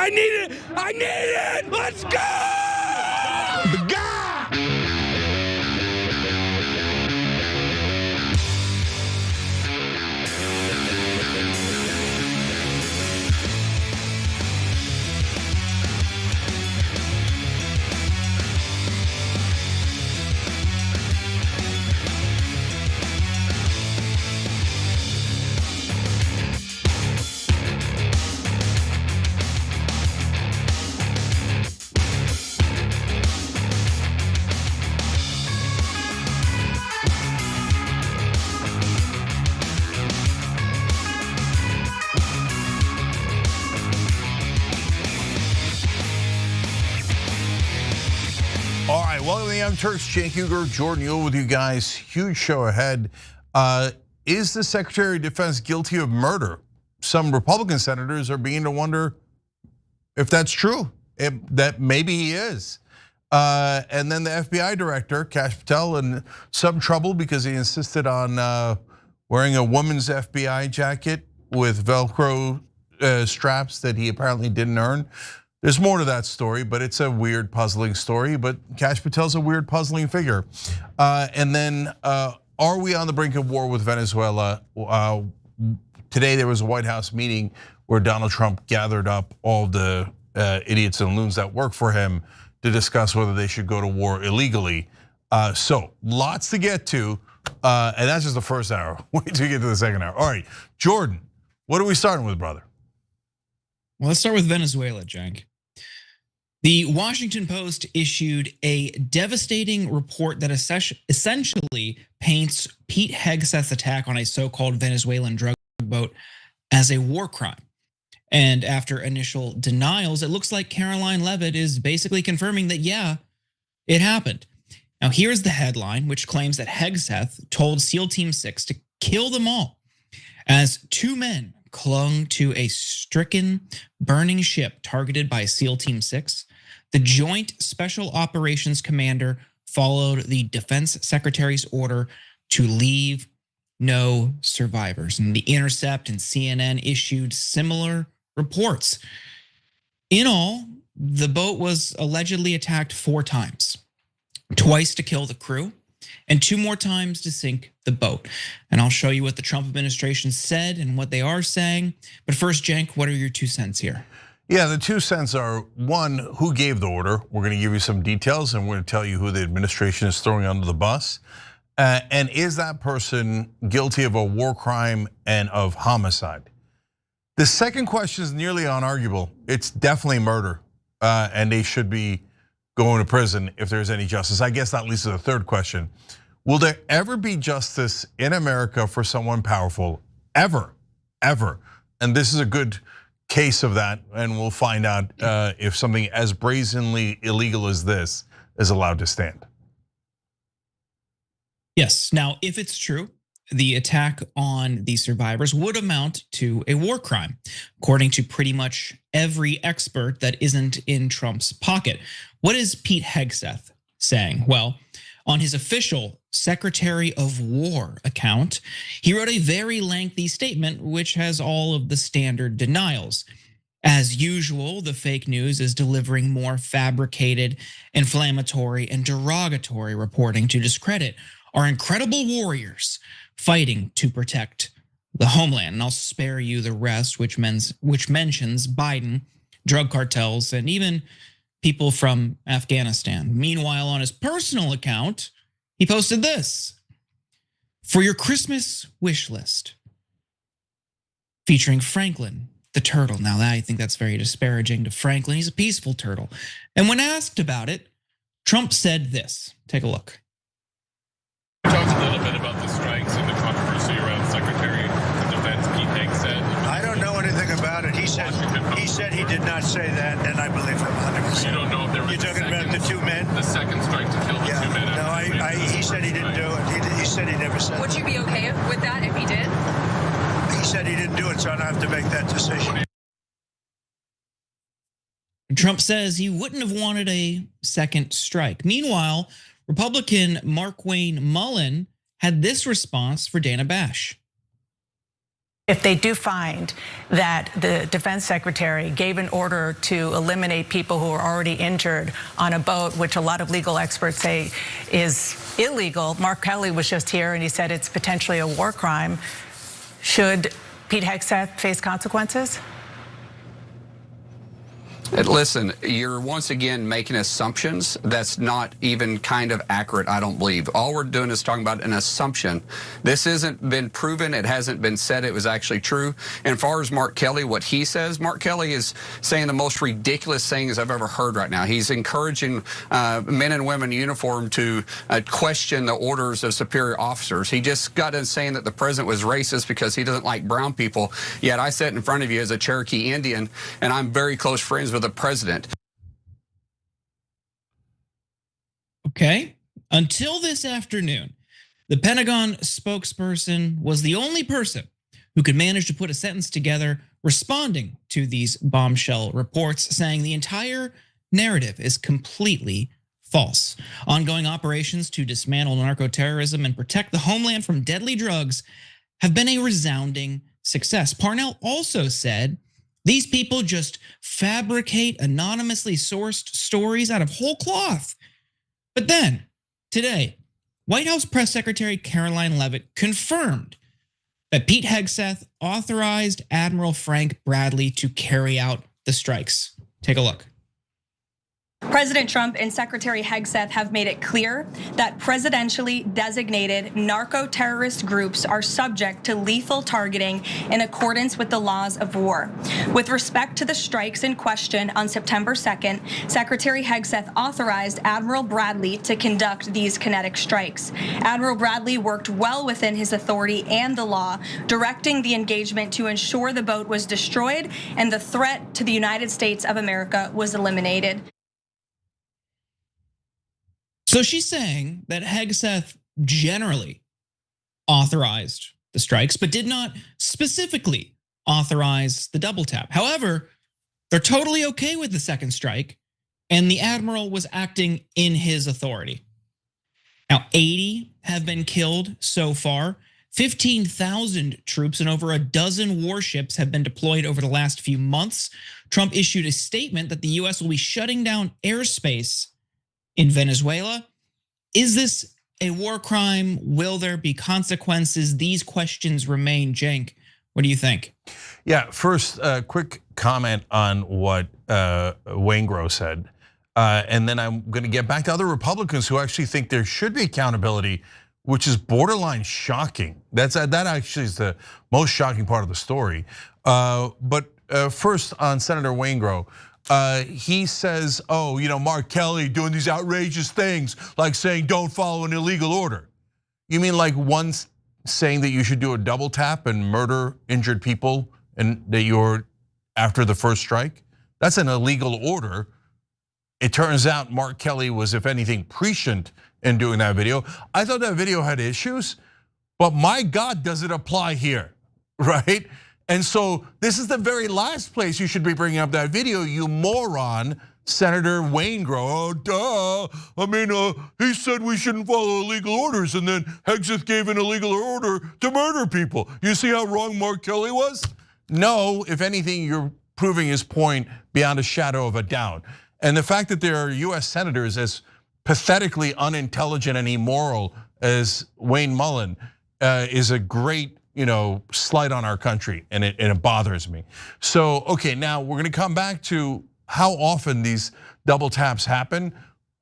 I need it. I need it. Let's go. The guy. All right, welcome to the Young Turks. Cenk Uygur, Jordan Yule with you guys. Huge show ahead. Is the Secretary of Defense guilty of murder? Some Republican senators are beginning to wonder if that's true, that maybe he is. And then the FBI director, Kash Patel, in some trouble because he insisted on wearing a woman's FBI jacket with Velcro straps that he apparently didn't earn. There's more to that story, but it's a weird, puzzling story. But Kash Patel's a weird, puzzling figure. And then, are we on the brink of war with Venezuela? Today there was a White House meeting where Donald Trump gathered up all the idiots and loons that work for him to discuss whether they should go to war illegally. So lots to get to, and that's just the first hour. Wait till you get to the second hour. All right, Jordan, what are we starting with, brother? Well, let's start with Venezuela, Cenk. The Washington Post issued a devastating report that essentially paints Pete Hegseth's attack on a so-called Venezuelan drug boat as a war crime. And after initial denials, it looks like Caroline Leavitt is basically confirming that, yeah, it happened. Now, here's the headline, which claims that Hegseth told SEAL Team 6 to kill them all as two men clung to a stricken, burning ship targeted by SEAL Team 6. The Joint Special Operations Commander followed the Defense Secretary's order to leave no survivors. And The Intercept and CNN issued similar reports. In all, the boat was allegedly attacked 4 times, twice to kill the crew, and 2 more times to sink the boat. And I'll show you what the Trump administration said and what they are saying. But first, Cenk, what are your 2 cents here? Yeah, the 2 cents are, one, who gave the order? We're gonna give you some details and we're gonna tell you who the administration is throwing under the bus. And is that person guilty of a war crime and of homicide? The second question is nearly unarguable. It's definitely murder, and they should be going to prison if there's any justice. I guess that leads to the third question. Will there ever be justice in America for someone powerful? Ever, ever. And this is a good case of that, and we'll find out if something as brazenly illegal as this is allowed to stand. Yes, now if it's true, the attack on the survivors would amount to a war crime, according to pretty much every expert that isn't in Trump's pocket. What is Pete Hegseth saying? Well, on his official Secretary of War account, he wrote a very lengthy statement which has all of the standard denials. As usual, the fake news is delivering more fabricated, inflammatory, and derogatory reporting to discredit our incredible warriors fighting to protect the homeland. And I'll spare you the rest, which mentions Biden, drug cartels, and even people from Afghanistan. Meanwhile, on his personal account, he posted this: for your Christmas wish list, featuring Franklin the turtle. Now, I think that's very disparaging to Franklin. He's a peaceful turtle. And when asked about it, Trump said this. Take a look. We talked a little bit about the strikes and the controversy around Secretary of Defense Pete Hegseth. I don't know anything about it. He said he did not say that, and I believe him 100%. You don't know if there was. You're talking about the 2 men? The second strike to kill the 2 men. No, he said he didn't do it. He said he never said. Would you be okay with that if he did? He said he didn't do it, so I don't have to make that decision. Trump says he wouldn't have wanted a second strike. Meanwhile, Republican Markwayne Mullin had this response for Dana Bash. If they do find that the defense secretary gave an order to eliminate people who are already injured on a boat, which a lot of legal experts say is illegal. Mark Kelly was just here and he said it's potentially a war crime. Should Pete Hegseth face consequences? Listen, you're once again making assumptions that's not even kind of accurate, I don't believe. All we're doing is talking about an assumption. This hasn't been proven. It hasn't been said it was actually true. And as far as Mark Kelly, what he says, Mark Kelly is saying the most ridiculous things I've ever heard right now. He's encouraging men and women in uniform to question the orders of superior officers. He just got in saying that the president was racist because he doesn't like brown people. Yet I sit in front of you as a Cherokee Indian, and I'm very close friends with the president. Okay. Until this afternoon, the Pentagon spokesperson was the only person who could manage to put a sentence together responding to these bombshell reports, saying the entire narrative is completely false. Ongoing operations to dismantle narco-terrorism and protect the homeland from deadly drugs have been a resounding success. Parnell also said these people just fabricate anonymously sourced stories out of whole cloth. But then, today, White House Press Secretary Caroline Leavitt confirmed that Pete Hegseth authorized Admiral Frank Bradley to carry out the strikes. Take a look. President Trump and Secretary Hegseth have made it clear that presidentially designated narco-terrorist groups are subject to lethal targeting in accordance with the laws of war. With respect to the strikes in question on September 2nd, Secretary Hegseth authorized Admiral Bradley to conduct these kinetic strikes. Admiral Bradley worked well within his authority and the law, directing the engagement to ensure the boat was destroyed and the threat to the United States of America was eliminated. So she's saying that Hegseth generally authorized the strikes, but did not specifically authorize the double tap. However, they're totally okay with the second strike, and the admiral was acting in his authority. Now, 80 have been killed so far. 15,000 troops and over a dozen warships have been deployed over the last few months. Trump issued a statement that the US will be shutting down airspace in Venezuela. Is this a war crime? Will there be consequences? These questions remain. Cenk, what do you think? Yeah, first, quick comment on what Waingro said. And then I'm gonna get back to other Republicans who actually think there should be accountability, which is borderline shocking. That actually is the most shocking part of the story. But first on Senator Waingro, he says, oh, Mark Kelly doing these outrageous things, like saying don't follow an illegal order. You mean like one saying that you should do a double tap and murder injured people and that you're after the first strike? That's an illegal order. It turns out Mark Kelly was, if anything, prescient in doing that video. I thought that video had issues, but my God, does it apply here, right? And so this is the very last place you should be bringing up that video, you moron, Senator Waingro. Oh, duh. I mean, he said we shouldn't follow illegal orders, and then Hegseth gave an illegal order to murder people. You see how wrong Mark Kelly was? No, if anything, you're proving his point beyond a shadow of a doubt. And the fact that there are US senators as pathetically unintelligent and immoral as Wayne Mullen is a great slight on our country, and it bothers me. So, okay, now we're gonna come back to how often these double taps happen,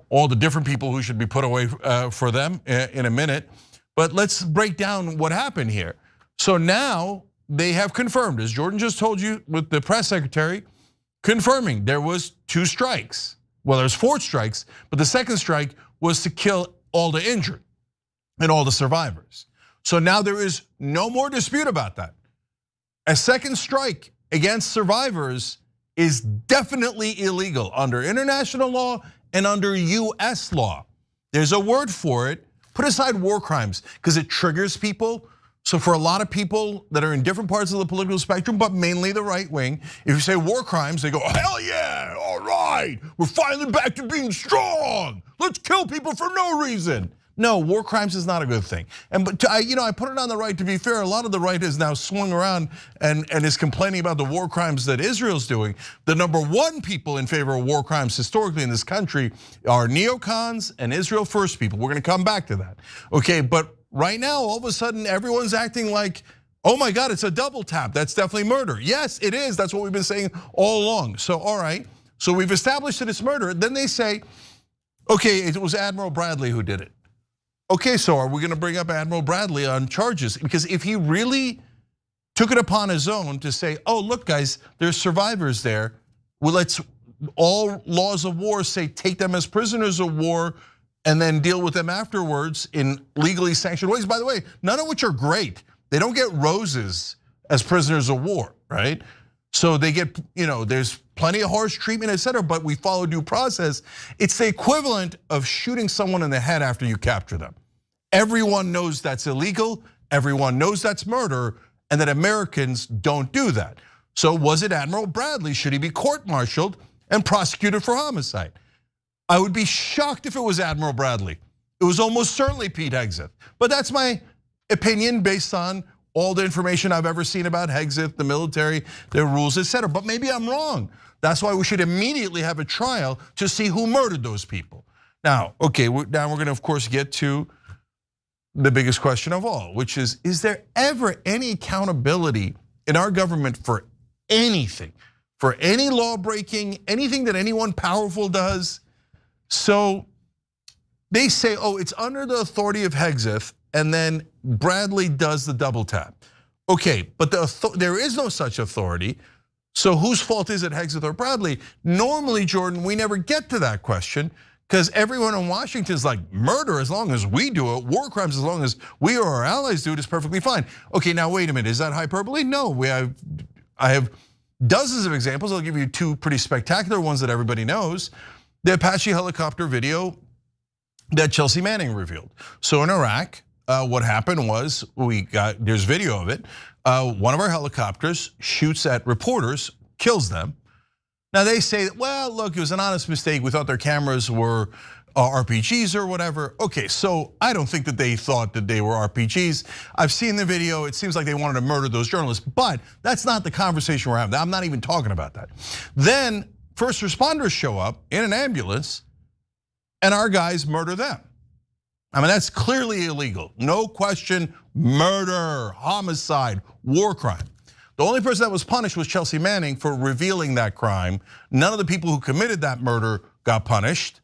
all the different people who should be put away for them in a minute. But let's break down what happened here. So now they have confirmed, as Jordan just told you with the press secretary, confirming there was 2 strikes. Well, there's 4 strikes, but the second strike was to kill all the injured and all the survivors. So now there is no more dispute about that. A second strike against survivors is definitely illegal under international law and under US law. There's a word for it. Put aside war crimes because it triggers people. So for a lot of people that are in different parts of the political spectrum, but mainly the right wing, if you say war crimes, they go, hell yeah, all right, we're finally back to being strong. Let's kill people for no reason. No, war crimes is not a good thing. But I put it on the right. To be fair, a lot of the right has now swung around and is complaining about the war crimes that Israel's doing. The number one people in favor of war crimes historically in this country are neocons and Israel First people. We're going to come back to that. Okay, but right now, all of a sudden, everyone's acting like, oh my God, it's a double tap. That's definitely murder. Yes, it is. That's what we've been saying all along. So, all right. So we've established that it's murder. Then they say, okay, it was Admiral Bradley who did it. Okay, so are we going to bring up Admiral Bradley on charges? Because if he really took it upon his own to say, oh, look, guys, there's survivors there. Well, let's, all laws of war say take them as prisoners of war and then deal with them afterwards in legally sanctioned ways. By the way, none of which are great. They don't get roses as prisoners of war, right? So they get, there's plenty of harsh treatment, et cetera, but we follow due process. It's the equivalent of shooting someone in the head after you capture them. Everyone knows that's illegal. Everyone knows that's murder, and that Americans don't do that. So was it Admiral Bradley? Should he be court-martialed and prosecuted for homicide? I would be shocked if it was Admiral Bradley. It was almost certainly Pete Hegseth. But that's my opinion based on all the information I've ever seen about Hegseth, the military, their rules, et cetera. But maybe I'm wrong. That's why we should immediately have a trial to see who murdered those people. Now, okay, now we're gonna of course get to the biggest question of all, which is there ever any accountability in our government for anything, for any law breaking, anything that anyone powerful does? So they say, oh, it's under the authority of Hegseth, and then Bradley does the double tap. Okay, but there is no such authority. So whose fault is it, Hegseth or Bradley? Normally, Jordan, we never get to that question because everyone in Washington is like, murder as long as we do it, war crimes as long as we or our allies do it is perfectly fine. Okay, now wait a minute, is that hyperbole? No, I have dozens of examples. I'll give you two pretty spectacular ones that everybody knows. The Apache helicopter video that Chelsea Manning revealed. So in Iraq, what happened was there's video of it. One of our helicopters shoots at reporters, kills them. Now they say, well, look, it was an honest mistake. We thought their cameras were RPGs or whatever. Okay, so I don't think that they thought that they were RPGs. I've seen the video. It seems like they wanted to murder those journalists, but that's not the conversation we're having. I'm not even talking about that. Then first responders show up in an ambulance and our guys murder them. I mean, that's clearly illegal. No question, murder, homicide, war crime. The only person that was punished was Chelsea Manning for revealing that crime. None of the people who committed that murder got punished.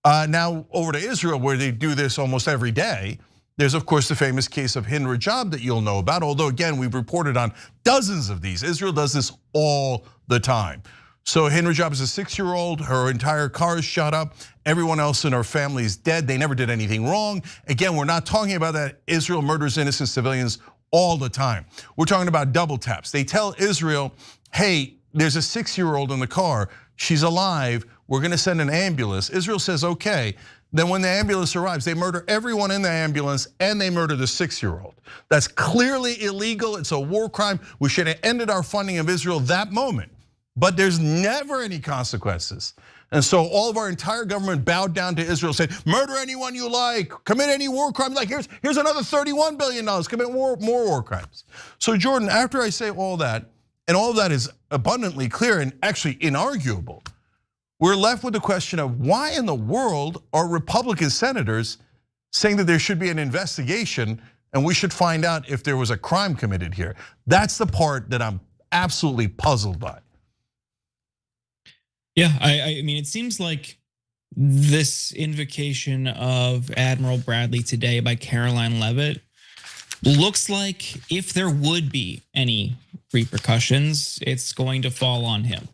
Now over to Israel, where they do this almost every day. There's of course the famous case of Hind Rajab that you'll know about, although again, we've reported on dozens of these. Israel does this all the time. So Hind Rajab is a 6-year-old, her entire car is shot up. Everyone else in her family is dead. They never did anything wrong. Again, we're not talking about that. Israel murders innocent civilians all the time. We're talking about double taps. They tell Israel, hey, there's a 6-year-old in the car. She's alive. We're gonna send an ambulance. Israel says, okay. Then when the ambulance arrives, they murder everyone in the ambulance and they murder the 6-year-old. That's clearly illegal. It's a war crime. We should have ended our funding of Israel that moment. But there's never any consequences. And so all of our entire government bowed down to Israel, saying, murder anyone you like, commit any war crime. Like here's another $31 billion, commit more war crimes. So Jordan, after I say all that, and all of that is abundantly clear and actually inarguable, we're left with the question of why in the world are Republican senators saying that there should be an investigation and we should find out if there was a crime committed here? That's the part that I'm absolutely puzzled by. Yeah, I mean, it seems like this invocation of Admiral Bradley today by Caroline Leavitt looks like if there would be any repercussions, it's going to fall on him.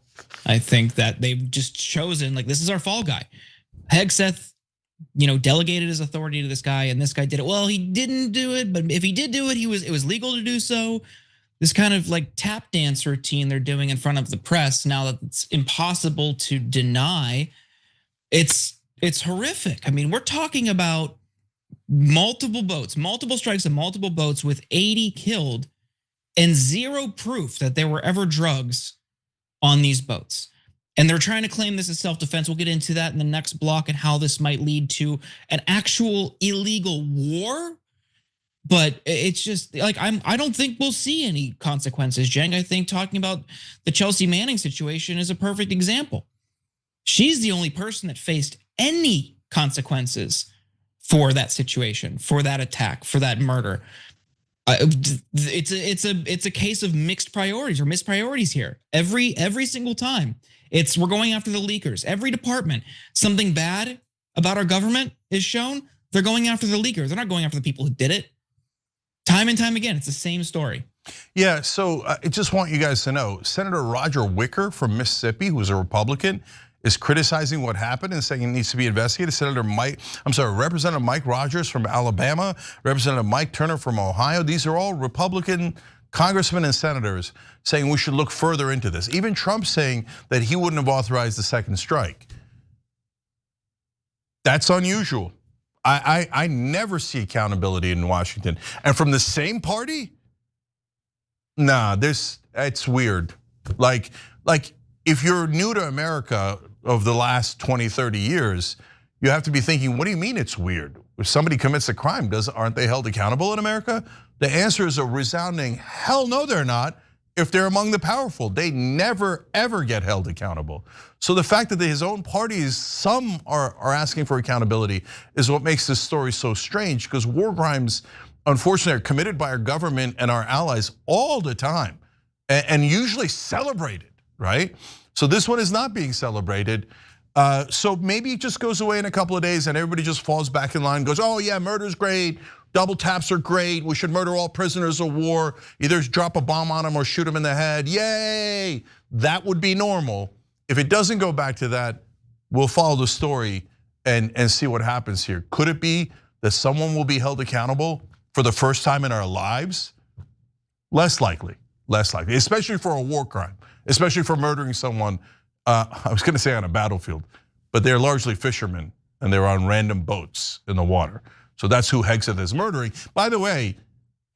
I think that they've just chosen, like, this is our fall guy. Hegseth, delegated his authority to this guy, and this guy did it. Well, he didn't do it, but if he did do it, it was legal to do so. This kind of like tap dance routine they're doing in front of the press now that it's impossible to deny. It's horrific. I mean, we're talking about multiple boats, multiple strikes and multiple boats with 80 killed and zero proof that there were ever drugs on these boats. And they're trying to claim this is self-defense. We'll get into that in the next block and how this might lead to an actual illegal war. But it's just like I don't think we'll see any consequences, Jeng. I think talking about the Chelsea Manning situation is a perfect example. She's the only person that faced any consequences for that situation, for that attack, for that murder. It's a case of mixed priorities or missed priorities here. Every single time. We're going after the leakers. Every department, something bad about our government is shown, they're going after the leakers. They're not going after the people who did it. Time and time again, it's the same story. Yeah, so I just want you guys to know, Senator Roger Wicker from Mississippi, who's a Republican, is criticizing what happened and saying it needs to be investigated. Representative Mike Rogers from Alabama, Representative Mike Turner from Ohio. These are all Republican congressmen and senators saying we should look further into this. Even Trump saying that he wouldn't have authorized the second strike. That's unusual. I never see accountability in Washington. And from the same party? Nah, it's weird. Like if you're new to America of the last 20, 30 years, you have to be thinking, what do you mean it's weird? If somebody commits a crime, aren't they held accountable in America? The answer is a resounding hell no, they're not. If they're among the powerful, they never ever get held accountable. So the fact that his own parties, some are asking for accountability, is what makes this story so strange, because war crimes, unfortunately, are committed by our government and our allies all the time, and usually celebrated, right? So this one is not being celebrated. So maybe it just goes away in a couple of days and everybody just falls back in line and goes, oh yeah, murder's great, double taps are great, we should murder all prisoners of war, either drop a bomb on them or shoot them in the head, yay! That would be normal. If it doesn't go back to that, we'll follow the story and see what happens here. Could it be that someone will be held accountable for the first time in our lives? Less likely, especially for a war crime, especially for murdering someone, I was gonna say on a battlefield, but they're largely fishermen and they're on random boats in the water. So that's who Hegseth is murdering. By the way,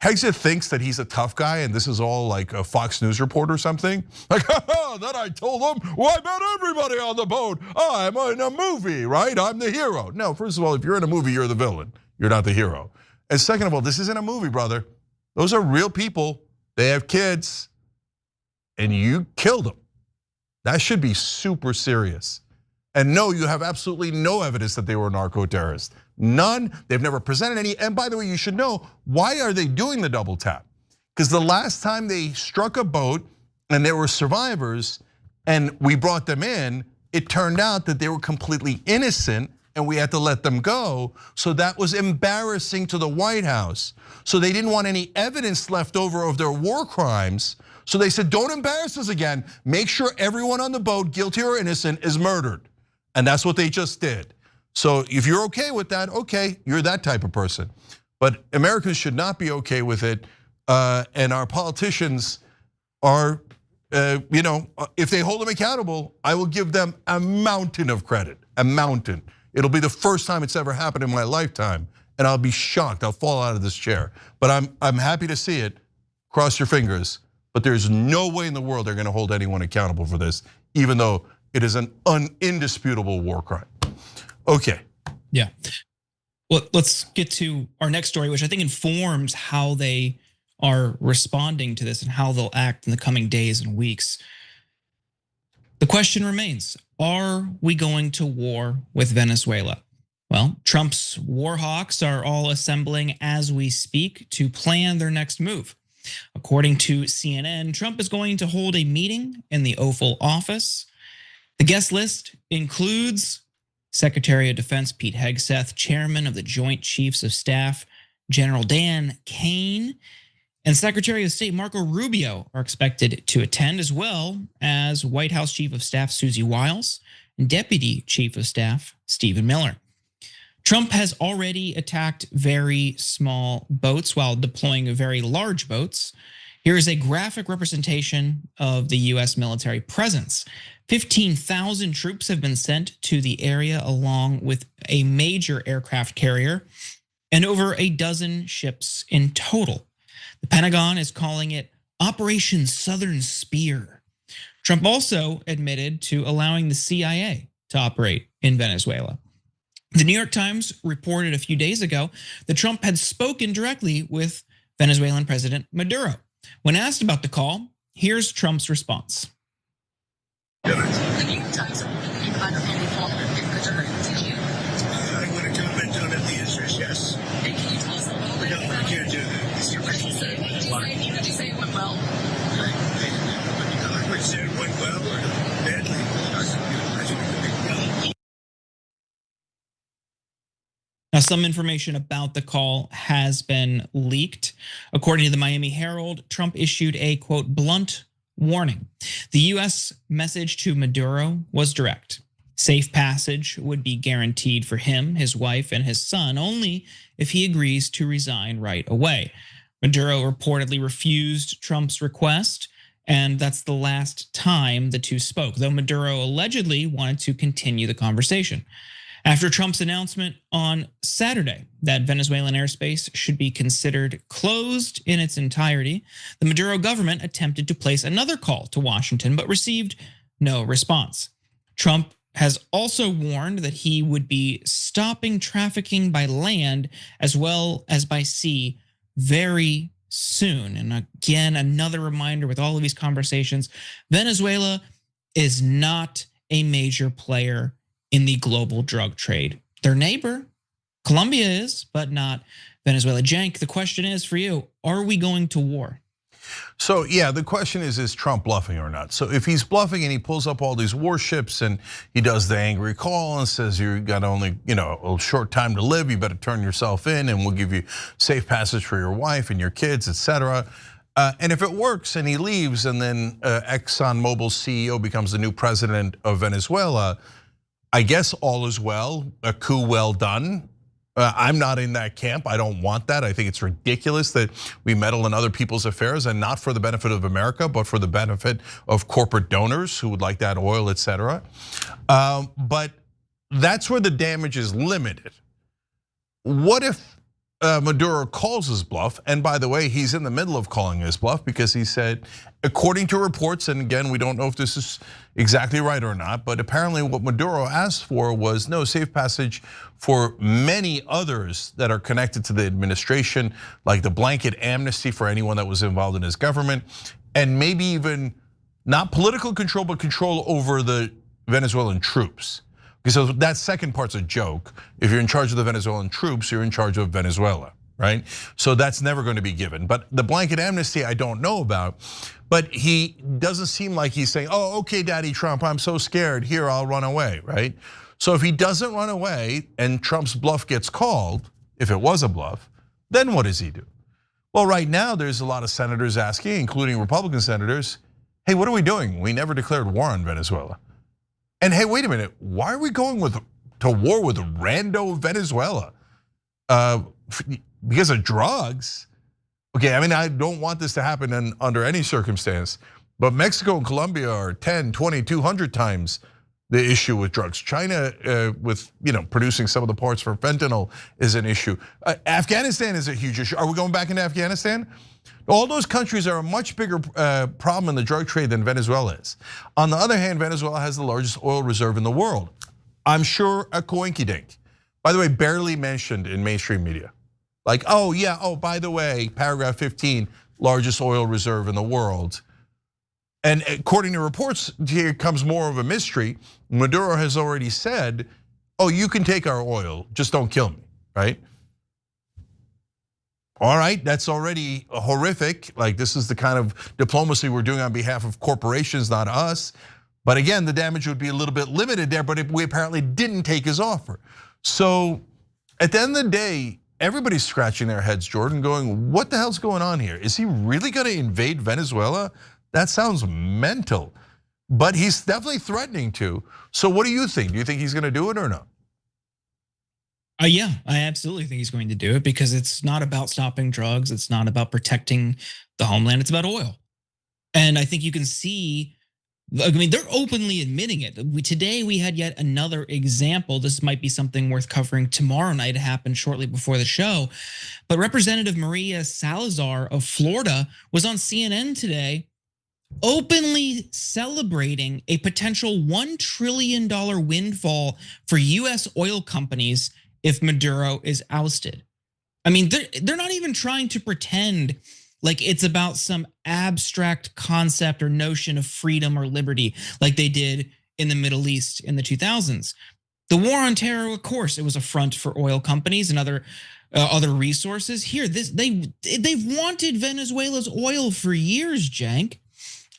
Hegseth thinks that he's a tough guy and this is all like a Fox News report or something. Like, then I told them, well, I met everybody on the boat. I'm in a movie, right? I'm the hero. No, first of all, if you're in a movie, you're the villain. You're not the hero. And second of all, this isn't a movie, brother. Those are real people. They have kids and you killed them. That should be super serious. And no, you have absolutely no evidence that they were narco terrorists. None, they've never presented any. And by the way, you should know, why are they doing the double tap? Because the last time they struck a boat and there were survivors and we brought them in, it turned out that they were completely innocent and we had to let them go. So that was embarrassing to the White House. So they didn't want any evidence left over of their war crimes. So they said, don't embarrass us again. Make sure everyone on the boat, guilty or innocent, is murdered. And that's what they just did. So if you're okay with that, okay, you're that type of person. But Americans should not be okay with it. And our politicians are, if they hold them accountable, I will give them a mountain of credit, a mountain. It'll be the first time it's ever happened in my lifetime. And I'll be shocked, I'll fall out of this chair. But I'm happy to see it, cross your fingers. But there's no way in the world they're gonna hold anyone accountable for this, even though it is an indisputable war crime. Okay. Yeah. Well, let's get to our next story, which I think informs how they are responding to this and how they'll act in the coming days and weeks. The question remains, are we going to war with Venezuela? Well, Trump's war hawks are all assembling as we speak to plan their next move. According to CNN, Trump is going to hold a meeting in the Oval Office. The guest list includes Secretary of Defense Pete Hegseth, Chairman of the Joint Chiefs of Staff General Dan Kane, and Secretary of State Marco Rubio are expected to attend, as well as White House Chief of Staff Susie Wiles and Deputy Chief of Staff Stephen Miller. Trump has already attacked very small boats while deploying very large boats. Here is a graphic representation of the US military presence. 15,000 troops have been sent to the area along with a major aircraft carrier and over a dozen ships in total. The Pentagon is calling it Operation Southern Spear. Trump also admitted to allowing the CIA to operate in Venezuela. The New York Times reported a few days ago that Trump had spoken directly with Venezuelan President Maduro. When asked about the call, here's Trump's response. The New York Times reported you had a phone call with Kadur. Did you? I want to comment on it. The answer is yes. And can you tell us a little bit No, about I can't do that. Mr. President? Did you say it went well? I would say it went well or badly. I think it went well. Now, some information about the call has been leaked. According to the Miami Herald, Trump issued a, quote, blunt warning. The US message to Maduro was direct. Safe passage would be guaranteed for him, his wife, and his son only if he agrees to resign right away. Maduro reportedly refused Trump's request, and that's the last time the two spoke, though Maduro allegedly wanted to continue the conversation. After Trump's announcement on Saturday that Venezuelan airspace should be considered closed in its entirety, the Maduro government attempted to place another call to Washington, but received no response. Trump has also warned that he would be stopping trafficking by land as well as by sea very soon. And again, another reminder with all of these conversations, Venezuela is not a major player in the global drug trade. Their neighbor, Colombia is, but not Venezuela. Cenk, the question is for you, are we going to war? So yeah, the question is Trump bluffing or not? So if he's bluffing and he pulls up all these warships and he does the angry call and says you got only a short time to live, you better turn yourself in and we'll give you safe passage for your wife and your kids, etc. And if it works and he leaves and then ExxonMobil's CEO becomes the new president of Venezuela, I guess all is well, a coup well done. I'm not in that camp. I don't want that. I think it's ridiculous that we meddle in other people's affairs and not for the benefit of America, but for the benefit of corporate donors who would like that oil, etc. But that's where the damage is limited. What if Maduro calls his bluff? And by the way, he's in the middle of calling his bluff because he said, according to reports, and again, we don't know if this is exactly right or not, but apparently what Maduro asked for was no safe passage for many others that are connected to the administration, like the blanket amnesty for anyone that was involved in his government, and maybe even not political control, but control over the Venezuelan troops. Because that second part's a joke. If you're in charge of the Venezuelan troops, you're in charge of Venezuela, right? So that's never going to be given. But the blanket amnesty, I don't know about. But he doesn't seem like he's saying, oh, okay, Daddy Trump, I'm so scared. Here, I'll run away, right? So if he doesn't run away and Trump's bluff gets called, if it was a bluff, then what does he do? Well, right now, there's a lot of senators asking, including Republican senators, hey, what are we doing? We never declared war on Venezuela. And hey, wait a minute, why are we going to war with rando Venezuela? Because of drugs? Okay, I mean, I don't want this to happen under any circumstance, but Mexico and Colombia are 10, 20, 200 times the issue with drugs. China with producing some of the parts for fentanyl is an issue. Afghanistan is a huge issue. Are we going back into Afghanistan? All those countries are a much bigger problem in the drug trade than Venezuela is. On the other hand, Venezuela has the largest oil reserve in the world. I'm sure a coinkydink. By the way, barely mentioned in mainstream media. Like, oh yeah, oh by the way, paragraph 15, largest oil reserve in the world. And according to reports, here comes more of a mystery. Maduro has already said, oh, you can take our oil, just don't kill me, right? All right, that's already horrific. Like this is the kind of diplomacy we're doing on behalf of corporations, not us. But again, the damage would be a little bit limited there, but we apparently didn't take his offer. So at the end of the day, everybody's scratching their heads, Jordan, going, what the hell's going on here? Is he really gonna invade Venezuela? That sounds mental, but he's definitely threatening to. So what do you think? Do you think he's gonna do it or not? Yeah, I absolutely think he's going to do it because it's not about stopping drugs. It's not about protecting the homeland. It's about oil. And I think you can see, I mean, they're openly admitting it. Today we had yet another example. This might be something worth covering tomorrow night. It happened shortly before the show. But Representative Maria Salazar of Florida was on CNN today openly celebrating a potential $1 trillion windfall for US oil companies if Maduro is ousted. I mean, they're not even trying to pretend like it's about some abstract concept or notion of freedom or liberty like they did in the Middle East in the 2000s. The war on terror, of course, it was a front for oil companies and other resources. Here, they've wanted Venezuela's oil for years, Jank,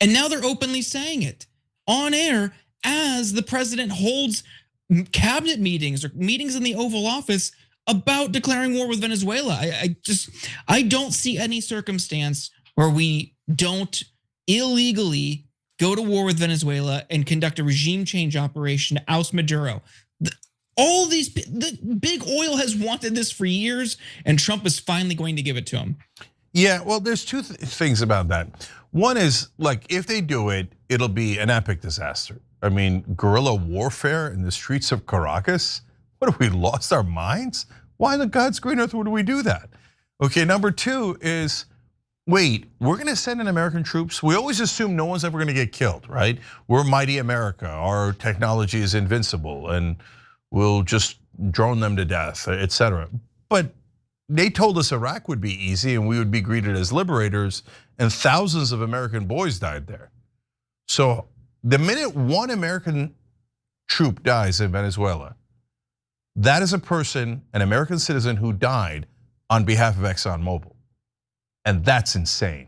and now they're openly saying it on air as the president holds cabinet meetings or meetings in the Oval Office about declaring war with Venezuela. I don't see any circumstance where we don't illegally go to war with Venezuela and conduct a regime change operation to oust Maduro. The big oil has wanted this for years, and Trump is finally going to give it to him. Yeah, well, there's two things about that. One is, like, if they do it, it'll be an epic disaster. I mean, guerrilla warfare in the streets of Caracas. What, have we lost our minds? Why in God's green earth would we do that? Okay, number two is, wait, we're gonna send in American troops? We always assume no one's ever gonna get killed, right? We're mighty America, our technology is invincible, and we'll just drone them to death, etc. But they told us Iraq would be easy and we would be greeted as liberators, and thousands of American boys died there. So the minute one American troop dies in Venezuela, that is a person, an American citizen who died on behalf of ExxonMobil. And that's insane.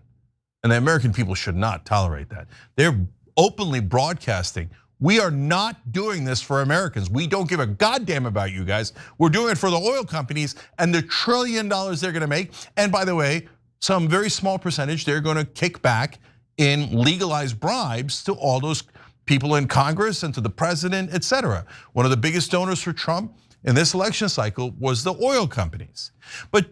And the American people should not tolerate that. They're openly broadcasting, we are not doing this for Americans. We don't give a goddamn about you guys. We're doing it for the oil companies and the $1 trillion they're gonna make. And by the way, some very small percentage they're gonna kick back in legalized bribes to all those people in Congress and to the president, etc. One of the biggest donors for Trump in this election cycle was the oil companies. But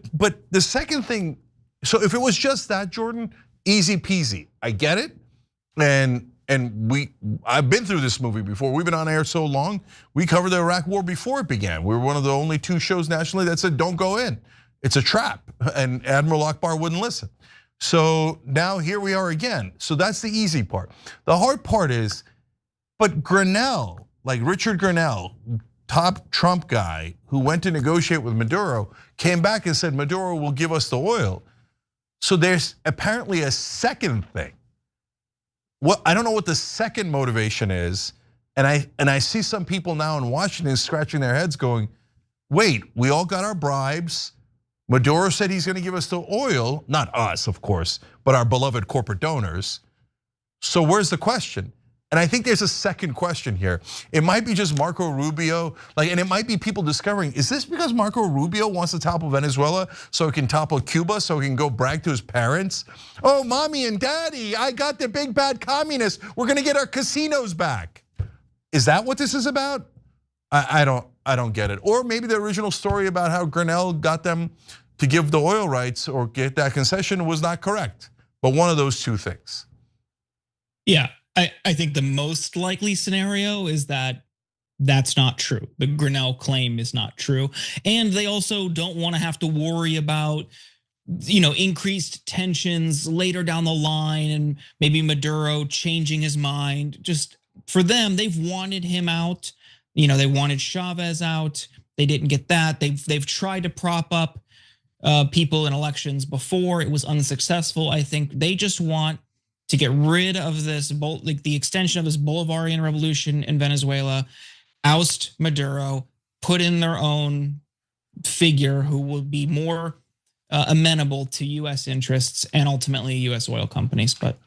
the second thing, so if it was just that, Jordan, easy peasy. I get it. And I've been through this movie before. We've been on air so long. We covered the Iraq war before it began. We were one of the only 2 shows nationally that said don't go in. It's a trap. And Admiral Akbar wouldn't listen. So now here we are again. So that's the easy part. The hard part is, but Grinnell, like Richard Grinnell, top Trump guy who went to negotiate with Maduro, came back and said Maduro will give us the oil. So there's apparently a second thing. Well, I don't know what the second motivation is, and I see some people now in Washington scratching their heads going, wait, we all got our bribes. Maduro said he's gonna give us the oil, not us, of course, but our beloved corporate donors. So where's the question? And I think there's a second question here. It might be just Marco Rubio, and it might be people discovering, is this because Marco Rubio wants to topple Venezuela so he can topple Cuba, so he can go brag to his parents? Oh, mommy and daddy, I got the big bad communists. We're gonna get our casinos back. Is that what this is about? I don't get it. Or maybe the original story about how Grinnell got them to give the oil rights or get that concession was not correct. But one of those two things. Yeah. I think the most likely scenario is that that's not true. The Grinnell claim is not true. And they also don't want to have to worry about, increased tensions later down the line and maybe Maduro changing his mind. Just for them, they've wanted him out. They wanted Chavez out. They didn't get that. They've tried to prop up people in elections before. It was unsuccessful. I think they just want to get rid of this, like the extension of this Bolivarian revolution in Venezuela, oust Maduro, put in their own figure who will be more amenable to US interests and ultimately US oil companies. But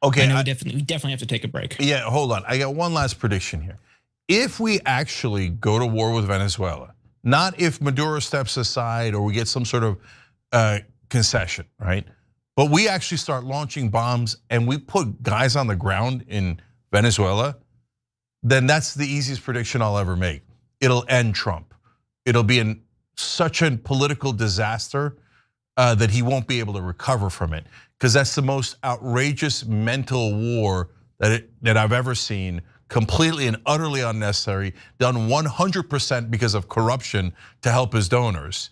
okay, we definitely have to take a break. Yeah, hold on. I got one last prediction here. If we actually go to war with Venezuela, not if Maduro steps aside or we get some sort of concession, right? But we actually start launching bombs and we put guys on the ground in Venezuela, then that's the easiest prediction I'll ever make. It'll end Trump. It'll be such a political disaster that he won't be able to recover from it, because that's the most outrageous mental war that I've ever seen, completely and utterly unnecessary, done 100% because of corruption to help his donors.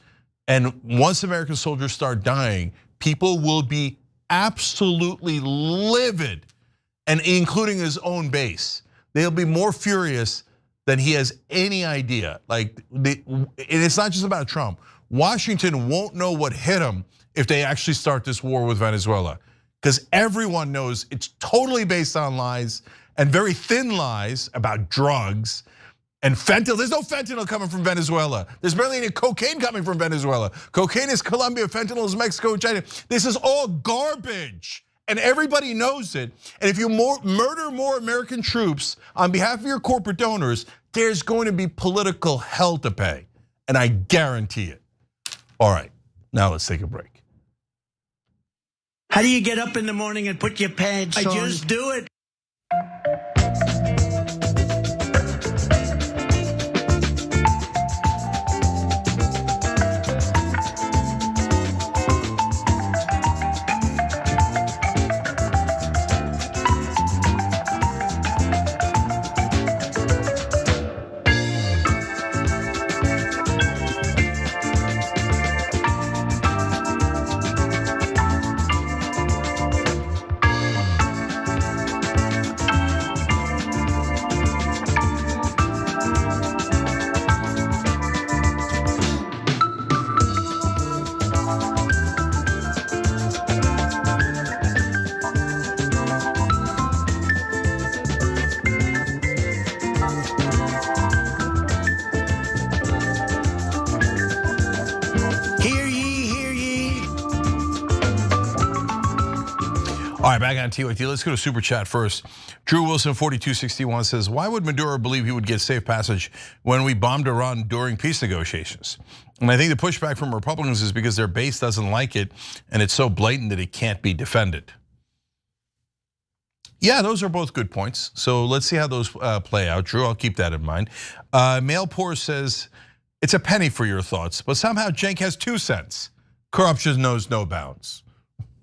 And once American soldiers start dying, people will be absolutely livid and including his own base. They'll be more furious than he has any idea. And it's not just about Trump. Washington won't know what hit him if they actually start this war with Venezuela, because everyone knows it's totally based on lies and very thin lies about drugs and fentanyl. There's no fentanyl coming from Venezuela. There's barely any cocaine coming from Venezuela. Cocaine is Colombia, fentanyl is Mexico and China. This is all garbage. And everybody knows it. And if you murder more American troops on behalf of your corporate donors, there's going to be political hell to pay. And I guarantee it. All right, now let's take a break. How do you get up in the morning and put your pants on? I just do it. All right, back on TYT. Let's go to Super Chat first. Drew Wilson 4261 says, why would Maduro believe he would get safe passage when we bombed Iran during peace negotiations? And I think the pushback from Republicans is because their base doesn't like it and it's so blatant that it can't be defended. Yeah, those are both good points. So let's see how those play out. Drew, I'll keep that in mind. Mail Poor says, it's a penny for your thoughts, but somehow Cenk has 2 cents. Corruption knows no bounds.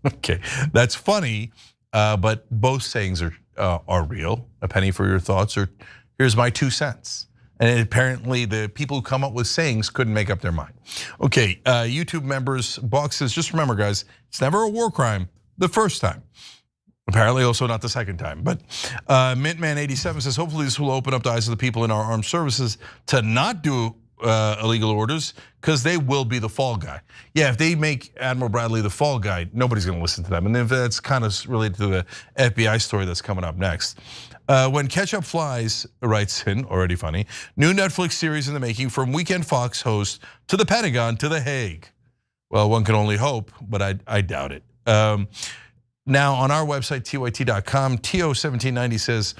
Okay, that's funny, but both sayings are real. A penny for your thoughts, or here's my 2 cents. And apparently the people who come up with sayings couldn't make up their mind. Okay, YouTube members, Box says, just remember guys, it's never a war crime the first time. Apparently also not the second time. But Mintman87 says, hopefully this will open up the eyes of the people in our armed services to not do illegal orders, because they will be the fall guy. Yeah, if they make Admiral Bradley the fall guy, nobody's gonna listen to them. And if that's kind of related to the FBI story that's coming up next. When Ketchup Flies writes in, already funny, new Netflix series in the making from Weekend Fox host to the Pentagon to The Hague. Well, one can only hope, but I doubt it. Now on our website, tyt.com, TO1790 says,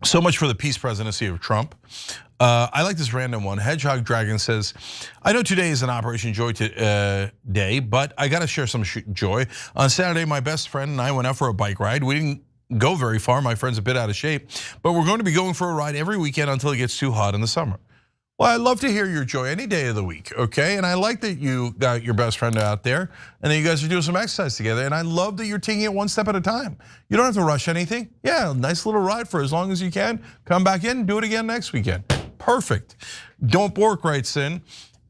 so much for the peace presidency of Trump. I like this random one. Hedgehog Dragon says, I know today is an Operation Joy day, but I gotta share some joy. On Saturday, my best friend and I went out for a bike ride. We didn't go very far, my friend's a bit out of shape, but we're going to be going for a ride every weekend until it gets too hot in the summer. Well, I'd love to hear your joy any day of the week, okay? And I like that you got your best friend out there and that you guys are doing some exercise together. And I love that you're taking it one step at a time. You don't have to rush anything. Yeah, nice little ride for as long as you can. Come back in, do it again next weekend. Perfect. Don't Bork writes in,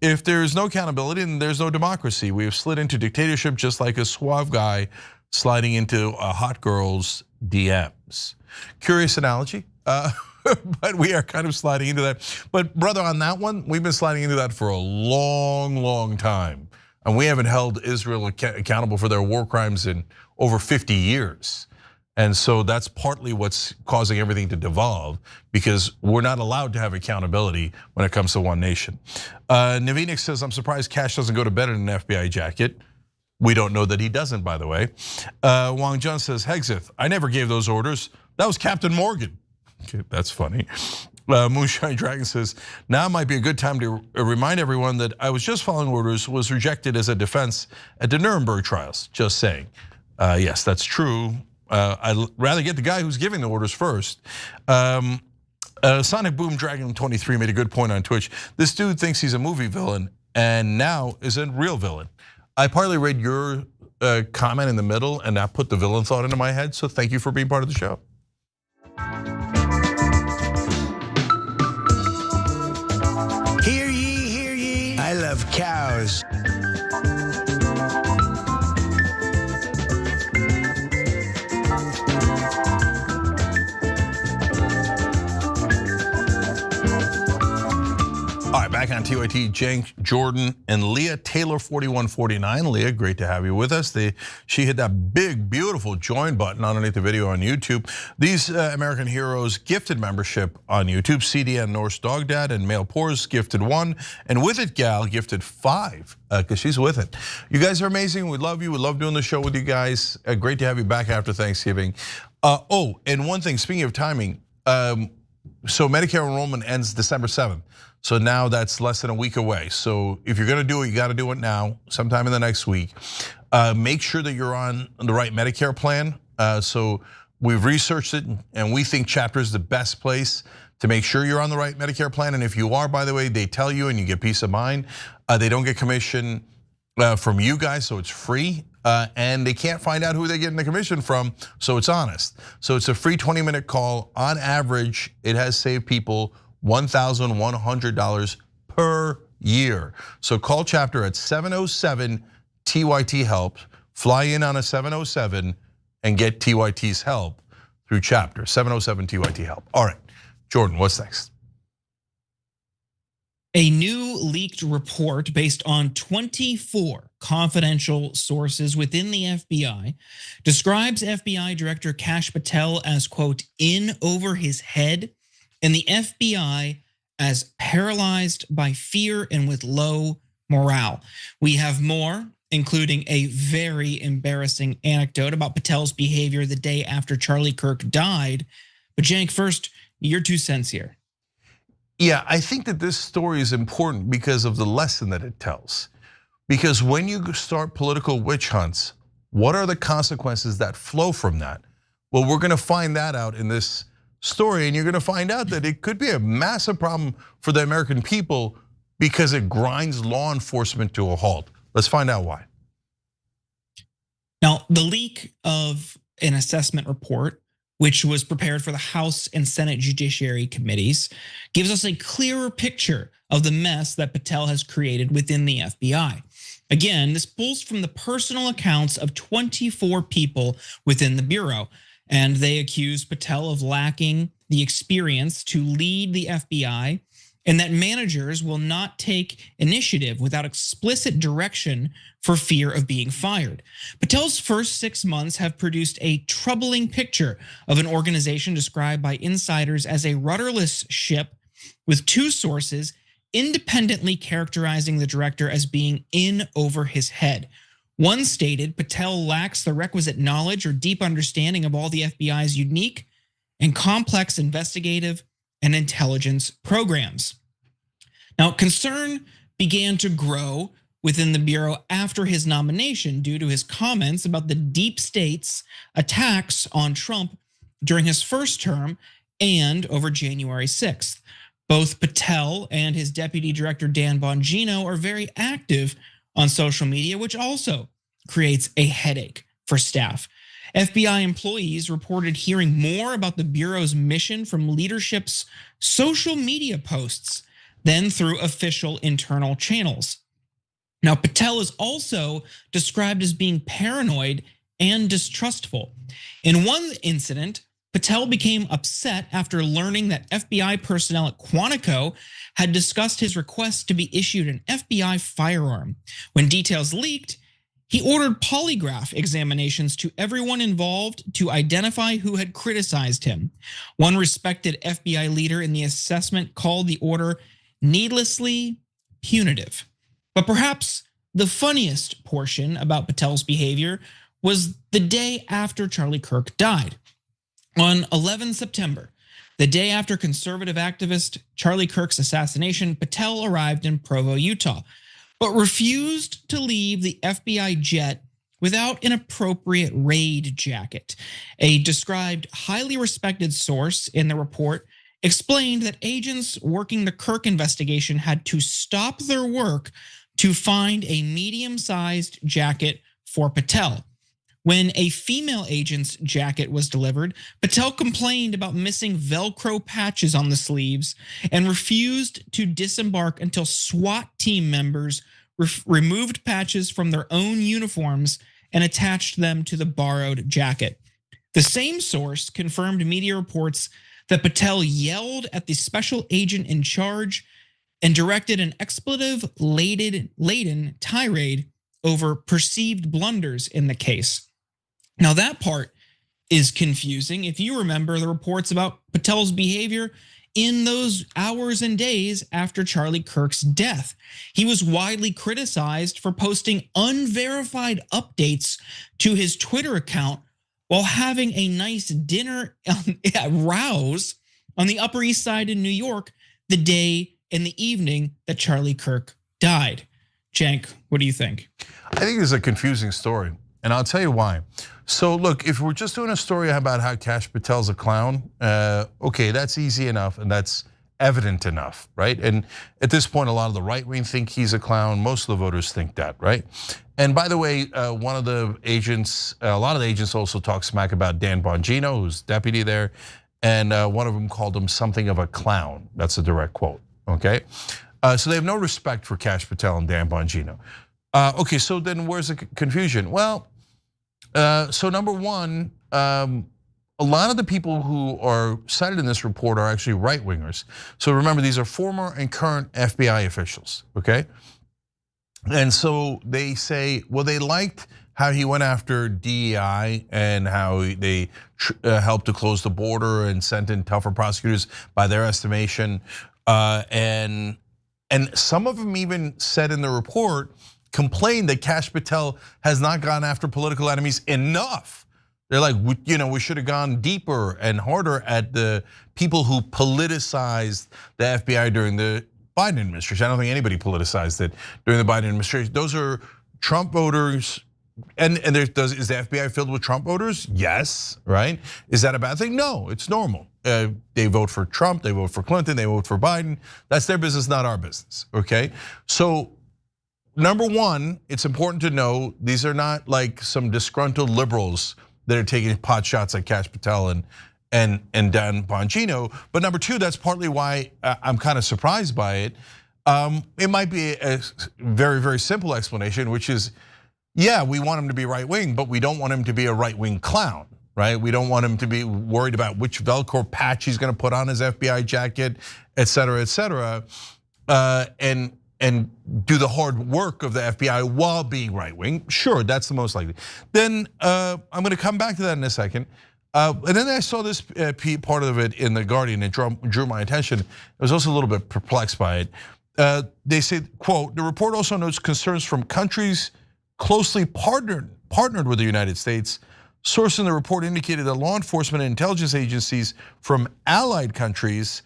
if there's no accountability, then there's no democracy. We have slid into dictatorship just like a suave guy sliding into a hot girl's DMs. Curious analogy. But we are kind of sliding into that. But brother, on that one, we've been sliding into that for a long, long time. And we haven't held Israel accountable for their war crimes in over 50 years. And so that's partly what's causing everything to devolve, because we're not allowed to have accountability when it comes to one nation. Navinik says, I'm surprised Kash doesn't go to bed in an FBI jacket. We don't know that he doesn't, by the way. Wang Jun says, Hegseth, I never gave those orders. That was Captain Morgan. Okay, that's funny. Moonshine Dragon says, now might be a good time to remind everyone that I was just following orders was rejected as a defense at the Nuremberg trials, just saying. Yes, that's true. I'd rather get the guy who's giving the orders first. Sonic Boom Dragon 23 made a good point on Twitch. This dude thinks he's a movie villain and now is a real villain. I partly read your comment in the middle and that put the villain thought into my head, so thank you for being part of the show. Hear ye, I love cows. All right, back on TYT, Cenk, Jordan, and Leah Taylor 4149. Leah, great to have you with us. She hit that big, beautiful join button underneath the video on YouTube. These American Heroes gifted membership on YouTube. CDN Norse Dog Dad and Male Pores gifted 1, and With It Gal gifted 5 because she's with it. You guys are amazing. We love you. We love doing the show with you guys. Great to have you back after Thanksgiving. And one thing, speaking of timing, so Medicare enrollment ends December 7th. So now that's less than a week away. So if you're gonna do it, you gotta do it now, sometime in the next week. Make sure that you're on the right Medicare plan. So we've researched it and we think Chapter is the best place to make sure you're on the right Medicare plan. And if you are, by the way, they tell you and you get peace of mind. They don't get commission from you guys, so it's free. And they can't find out who they're getting the commission from, so it's honest. So it's a free 20-minute call. On average, it has saved people $1,100 per year. So call Chapter at 707-TYT-HELP. Fly in on a 707 and get TYT's help through Chapter, 707-TYT-HELP. All right, Jordan, what's next? A new leaked report based on 24 confidential sources within the FBI describes FBI Director Kash Patel as, quote, in over his head, and the FBI as paralyzed by fear and with low morale. We have more, including a very embarrassing anecdote about Patel's behavior the day after Charlie Kirk died. But Cenk, first, your 2 cents here. Yeah, I think that this story is important because of the lesson that it tells. Because when you start political witch hunts, what are the consequences that flow from that? Well, we're gonna find that out in this story, and you're gonna find out that it could be a massive problem for the American people because it grinds law enforcement to a halt. Let's find out why. Now, the leak of an assessment report, which was prepared for the House and Senate Judiciary Committees, gives us a clearer picture of the mess that Patel has created within the FBI. Again, this pulls from the personal accounts of 24 people within the Bureau, and they accuse Patel of lacking the experience to lead the FBI, and that managers will not take initiative without explicit direction for fear of being fired. Patel's first 6 months have produced a troubling picture of an organization described by insiders as a rudderless ship, with 2 sources independently characterizing the director as being in over his head. One stated Patel lacks the requisite knowledge or deep understanding of all the FBI's unique and complex investigative and intelligence programs. Now, concern began to grow within the Bureau after his nomination due to his comments about the deep state's attacks on Trump during his first term and over January 6th. Both Patel and his deputy director, Dan Bongino, are very active on social media, which also creates a headache for staff. FBI employees reported hearing more about the Bureau's mission from leadership's social media posts than through official internal channels. Now, Patel is also described as being paranoid and distrustful. In one incident, Patel became upset after learning that FBI personnel at Quantico had discussed his request to be issued an FBI firearm. When details leaked, he ordered polygraph examinations to everyone involved to identify who had criticized him. One respected FBI leader in the assessment called the order needlessly punitive. But perhaps the funniest portion about Patel's behavior was the day after Charlie Kirk died. On 11 September, the day after conservative activist Charlie Kirk's assassination, Patel arrived in Provo, Utah, but refused to leave the FBI jet without an appropriate raid jacket. A described highly respected source in the report explained that agents working the Kirk investigation had to stop their work to find a medium-sized jacket for Patel. When a female agent's jacket was delivered, Patel complained about missing Velcro patches on the sleeves and refused to disembark until SWAT team members removed patches from their own uniforms and attached them to the borrowed jacket. The same source confirmed media reports that Patel yelled at the special agent in charge and directed an expletive-laden tirade over perceived blunders in the case. Now that part is confusing. If you remember the reports about Patel's behavior in those hours and days after Charlie Kirk's death, he was widely criticized for posting unverified updates to his Twitter account while having a nice dinner at Rouse on the Upper East Side in New York the day and the evening that Charlie Kirk died. Cenk, what do you think? I think it's a confusing story, and I'll tell you why. So look, if we're just doing a story about how Kash Patel's a clown, okay, that's easy enough and that's evident enough, right? And at this point, a lot of the right wing think he's a clown. Most of the voters think that, right? And by the way, one of the agents, a lot of the agents also talk smack about Dan Bongino, who's deputy there, and one of them called him something of a clown. That's a direct quote, okay? So they have no respect for Kash Patel and Dan Bongino. Okay, so then where's the confusion? Well, so number one, a lot of the people who are cited in this report are actually right-wingers. So remember, these are former and current FBI officials, okay? And so they say, well, they liked how he went after DEI and how they helped to close the border and sent in tougher prosecutors by their estimation. And some of them even said in the report, complained that Kash Patel has not gone after political enemies enough. They're like, we should have gone deeper and harder at the people who politicized the FBI during the Biden administration. I don't think anybody politicized it during the Biden administration. Those are Trump voters. And is the FBI filled with Trump voters? Yes, right? Is that a bad thing? No, it's normal. They vote for Trump, they vote for Clinton, they vote for Biden. That's their business, not our business, okay? So number one, it's important to know these are not like some disgruntled liberals that are taking pot shots at Kash Patel and Dan Bongino. But number two, that's partly why I'm kind of surprised by it. It might be a very, very simple explanation, which is, yeah, we want him to be right wing, but we don't want him to be a right wing clown, right? We don't want him to be worried about which Velcro patch he's going to put on his FBI jacket, et cetera, and do the hard work of the FBI while being right wing. Sure, that's the most likely. Then I'm going to come back to that in a second. And then I saw this part of it in The Guardian. It drew my attention. I was also a little bit perplexed by it. They say, quote, the report also notes concerns from countries closely partnered with the United States. Source in the report indicated that law enforcement and intelligence agencies from allied countries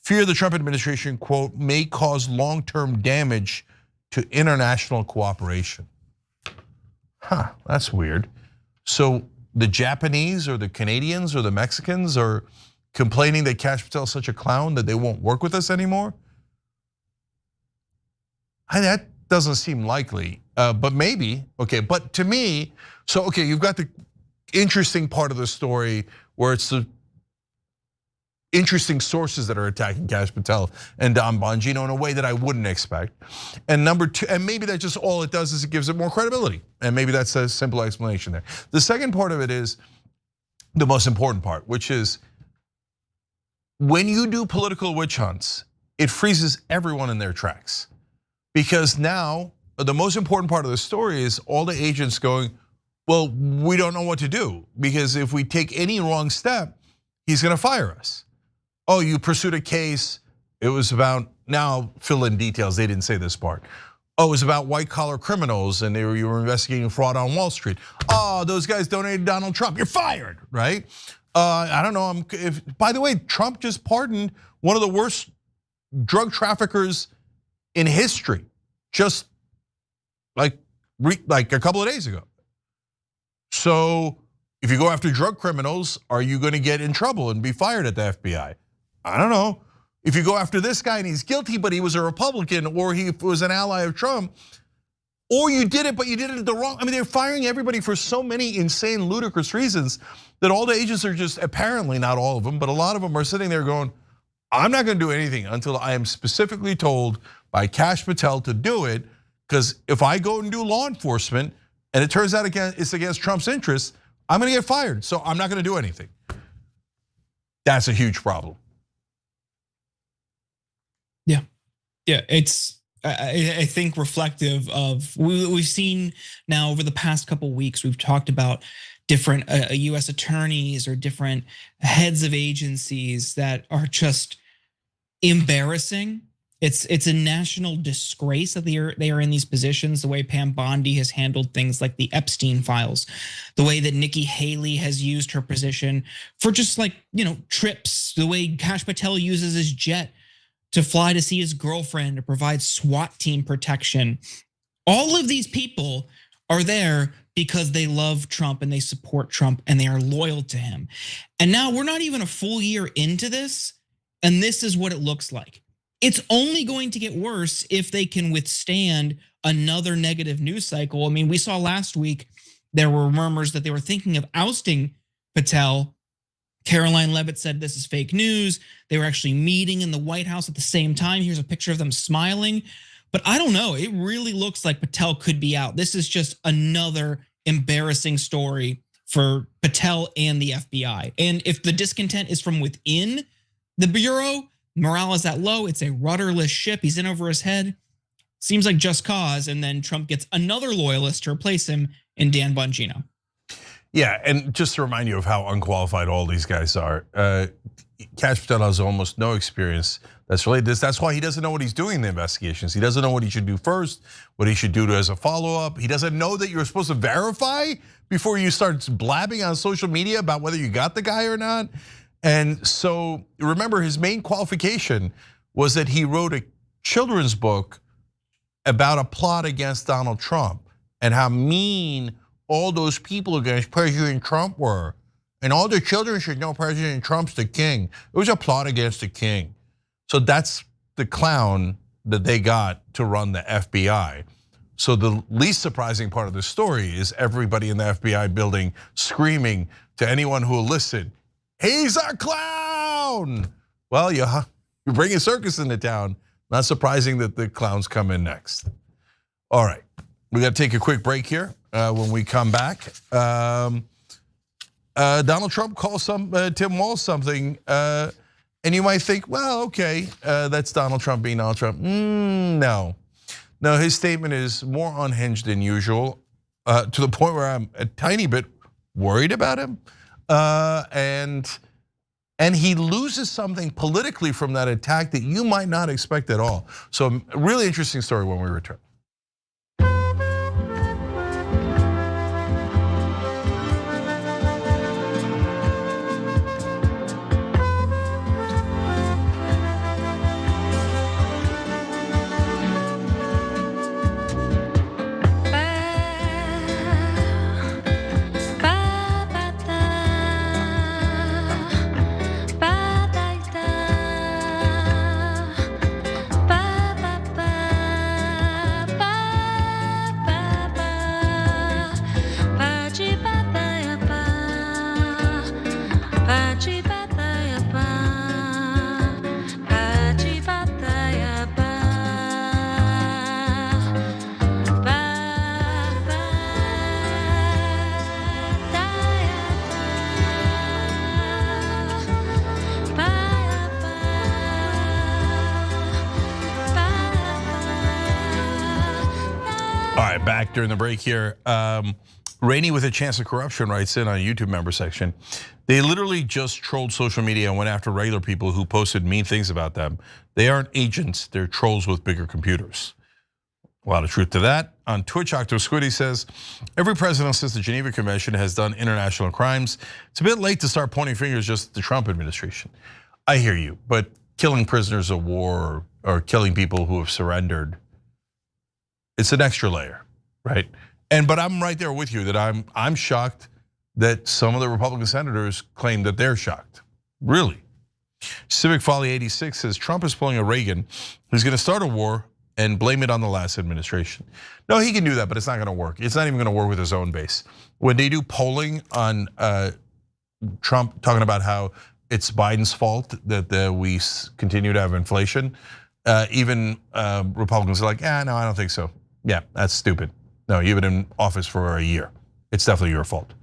fear the Trump administration, quote, may cause long-term damage to international cooperation. Huh, that's weird. So the Japanese or the Canadians or the Mexicans are complaining that Kash Patel is such a clown that they won't work with us anymore? That doesn't seem likely, but maybe, okay. But to me, so okay, you've got the interesting part of the story where it's the interesting sources that are attacking Kash Patel and Dan Bongino in a way that I wouldn't expect. And number two, and maybe that just all it does is it gives it more credibility. And maybe that's a simple explanation there. The second part of it is the most important part, which is when you do political witch hunts, it freezes everyone in their tracks. Because now the most important part of the story is all the agents going, well, we don't know what to do because if we take any wrong step, he's going to fire us. Oh, you pursued a case. It was about, now fill in details. They didn't say this part. Oh, it was about white collar criminals and you were investigating fraud on Wall Street. Oh, those guys donated Donald Trump. You're fired, right? I don't know. By the way, Trump just pardoned one of the worst drug traffickers in history, just like a couple of days ago. So if you go after drug criminals, are you going to get in trouble and be fired at the FBI? I don't know. If you go after this guy and he's guilty, but he was a Republican or he was an ally of Trump, or you did it, but you did it the wrong. I mean, they're firing everybody for so many insane, ludicrous reasons that all the agents are just, apparently not all of them, but a lot of them are sitting there going, I'm not going to do anything until I am specifically told by Kash Patel to do it, because if I go and do law enforcement and it turns out it's against Trump's interests, I'm going to get fired. So I'm not going to do anything. That's a huge problem. Yeah. Yeah, it's I think reflective of we've seen now over the past couple weeks. We've talked about different U.S. attorneys or different heads of agencies that are just embarrassing. It's a national disgrace that they are in these positions. The way Pam Bondi has handled things like the Epstein files, the way that Nikki Haley has used her position for just like trips, the way Kash Patel uses his jet to fly to see his girlfriend, to provide SWAT team protection. All of these people are there because they love Trump and they support Trump and they are loyal to him. And now we're not even a full year into this, and this is what it looks like. It's only going to get worse if they can withstand another negative news cycle. I mean, we saw last week there were murmurs that they were thinking of ousting Patel. Caroline Leavitt said this is fake news. They were actually meeting in the White House at the same time. Here's a picture of them smiling. But I don't know. It really looks like Patel could be out. This is just another embarrassing story for Patel and the FBI. And if the discontent is from within the Bureau, morale is that low. It's a rudderless ship. He's in over his head. Seems like just cause. And then Trump gets another loyalist to replace him in Dan Bongino. Yeah, and just to remind you of how unqualified all these guys are, Kash Patel has almost no experience that's related to this. That's why he doesn't know what he's doing in the investigations. He doesn't know what he should do first, what he should do as a follow-up. He doesn't know that you're supposed to verify before you start blabbing on social media about whether you got the guy or not. And so remember, his main qualification was that he wrote a children's book about a plot against Donald Trump and how mean all those people against President Trump were. And all the children should know President Trump's the king. It was a plot against the king. So that's the clown that they got to run the FBI. So the least surprising part of the story is everybody in the FBI building screaming to anyone who will listen, he's a clown. Well, you bring a circus into town. Not surprising that the clowns come in next. All right, we got to take a quick break here. When we come back, Donald Trump calls Tim Walz something, and you might think, well, okay, that's Donald Trump being Donald Trump. No, his statement is more unhinged than usual, to the point where I'm a tiny bit worried about him, and he loses something politically from that attack that you might not expect at all. So, a really interesting story when we return. Back during the break here. Rainey with a Chance of Corruption writes in on a YouTube member section. They literally just trolled social media and went after regular people who posted mean things about them. They aren't agents, they're trolls with bigger computers. A lot of truth to that. On Twitch, Octo Squiddy says, every president since the Geneva Convention has done international crimes. It's a bit late to start pointing fingers just at the Trump administration. I hear you, but killing prisoners of war or killing people who have surrendered, it's an extra layer. Right, but I'm right there with you that I'm shocked that some of the Republican senators claim that they're shocked. Really, Civic Folly 86 says Trump is pulling a Reagan. He's going to start a war and blame it on the last administration. No, he can do that, but it's not going to work. It's not even going to work with his own base. When they do polling on Trump talking about how it's Biden's fault that we continue to have inflation, even Republicans are like, no, I don't think so. Yeah, that's stupid. No, you've been in office for a year. It's definitely your fault.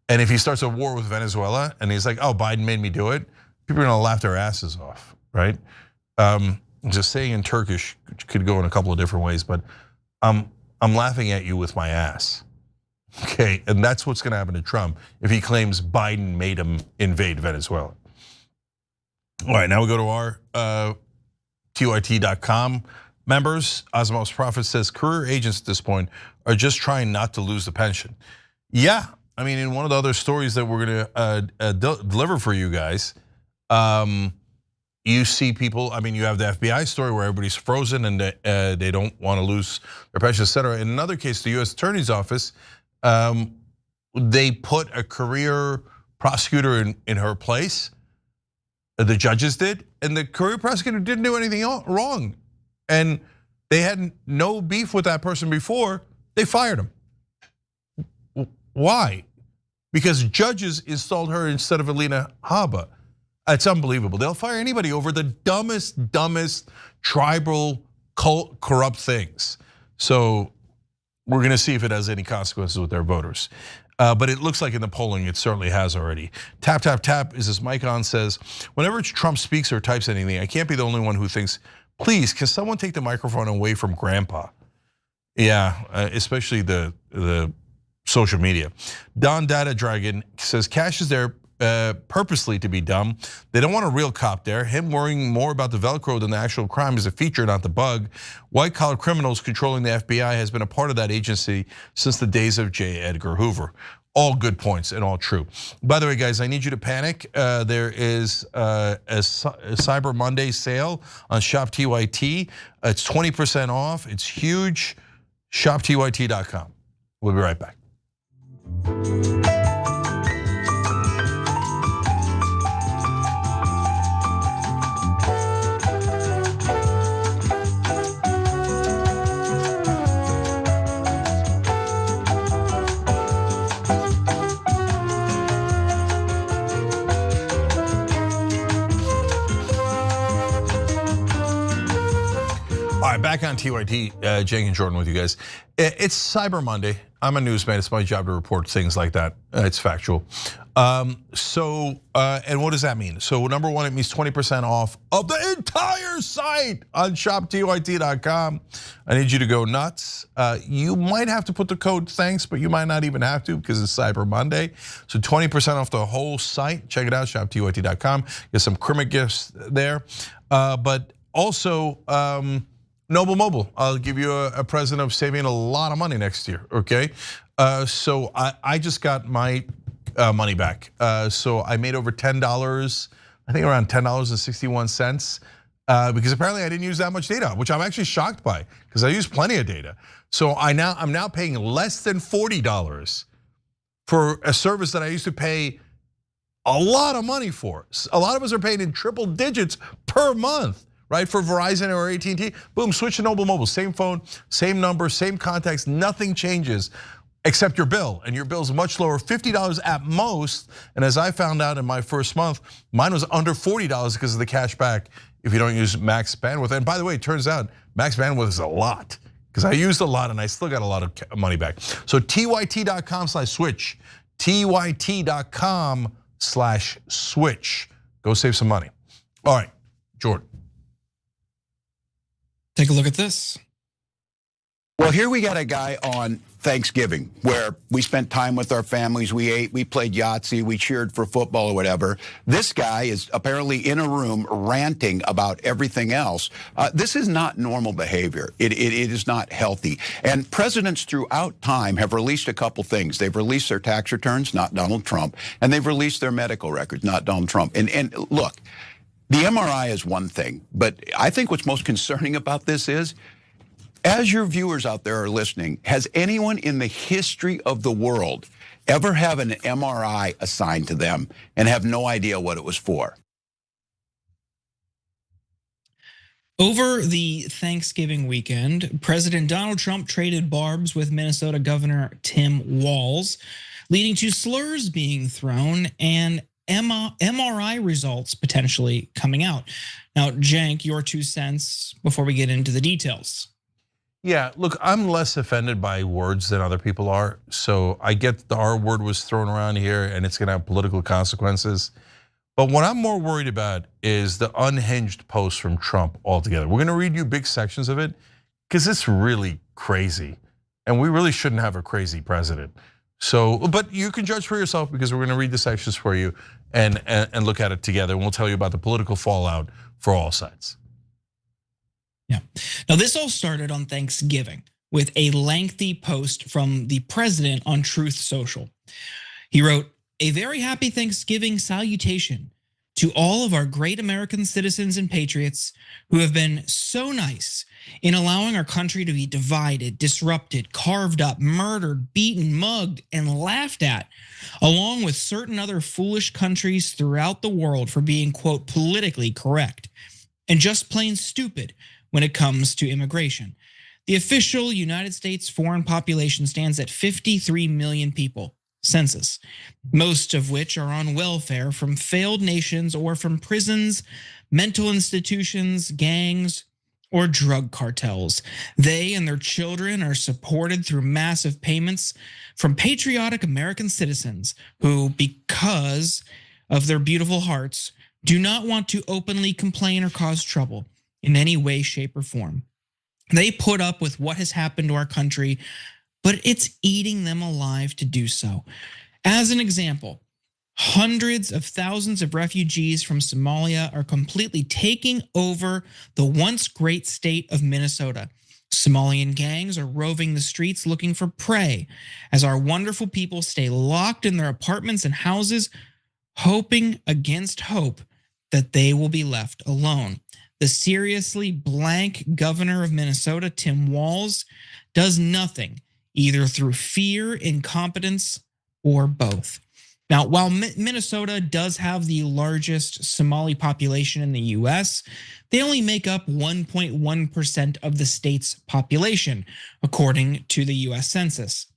And if he starts a war with Venezuela and he's like, oh, Biden made me do it, people are gonna laugh their asses off, right? just saying in Turkish, which could go in a couple of different ways, but I'm laughing at you with my ass. Okay, and that's what's gonna happen to Trump if he claims Biden made him invade Venezuela. All right, now we go to our TYT.com members. Osmos Prophet says career agents at this point are just trying not to lose the pension. Yeah, I mean, in one of the other stories that we're gonna deliver for you guys, you see people, I mean, you have the FBI story where everybody's frozen and they don't wanna lose their pension, et cetera. In another case, the US Attorney's Office, they put a career prosecutor in her place. The judges did, and the career prosecutor didn't do anything wrong. And they had no beef with that person before, they fired him. Why? Because judges installed her instead of Alina Habba. It's unbelievable. They'll fire anybody over the dumbest tribal cult corrupt things. So we're gonna see if it has any consequences with their voters. But it looks like in the polling, it certainly has already. Tap, tap, tap, is this mic on, says, whenever Trump speaks or types anything, I can't be the only one who thinks, please, can someone take the microphone away from grandpa? Yeah, especially the social media. Don Data Dragon says, Kash is there purposely to be dumb. They don't want a real cop there. Him worrying more about the Velcro than the actual crime is a feature, not the bug. White collar criminals controlling the FBI has been a part of that agency since the days of J. Edgar Hoover. All good points and all true. By the way, guys, I need you to panic. There is a Cyber Monday sale on Shop TYT. It's 20% off. It's huge. ShopTYT.com. We'll be right back. All right, back on TYT, Jake and Jordan with you guys. It's Cyber Monday. I'm a newsman. It's my job to report things like that. It's factual. And what does that mean? So number one, it means 20% off of the entire site on shoptyt.com. I need you to go nuts. You might have to put the code thanks, but you might not even have to because it's Cyber Monday. So 20% off the whole site. Check it out, shoptyt.com. Get some criminal gifts there. But also, Noble Mobile, I'll give you a present of saving a lot of money next year, okay? So I just got my money back. So I made over $10, I think around $10.61, because apparently I didn't use that much data, which I'm actually shocked by, because I use plenty of data. So I'm now paying less than $40 for a service that I used to pay a lot of money for. A lot of us are paying in triple digits per month. Right, for Verizon or AT&T, boom, switch to Noble Mobile. Same phone, same number, same contacts, nothing changes except your bill. And your bill's much lower, $50 at most. And as I found out in my first month, mine was under $40 because of the cash back if you don't use max bandwidth. And by the way, it turns out max bandwidth is a lot because I used a lot and I still got a lot of money back. So tyt.com/switch, tyt.com/switch. Go save some money. All right, Jordan. Take a look at this. Well, here we got a guy on Thanksgiving where we spent time with our families, we ate, we played Yahtzee, we cheered for football or whatever. This guy is apparently in a room ranting about everything else. This is not normal behavior. It is not healthy. And presidents throughout time have released a couple things. They've released their tax returns, not Donald Trump, and they've released their medical records, not Donald Trump. And look, the MRI is one thing, but I think what's most concerning about this is, as your viewers out there are listening, has anyone in the history of the world ever have an MRI assigned to them and have no idea what it was for? Over the Thanksgiving weekend, President Donald Trump traded barbs with Minnesota Governor Tim Walz, leading to slurs being thrown and MRI results potentially coming out. Now, Cenk, your 2 cents before we get into the details. Yeah, look, I'm less offended by words than other people are. So I get the R word was thrown around here and it's gonna have political consequences. But what I'm more worried about is the unhinged posts from Trump altogether. We're gonna read you big sections of it because it's really crazy. And we really shouldn't have a crazy president. So, but you can judge for yourself because we're gonna read the sections for you and look at it together. And we'll tell you about the political fallout for all sides. Yeah. Now this all started on Thanksgiving with a lengthy post from the president on Truth Social. He wrote, "A very happy Thanksgiving salutation to all of our great American citizens and patriots who have been so nice in allowing our country to be divided, disrupted, carved up, murdered, beaten, mugged, and laughed at, along with certain other foolish countries throughout the world for being, quote, politically correct and just plain stupid when it comes to immigration. The official United States foreign population stands at 53 million people, census, most of which are on welfare from failed nations or from prisons, mental institutions, gangs, or drug cartels. They and their children are supported through massive payments from patriotic American citizens who, because of their beautiful hearts, do not want to openly complain or cause trouble in any way, shape, or form. They put up with what has happened to our country, but it's eating them alive to do so. As an example, hundreds of thousands of refugees from Somalia are completely taking over the once great state of Minnesota. Somalian gangs are roving the streets looking for prey as our wonderful people stay locked in their apartments and houses, hoping against hope that they will be left alone. The seriously blank governor of Minnesota, Tim Walz, does nothing, either through fear, incompetence, or both. Now, while Minnesota does have the largest Somali population in the US, they only make up 1.1% of the state's population, according to the US Census.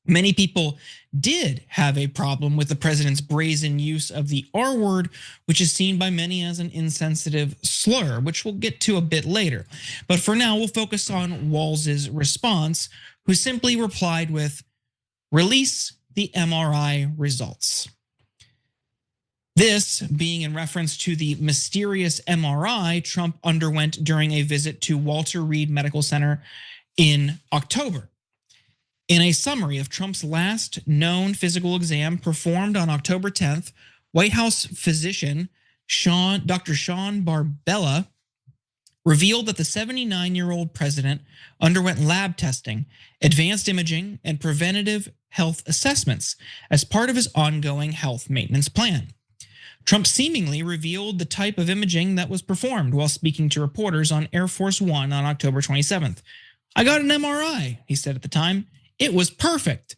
Many people did have a problem with the president's brazen use of the R word, which is seen by many as an insensitive slur, which we'll get to a bit later. But for now, we'll focus on Walz's response, who simply replied with, "Release the MRI results." This being in reference to the mysterious MRI Trump underwent during a visit to Walter Reed Medical Center in October. In a summary of Trump's last known physical exam performed on October 10th, White House physician Dr. Sean Barbella revealed that the 79-year-old president underwent lab testing, advanced imaging, and preventative health assessments as part of his ongoing health maintenance plan. Trump seemingly revealed the type of imaging that was performed while speaking to reporters on Air Force One on October 27th. "I got an MRI," he said at the time. "It was perfect."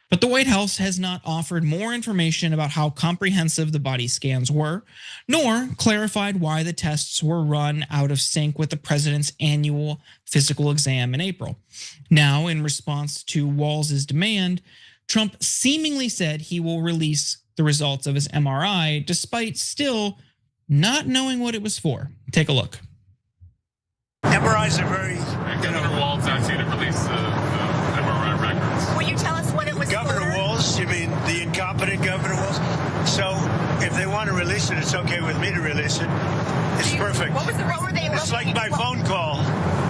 But the White House has not offered more information about how comprehensive the body scans were, nor clarified why the tests were run out of sync with the president's annual physical exam in April. Now, in response to Walz's demand, Trump seemingly said he will release the results of his MRI, despite still not knowing what it was for. Take a look. MRIs are very, Governor Walz asked you to release the MRI records. Will you tell us what it was Governor for? Walz, you mean the incompetent Governor Walz? So if they want to release it, it's okay with me to release it. It's perfect. What were they It's like looking my for? phone call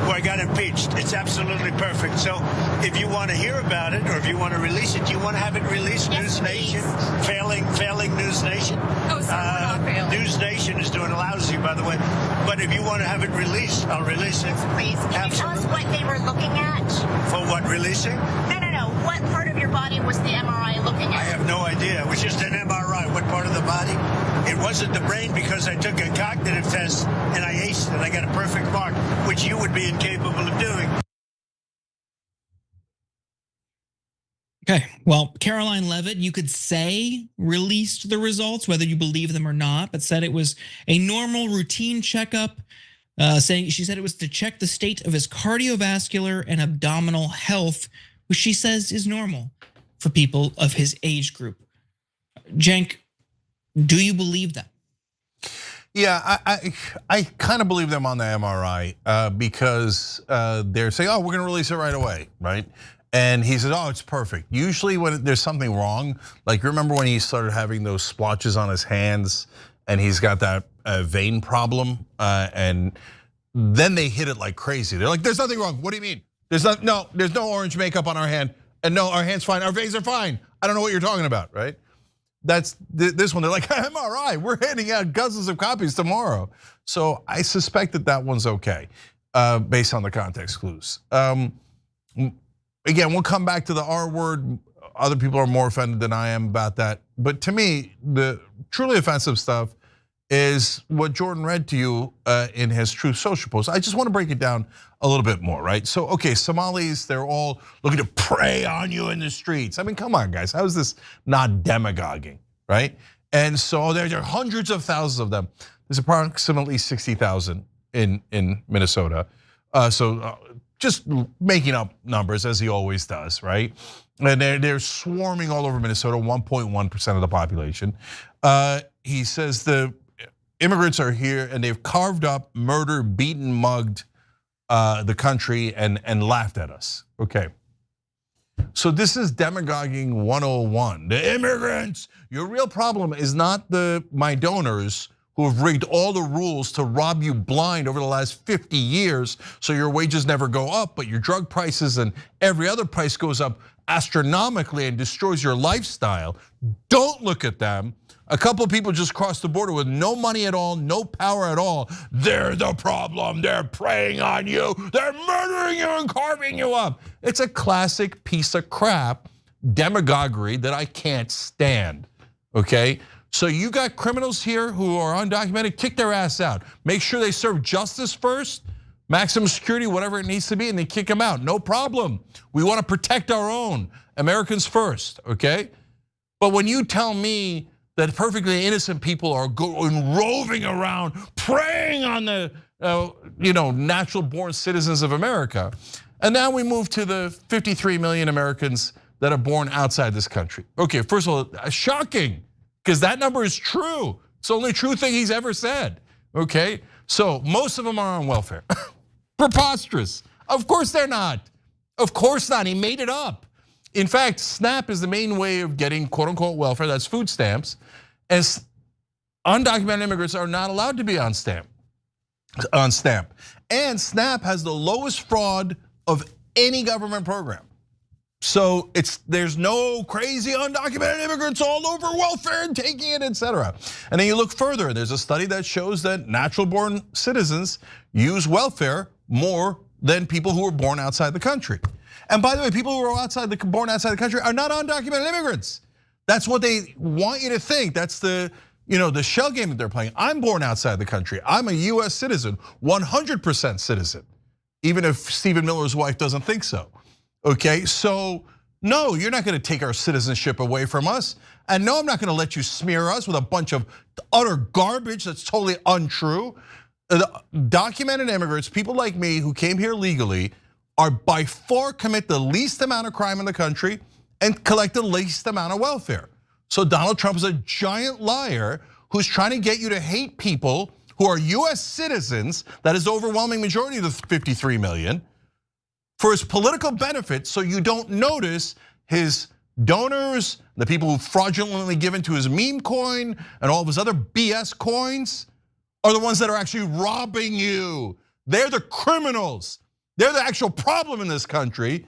where I got impeached. It's absolutely perfect. So if you want to hear about it or if you want to release it, you want to have it released? Yes, News Nation, please. failing News Nation. Oh, sir, we're not failing. News Nation is doing lousy, by the way. But if you want to have it released, I'll release it. Please, can you tell us what they were looking at? For what, releasing? No. What part of your body was the MRI looking I at? have no idea. It was just an MRI. What part of the body? It wasn't the brain because I took a cognitive test and I aced it. I got a perfect mark, which you would be incapable of doing. Okay, well, Caroline Leavitt, you could say released the results, whether you believe them or not, but said it was a normal routine checkup, she said it was to check the state of his cardiovascular and abdominal health, which she says is normal for people of his age group. Cenk, do you believe that? Yeah, I kind of believe them on the MRI because they're saying, "Oh, we're going to release it right away," right? And he said, "Oh, it's perfect." Usually when there's something wrong, like remember when he started having those splotches on his hands and he's got that vein problem, and then they hit it like crazy. They're like, "There's nothing wrong. What do you mean? There's no orange makeup on our hand, and no, our hand's fine. Our veins are fine. I don't know what you're talking about, right?" That's this one. They're like, "MRI. We're handing out dozens of copies tomorrow." So I suspect that one's okay, based on the context clues. Again, we'll come back to the R word. Other people are more offended than I am about that. But to me, the truly offensive stuff is what Jordan read to you in his Truth Social post. I just want to break it down a little bit more, right? So, okay, Somalis, they're all looking to prey on you in the streets. I mean, come on, guys, how is this not demagoguing, right? And so there are hundreds of thousands of them. There's approximately 60,000 in Minnesota. So just making up numbers as he always does, right? And they're swarming all over Minnesota, 1.1% of the population. He says the immigrants are here and they've carved up, murdered, beaten, mugged the country and laughed at us. Okay. So this is demagoguing 101. The immigrants, your real problem is not my donors who have rigged all the rules to rob you blind over the last 50 years so your wages never go up, but your drug prices and every other price goes up astronomically and destroys your lifestyle. Don't look at them. A couple of people just crossed the border with no money at all, no power at all. They're the problem. They're preying on you. They're murdering you and carving you up. It's a classic piece of crap demagoguery that I can't stand, okay? So you got criminals here who are undocumented, kick their ass out. Make sure they serve justice first, maximum security, whatever it needs to be, and then kick them out, no problem. We want to protect our own, Americans first, okay? But when you tell me that perfectly innocent people are going roving around, preying on the natural born citizens of America, and now we move to the 53 million Americans that are born outside this country. Okay, first of all, shocking, because that number is true. It's the only true thing he's ever said, okay? So most of them are on welfare. Preposterous. Of course they're not. Of course not, he made it up. In fact, SNAP is the main way of getting quote unquote welfare, that's food stamps. As undocumented immigrants are not allowed to be on SNAP. And SNAP has the lowest fraud of any government program. So there's no crazy undocumented immigrants all over welfare and taking it, etc. And then you look further, and there's a study that shows that natural born citizens use welfare more than people who were born outside the country. And by the way, people who are born outside the country are not undocumented immigrants. That's what they want you to think. That's the shell game that they're playing. I'm born outside the country. I'm a US citizen, 100% citizen, even if Stephen Miller's wife doesn't think so. Okay, so no, you're not gonna take our citizenship away from us. And no, I'm not gonna let you smear us with a bunch of utter garbage that's totally untrue. Documented immigrants, people like me who came here legally, are by far commit the least amount of crime in the country and collect the least amount of welfare. So Donald Trump is a giant liar who's trying to get you to hate people who are US citizens, that is the overwhelming majority of the 53 million, for his political benefit, so you don't notice his donors, the people who fraudulently give into his meme coin and all of his other BS coins are the ones that are actually robbing you. They're the criminals. They're the actual problem in this country.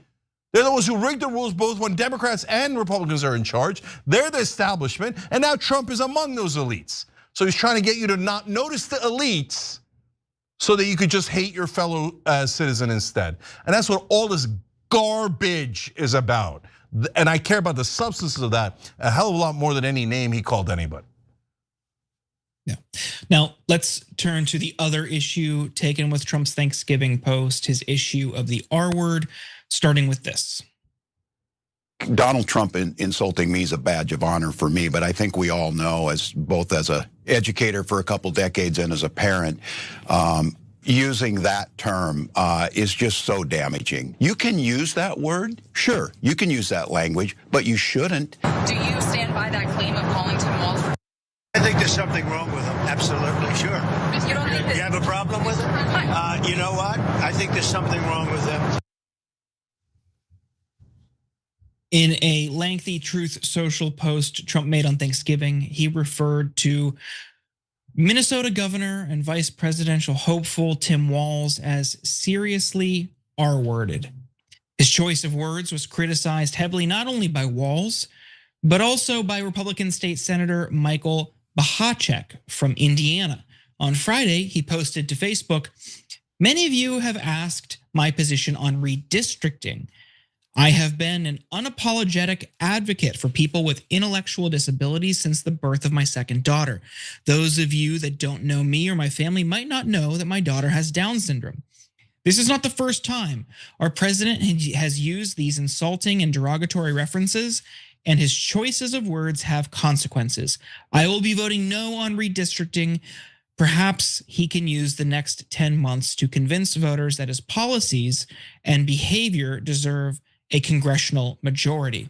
They're the ones who rig the rules both when Democrats and Republicans are in charge. They're the establishment, and now Trump is among those elites. So he's trying to get you to not notice the elites so that you could just hate your fellow citizen instead. And that's what all this garbage is about. And I care about the substances of that a hell of a lot more than any name he called anybody. Yeah. Now let's turn to the other issue taken with Trump's Thanksgiving post, his issue of the R word, starting with this. Donald Trump insulting me is a badge of honor for me, but I think we all know, as both as an educator for a couple decades and as a parent, using that term is just so damaging. You can use that word, sure, you can use that language, but you shouldn't. Do you stand by that claim of calling Tim Walz? I think there's something wrong with him, absolutely, sure. You don't think that you have a problem with it? You know what? I think there's something wrong with him. In a lengthy Truth Social post Trump made on Thanksgiving, he referred to Minnesota Governor and Vice Presidential hopeful Tim Walz as seriously R-worded. His choice of words was criticized heavily not only by Walz, but also by Republican State Senator Michael Bahacek from Indiana. On Friday, he posted to Facebook, "Many of you have asked my position on redistricting. I have been an unapologetic advocate for people with intellectual disabilities since the birth of my second daughter. Those of you that don't know me or my family might not know that my daughter has Down syndrome. This is not the first time our president has used these insulting and derogatory references, and his choices of words have consequences. I will be voting no on redistricting. Perhaps he can use the next 10 months to convince voters that his policies and behavior deserve a congressional majority."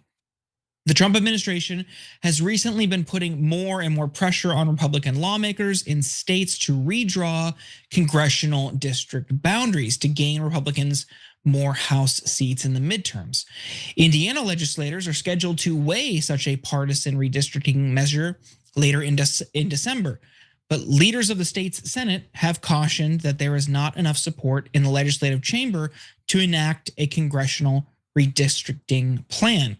The Trump administration has recently been putting more and more pressure on Republican lawmakers in states to redraw congressional district boundaries to gain Republicans more House seats in the midterms. Indiana legislators are scheduled to weigh such a partisan redistricting measure later in December. But leaders of the state's Senate have cautioned that there is not enough support in the legislative chamber to enact a congressional redistricting plan.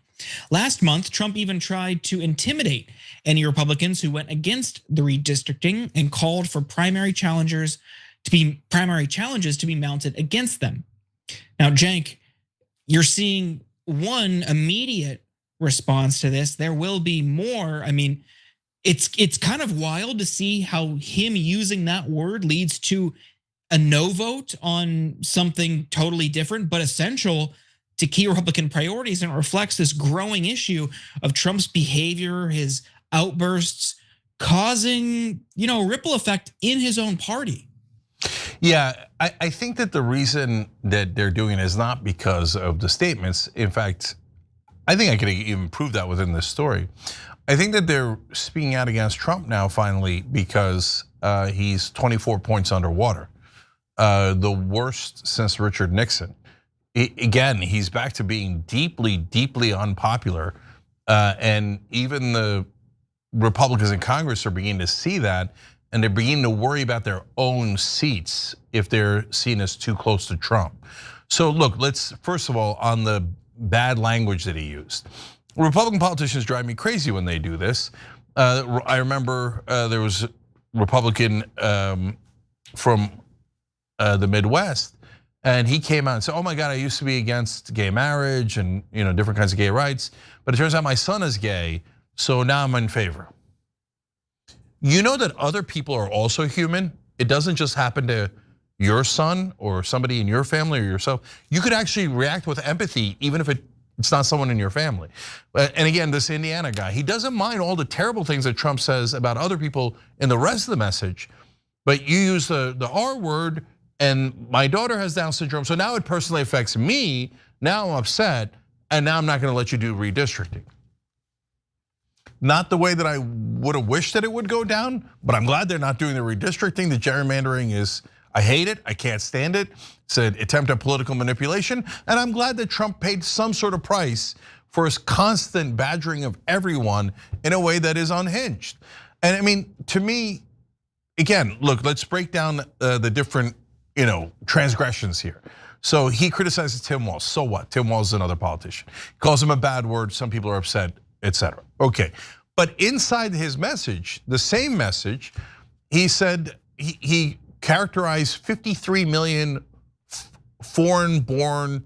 Last month, Trump even tried to intimidate any Republicans who went against the redistricting and called for primary challenges to be mounted against them. Now, Cenk, you're seeing one immediate response to this. There will be more. I mean, it's kind of wild to see how him using that word leads to a no vote on something totally different, but essential to key Republican priorities, and it reflects this growing issue of Trump's behavior, his outbursts, causing, a ripple effect in his own party. Yeah, I think that the reason that they're doing it is not because of the statements. In fact, I think I could even prove that within this story. I think that they're speaking out against Trump now finally because he's 24 points underwater, the worst since Richard Nixon. Again, he's back to being deeply, deeply unpopular, and even the Republicans in Congress are beginning to see that, and they're beginning to worry about their own seats if they're seen as too close to Trump. So look, let's first of all, on the bad language that he used. Republican politicians drive me crazy when they do this. I remember there was a Republican from the Midwest, and he came out and said, "Oh my God, I used to be against gay marriage and different kinds of gay rights, but it turns out my son is gay, so now I'm in favor." You know that other people are also human. It doesn't just happen to your son or somebody in your family or yourself. You could actually react with empathy even if it's not someone in your family. And again, this Indiana guy, he doesn't mind all the terrible things that Trump says about other people in the rest of the message, but you use the R word, and my daughter has Down syndrome, so now it personally affects me, now I'm upset, and now I'm not gonna let you do redistricting. Not the way that I would have wished that it would go down, but I'm glad they're not doing the redistricting. The gerrymandering is, I hate it, I can't stand it. It's an attempt at political manipulation, and I'm glad that Trump paid some sort of price for his constant badgering of everyone in a way that is unhinged. And I mean, to me, again, look, let's break down the different transgressions here. So he criticizes Tim Walz, so what? Tim Walz is another politician. He calls him a bad word, some people are upset, etc. Okay, but inside his message, the same message, he said he characterized 53 million foreign-born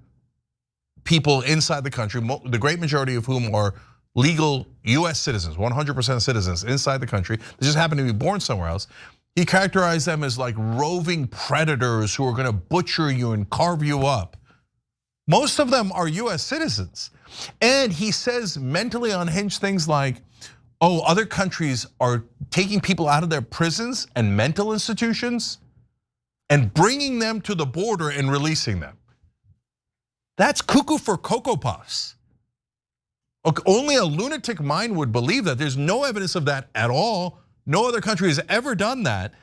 people inside the country, the great majority of whom are legal US citizens, 100% citizens inside the country, they just happen to be born somewhere else. He characterized them as like roving predators who are gonna butcher you and carve you up. Most of them are US citizens. And he says mentally unhinged things like, oh, other countries are taking people out of their prisons and mental institutions and bringing them to the border and releasing them. That's cuckoo for Cocoa Puffs. Only a lunatic mind would believe that. There's no evidence of that at all. No other country has ever done that.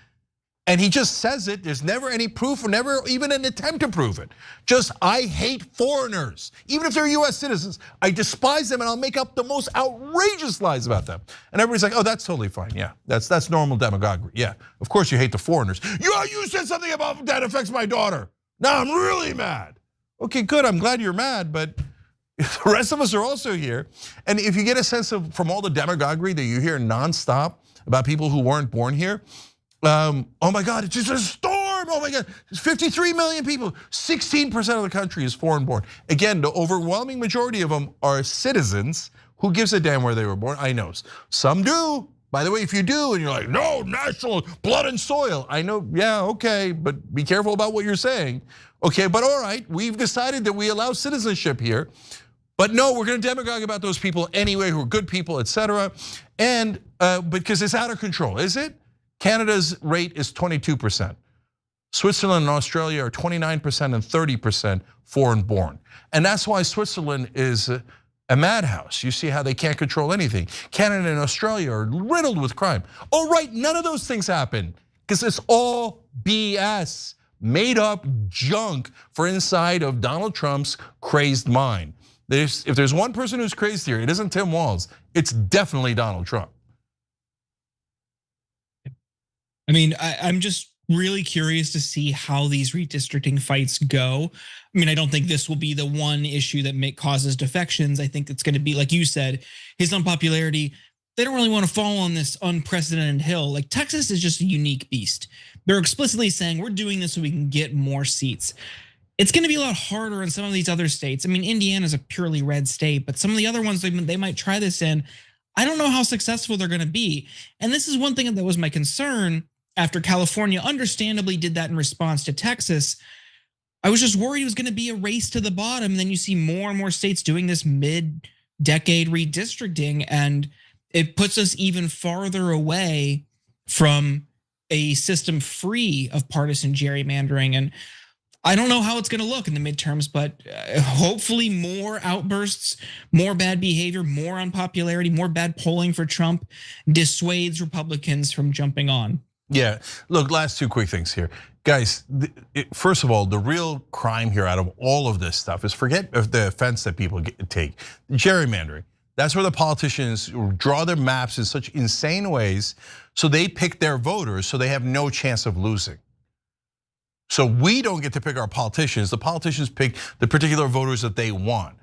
And he just says it. There's never any proof or never even an attempt to prove it. Just, I hate foreigners. Even if they're US citizens, I despise them and I'll make up the most outrageous lies about them. And everybody's like, oh, that's totally fine. Yeah, that's normal demagoguery. Yeah, of course you hate the foreigners. You said something about that affects my daughter. Now I'm really mad. Okay, good, I'm glad you're mad, but the rest of us are also here. And if you get a sense of, from all the demagoguery that you hear nonstop about people who weren't born here, oh my God, it's just a storm. Oh my God, there's 53 million people. 16% of the country is foreign born. Again, the overwhelming majority of them are citizens. Who gives a damn where they were born? I know, some do. By the way, if you do and you're like, no, national blood and soil. I know, yeah, okay, but be careful about what you're saying. Okay, but all right, we've decided that we allow citizenship here. But no, we're gonna demagogue about those people anyway, who are good people, etc. And because it's out of control, is it? Canada's rate is 22%. Switzerland and Australia are 29% and 30% foreign born. And that's why Switzerland is a madhouse. You see how they can't control anything. Canada and Australia are riddled with crime. Oh right, none of those things happen because it's all BS, made up junk for inside of Donald Trump's crazed mind. If there's one person who's crazed here, it isn't Tim Walz, it's definitely Donald Trump. I mean, I'm just really curious to see how these redistricting fights go. I mean, I don't think this will be the one issue that causes defections. I think it's going to be, like you said, his unpopularity. They don't really want to fall on this unprecedented hill. Like Texas is just a unique beast. They're explicitly saying we're doing this so we can get more seats. It's going to be a lot harder in some of these other states. I mean, Indiana is a purely red state, but some of the other ones they might try this in. I don't know how successful they're going to be. And this is one thing that was my concern after California understandably did that in response to Texas. I was just worried it was going to be a race to the bottom. And then you see more and more states doing this mid-decade redistricting, and it puts us even farther away from a system free of partisan gerrymandering. And I don't know how it's going to look in the midterms, but hopefully more outbursts, more bad behavior, more unpopularity, more bad polling for Trump dissuades Republicans from jumping on. Yeah, look, last two quick things here. Guys, first of all, the real crime here out of all of this stuff is forget the offense that people take. Gerrymandering. That's where the politicians draw their maps in such insane ways so they pick their voters so they have no chance of losing. So we don't get to pick our politicians. The politicians pick the particular voters that they want.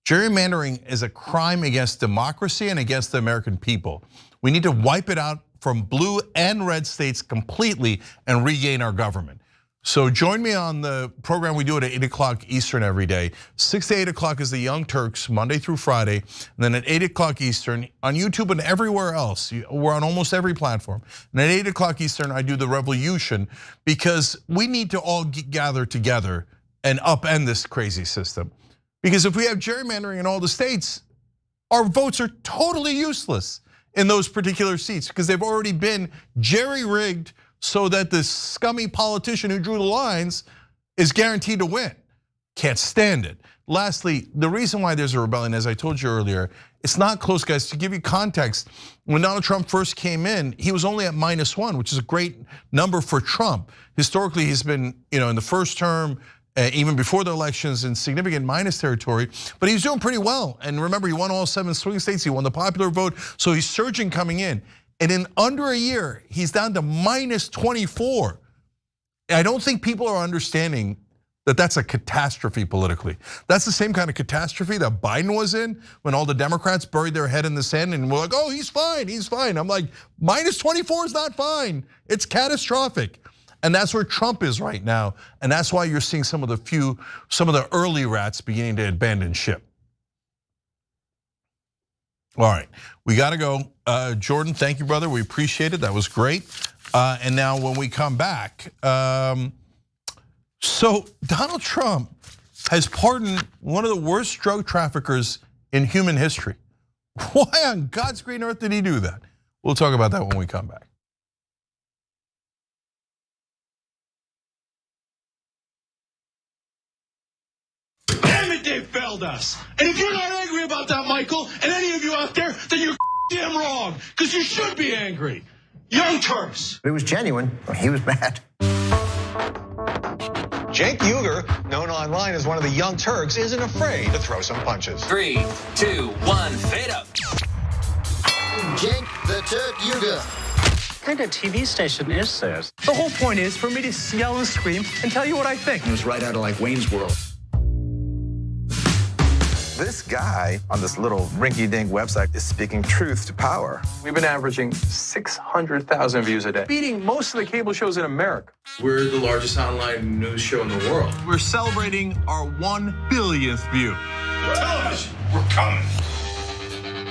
Gerrymandering is a crime against democracy and against the American people. We need to wipe it out from blue and red states completely and regain our government. So join me on the program we do it at 8 o'clock Eastern every day. 6 to 8 o'clock is the Young Turks, Monday through Friday. And then at 8 o'clock Eastern on YouTube and everywhere else. We're on almost every platform. And at 8 o'clock Eastern, I do the Revolution because we need to all gather together and upend this crazy system. Because if we have gerrymandering in all the states, our votes are totally useless in those particular seats because they've already been jerry-rigged so that the scummy politician who drew the lines is guaranteed to win. Can't stand it. Lastly, the reason why there's a rebellion, as I told you earlier, it's not close, guys. To give you context, when Donald Trump first came in, he was only at -1, which is a great number for Trump. Historically, he's been, in the first term, even before the elections, in significant minus territory, but he's doing pretty well. And remember, he won all 7 swing states, he won the popular vote, so he's surging coming in. And in under a year, he's down to -24. I don't think people are understanding that that's a catastrophe politically. That's the same kind of catastrophe that Biden was in when all the Democrats buried their head in the sand and were like, oh, he's fine, he's fine. I'm like, -24 is not fine, it's catastrophic. And that's where Trump is right now. And that's why you're seeing some of the early rats beginning to abandon ship. All right, we gotta go. Jordan, thank you, brother, we appreciate it, that was great. And now when we come back, so Donald Trump has pardoned one of the worst drug traffickers in human history. Why on God's green earth did he do that? We'll talk about that when we come back. They failed us. And if you're not angry about that, Michael, and any of you out there, then you're damn wrong, because you should be angry. Young Turks. It was genuine. He was mad. Cenk Uygur, known online as one of the Young Turks, isn't afraid to throw some punches. 3, 2, 1, fade up. Cenk the Turk Uygur. What kind of TV station is this? The whole point is for me to yell and scream and tell you what I think. It was right out of like Wayne's World. This guy on this little rinky-dink website is speaking truth to power. We've been averaging 600,000 views a day, beating most of the cable shows in America. We're the largest online news show in the world. We're celebrating our 1 billionth view. Television, we're coming.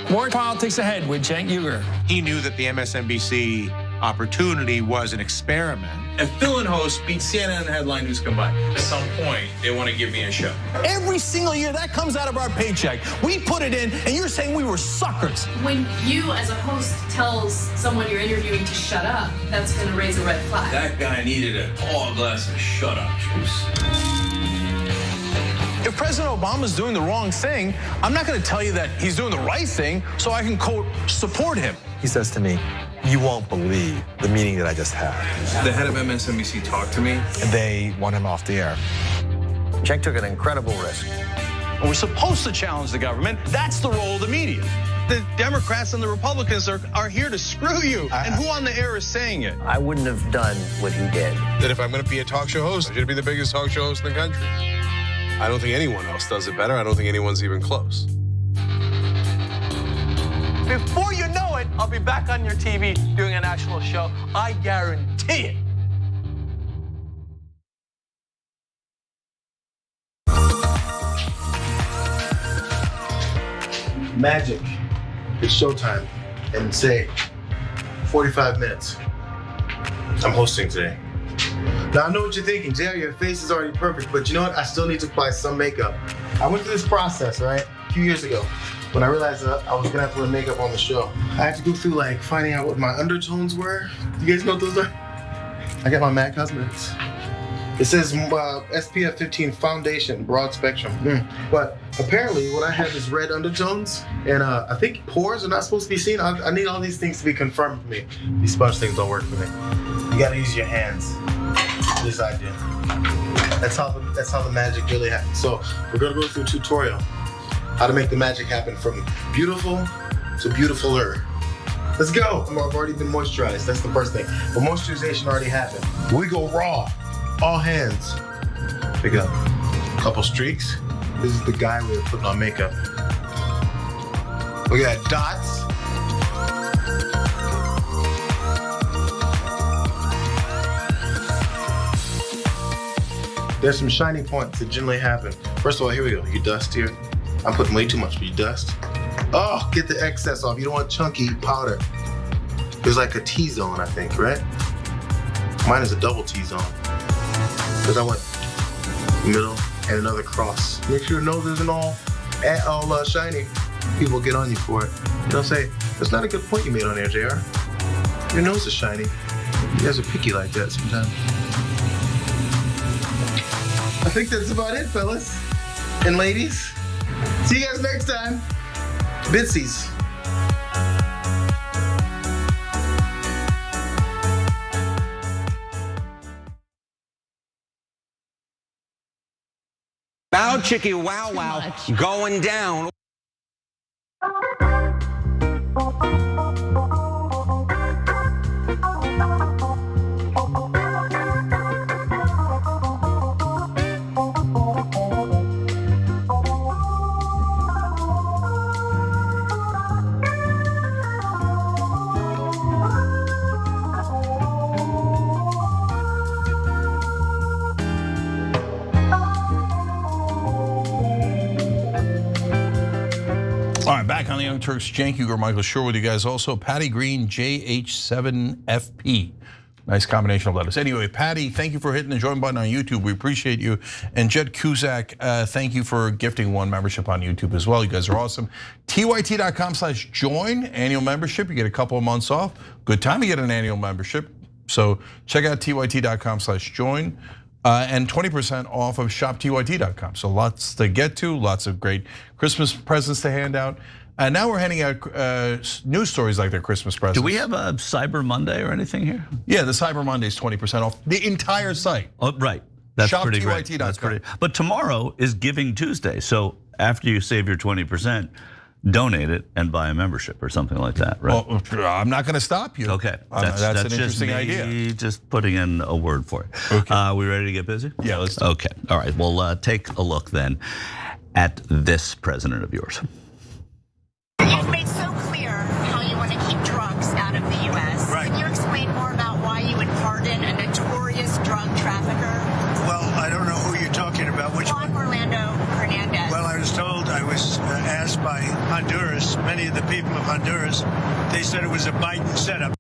More politics ahead with Cenk Uygur. He knew that the MSNBC opportunity was an experiment. And fill-in host beat CNN and headline news combined. At some point, they want to give me a show. Every single year, that comes out of our paycheck. We put it in, and you're saying we were suckers. When you, as a host, tells someone you're interviewing to shut up, that's going to raise a red flag. That guy needed a tall glass of shut-up juice. If President Obama's doing the wrong thing, I'm not going to tell you that he's doing the right thing so I can, quote, support him. He says to me, "You won't believe the meeting that I just had." The head of MSNBC talked to me. And they want him off the air. Cenk took an incredible risk. We're supposed to challenge the government. That's the role of the media. The Democrats and the Republicans are here to screw you. And who on the air is saying it? I wouldn't have done what he did. That if I'm going to be a talk show host, I should be the biggest talk show host in the country. I don't think anyone else does it better. I don't think anyone's even close. Before you know it, I'll be back on your TV doing a national show. I guarantee it. Magic. It's showtime. And say 45 minutes. I'm hosting today. Now, I know what you're thinking, Jay, your face is already perfect, but you know what? I still need to apply some makeup. I went through this process, right, a few years ago, when I realized that I was gonna have to wear makeup on the show. I had to go through, like, finding out what my undertones were. You guys know what those are? I got my MAC Cosmetics. It says SPF 15 foundation, broad spectrum. But apparently, what I have is red undertones, and I think pores are not supposed to be seen. I need all these things to be confirmed for me. These sponge things don't work for me. You gotta use your hands. This I did. That's how the magic really happens. So we're gonna go through a tutorial how to make the magic happen from beautiful to beautifuler. Let's go. I've already been moisturized. That's the first thing. But moisturization already happened. We go raw. All hands. Pick up a couple streaks. This is the guy way of putting on makeup. We got dots. There's some shiny points that generally happen. First of all, here we go. You dust here. I'm putting way too much, but you dust. Oh, get the excess off. You don't want chunky powder. There's like a T-zone, I think, right? Mine is a double T-zone. Because I went middle and another cross. Make sure your nose isn't all shiny. People get on you for it. They'll say, that's not a good point you made on there, JR. Your nose is shiny. You guys are picky like that sometimes. I think that's about it, fellas and ladies. See you guys next time. Bitsies. Bow chickie wow wow going down. All right, back on the Young Turks, Cenk Uygur, Michael Schur with you guys. Also, Patty Green, JH7FP. Nice combination of letters. Anyway, Patty, thank you for hitting the join button on YouTube. We appreciate you. And Jed Cusack, thank you for gifting one membership on YouTube as well. You guys are awesome. TYT.com/join, annual membership. You get a couple of months off. Good time to get an annual membership. So check out TYT.com/join. And 20% off of shoptyt.com. So lots to get to, lots of great Christmas presents to hand out. And now we're handing out news stories like they're Christmas presents. Do we have a Cyber Monday or anything here? Yeah, the Cyber Monday is 20% off the entire site. Oh, right. That's pretty great. That's pretty. But tomorrow is Giving Tuesday, so after you save your 20%, donate it and buy a membership or something like that, right? Well, I'm not going to stop you. Okay, that's an interesting just idea. Just putting in a word for it. Okay. We ready to get busy? Yeah, let's do it. Okay, all right. Well, take a look then at this president of yours. You've made so clear how you want to keep drugs out of the U.S. Right. Can you explain more about why you would pardon a notorious drug trafficker? Well, I don't know who you're talking about. Which Juan one? Orlando Hernandez. Well, I was asked by Honduras, many of the people of Honduras, they said it was a Biden setup.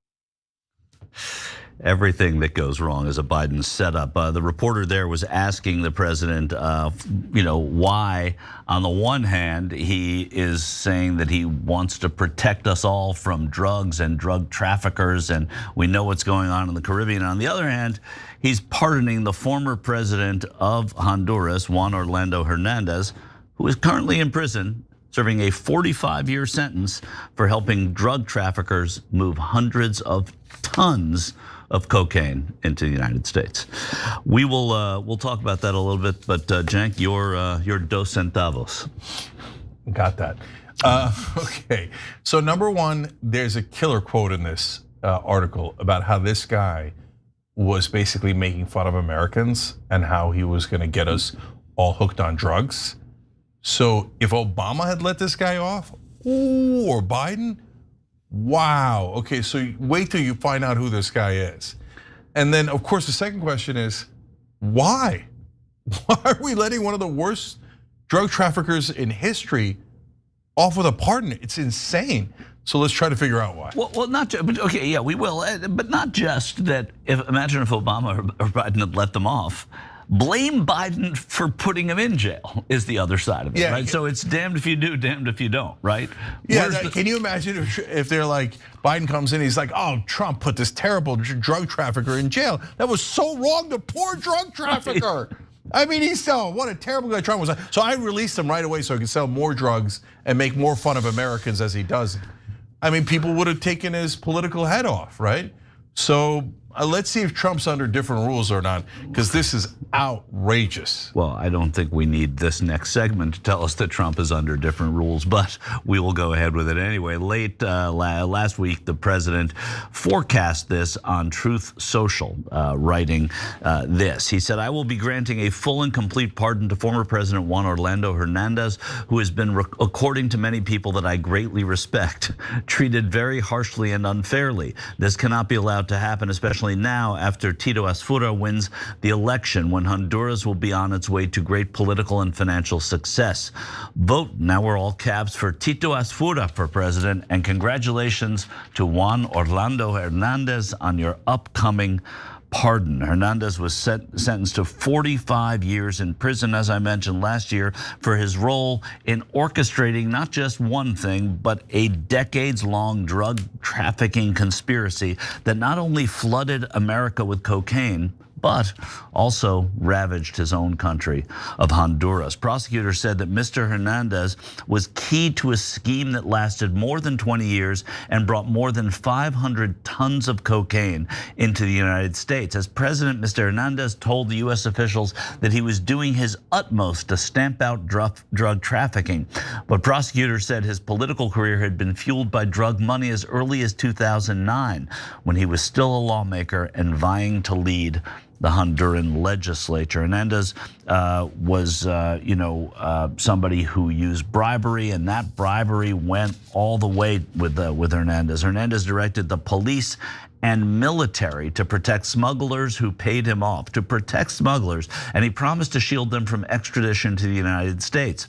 Everything that goes wrong is a Biden setup. The reporter there was asking the president, why, on the one hand, he is saying that he wants to protect us all from drugs and drug traffickers, and we know what's going on in the Caribbean. On the other hand, he's pardoning the former president of Honduras, Juan Orlando Hernandez, who is currently in prison, serving a 45-year sentence for helping drug traffickers move hundreds of tons of cocaine into the United States. We'll talk about that a little bit, but Cenk, your dos centavos. Got that. Okay, so number one, there's a killer quote in this article about how this guy was basically making fun of Americans and how he was gonna get us all hooked on drugs. So if Obama had let this guy off, or Biden, wow. Okay, so wait till you find out who this guy is. And then, of course, the second question is, why? Why are we letting one of the worst drug traffickers in history off with a pardon? It's insane. So let's try to figure out why. Well, not just, but okay, yeah, we will, but not just that. Imagine if Obama or Biden had let them off. Blame Biden for putting him in jail is the other side of it, right? So it's damned if you do, damned if you don't, right? Yeah, can you imagine if they're like, Biden comes in, he's like, oh, Trump put this terrible drug trafficker in jail. That was so wrong, the poor drug trafficker. I mean, what a terrible guy Trump was. So I released him right away so he could sell more drugs and make more fun of Americans as he does. I mean, people would have taken his political head off, right? So let's see if Trump's under different rules or not, because this is outrageous. Well, I don't think we need this next segment to tell us that Trump is under different rules, but we will go ahead with it anyway. Late last week, the president forecast this on Truth Social, writing this. He said, I will be granting a full and complete pardon to former President Juan Orlando Hernandez, who has been, according to many people that I greatly respect, treated very harshly and unfairly. This cannot be allowed to happen, especially now after Tito Asfura wins the election, when Honduras will be on its way to great political and financial success. Vote, now we're all caps, for Tito Asfura for president, and congratulations to Juan Orlando Hernandez on your upcoming pardon. Hernandez was sentenced to 45 years in prison, as I mentioned last year, for his role in orchestrating not just one thing, but a decades-long drug trafficking conspiracy that not only flooded America with cocaine, but also ravaged his own country of Honduras. Prosecutors said that Mr. Hernandez was key to a scheme that lasted more than 20 years and brought more than 500 tons of cocaine into the United States. As president, Mr. Hernandez told the US officials that he was doing his utmost to stamp out drug trafficking. But prosecutors said his political career had been fueled by drug money as early as 2009, when he was still a lawmaker and vying to lead the Honduran legislature. Hernandez was, somebody who used bribery, and that bribery went all the way with Hernandez. Hernandez directed the police and military to protect smugglers who paid him off, to protect smugglers, and he promised to shield them from extradition to the United States.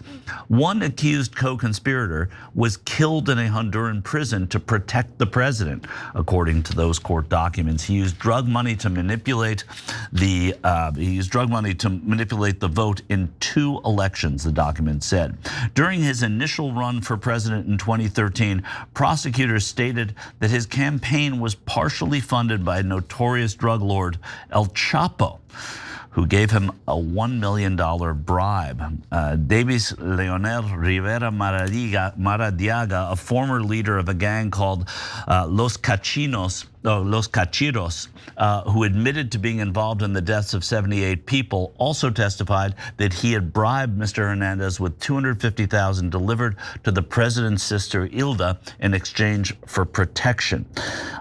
One accused co-conspirator was killed in a Honduran prison to protect the president, according to those court documents. He used drug money to manipulate the vote in 2 elections, the document said. During his initial run for president in 2013, prosecutors stated that his campaign was partially funded by notorious drug lord El Chapo. who gave him a $1 million bribe. Davis Leonel Rivera Maradiaga, a former leader of a gang called Los Cachiros, who admitted to being involved in the deaths of 78 people, also testified that he had bribed Mr. Hernandez with $250,000 delivered to the president's sister Hilda in exchange for protection.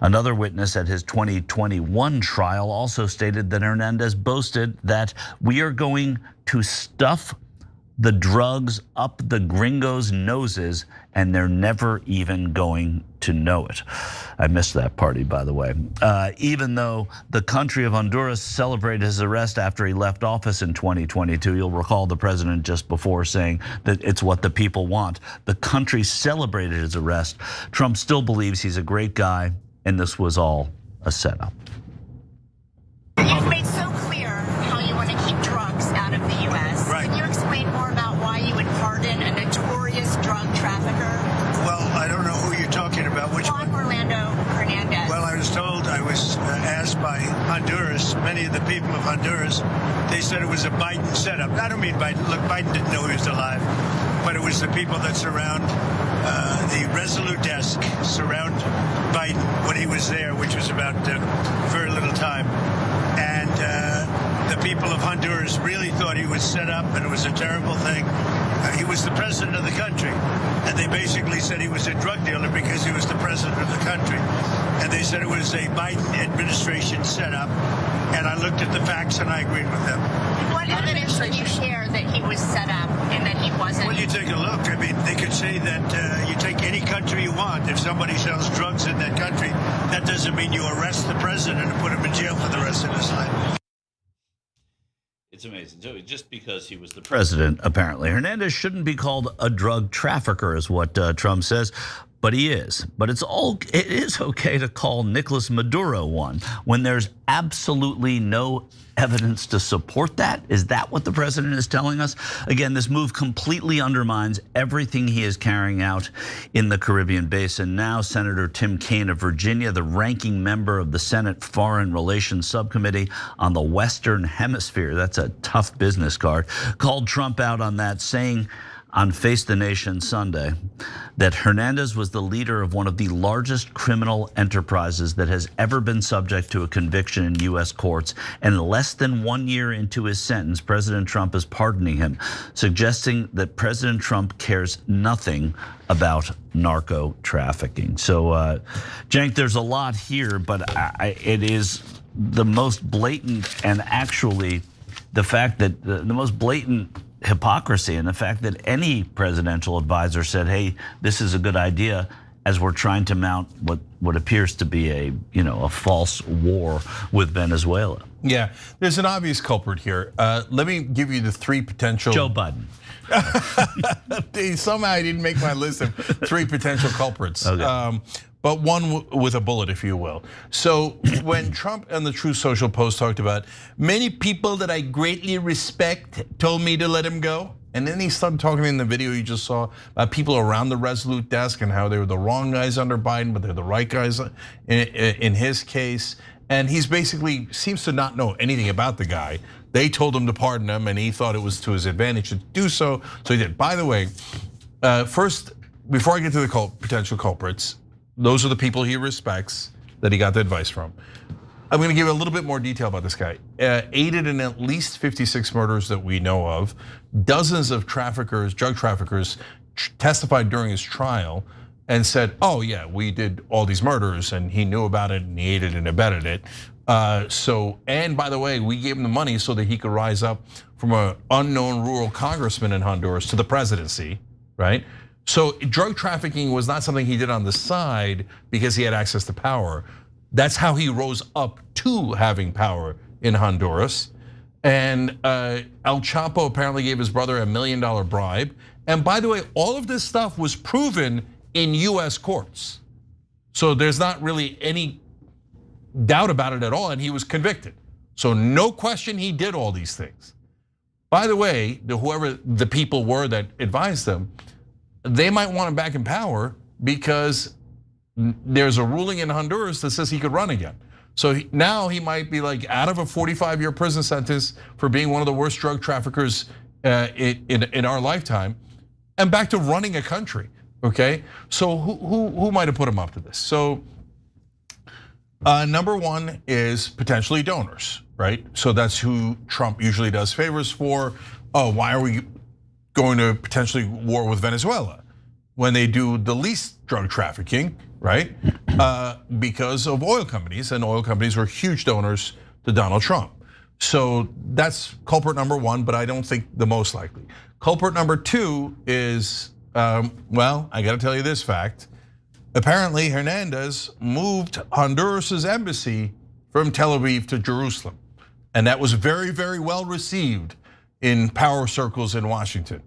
Another witness at his 2021 trial also stated that Hernandez boasted that we are going to stuff the drugs up the gringos' noses and they're never even going to know it. I missed that party, by the way. Even though the country of Honduras celebrated his arrest after he left office in 2022, you'll recall the president just before saying that it's what the people want. The country celebrated his arrest. Trump still believes he's a great guy, and this was all a setup. You've made so clear how you want to keep drugs out of the U.S. Right. Can you explain more about why you would pardon a notorious drug trafficker? Well, I don't know who you're talking about. Which one? Orlando Hernandez. Well, I was asked by Honduras, many of the people of Honduras, they said it was a Biden setup. I don't mean Biden. Look, Biden didn't know he was alive, but it was the people that surround the Resolute desk, surround Biden when he was there, which was about very little time. And the people of Honduras really thought he was set up and it was a terrible thing. He was the president of the country. And they basically said he was a drug dealer because he was the president of the country. And they said it was a Biden administration setup. And I looked at the facts and I agreed with them. What evidence would you share that he was set up and that he wasn't? Well, you take a look. I mean, they could say that you take any country you want. If somebody sells drugs in that country, that doesn't mean you arrest the president and put him in jail for the rest of his life. It's amazing. So just because he was the president, apparently, Hernandez shouldn't be called a drug trafficker, is what Trump says. But he is. But it is okay to call Nicolas Maduro one when there's absolutely no evidence to support that. Is that what the president is telling us? Again, this move completely undermines everything he is carrying out in the Caribbean basin. Now, Senator Tim Kaine of Virginia, the ranking member of the Senate Foreign Relations Subcommittee on the Western Hemisphere, that's a tough business card, called Trump out on that, saying on Face the Nation Sunday that Hernandez was the leader of one of the largest criminal enterprises that has ever been subject to a conviction in U.S. courts. And less than 1 year into his sentence, President Trump is pardoning him, suggesting that President Trump cares nothing about narco trafficking. So, Cenk, there's a lot here, but it is the most blatant, and actually the fact that the most blatant hypocrisy, and the fact that any presidential advisor said, hey, this is a good idea, as we're trying to mount what appears to be a false war with Venezuela. Yeah, there's an obvious culprit here. Let me give you the three potential. Joe Biden. Somehow I didn't make my list of three potential culprits. Okay. But one with a bullet, if you will. So when Trump and the Truth Social post talked about many people that I greatly respect told me to let him go. And then he started talking in the video you just saw about people around the Resolute desk and how they were the wrong guys under Biden, but they're the right guys in his case. And he's basically seems to not know anything about the guy. They told him to pardon him and he thought it was to his advantage to do so. So he did. By the way, first, before I get to the potential culprits, those are the people he respects that he got the advice from. I'm going to give a little bit more detail about this guy. Aided in at least 56 murders that we know of. Dozens of traffickers, drug traffickers, testified during his trial and said, oh yeah, we did all these murders and he knew about it and he aided and abetted it. And by the way, we gave him the money so that he could rise up from an unknown rural congressman in Honduras to the presidency, right? So drug trafficking was not something he did on the side because he had access to power. That's how he rose up to having power in Honduras. And El Chapo apparently gave his brother $1 million bribe. And by the way, all of this stuff was proven in US courts. So there's not really any doubt about it at all, and he was convicted. So no question he did all these things. By the way, whoever the people were that advised them, they might want him back in power because there's a ruling in Honduras that says he could run again. So now he might be like out of a 45-year prison sentence for being one of the worst drug traffickers in our lifetime, and back to running a country. Okay, so who might have put him up to this? So number one is potentially donors, right? So that's who Trump usually does favors for. Oh, why are we going to potentially war with Venezuela when they do the least drug trafficking, right? Because of oil companies, and oil companies were huge donors to Donald Trump. So that's culprit number one, but I don't think the most likely. Culprit number two is, well, I gotta tell you this fact. Apparently Hernandez moved Honduras's embassy from Tel Aviv to Jerusalem. And that was very, very well received in power circles in Washington.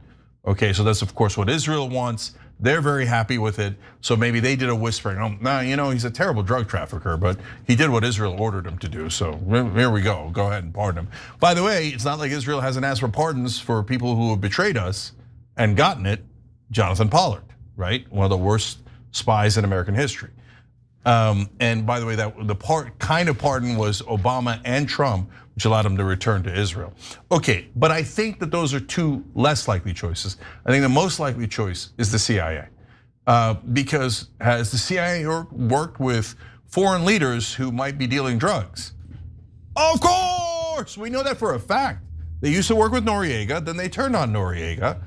Okay, so that's of course what Israel wants. They're very happy with it. So maybe they did a whispering, oh, nah, you know, he's a terrible drug trafficker, but he did what Israel ordered him to do. So here we go, go ahead and pardon him. By the way, it's not like Israel hasn't asked for pardons for people who have betrayed us and gotten it. Jonathan Pollard, right? One of the worst spies in American history. And by the way, that the kind of pardon was Obama and Trump, which allowed him to return to Israel. Okay, but I think that those are two less likely choices. I think the most likely choice is the CIA. Because has the CIA worked with foreign leaders who might be dealing drugs? Of course, we know that for a fact. They used to work with Noriega, then they turned on Noriega.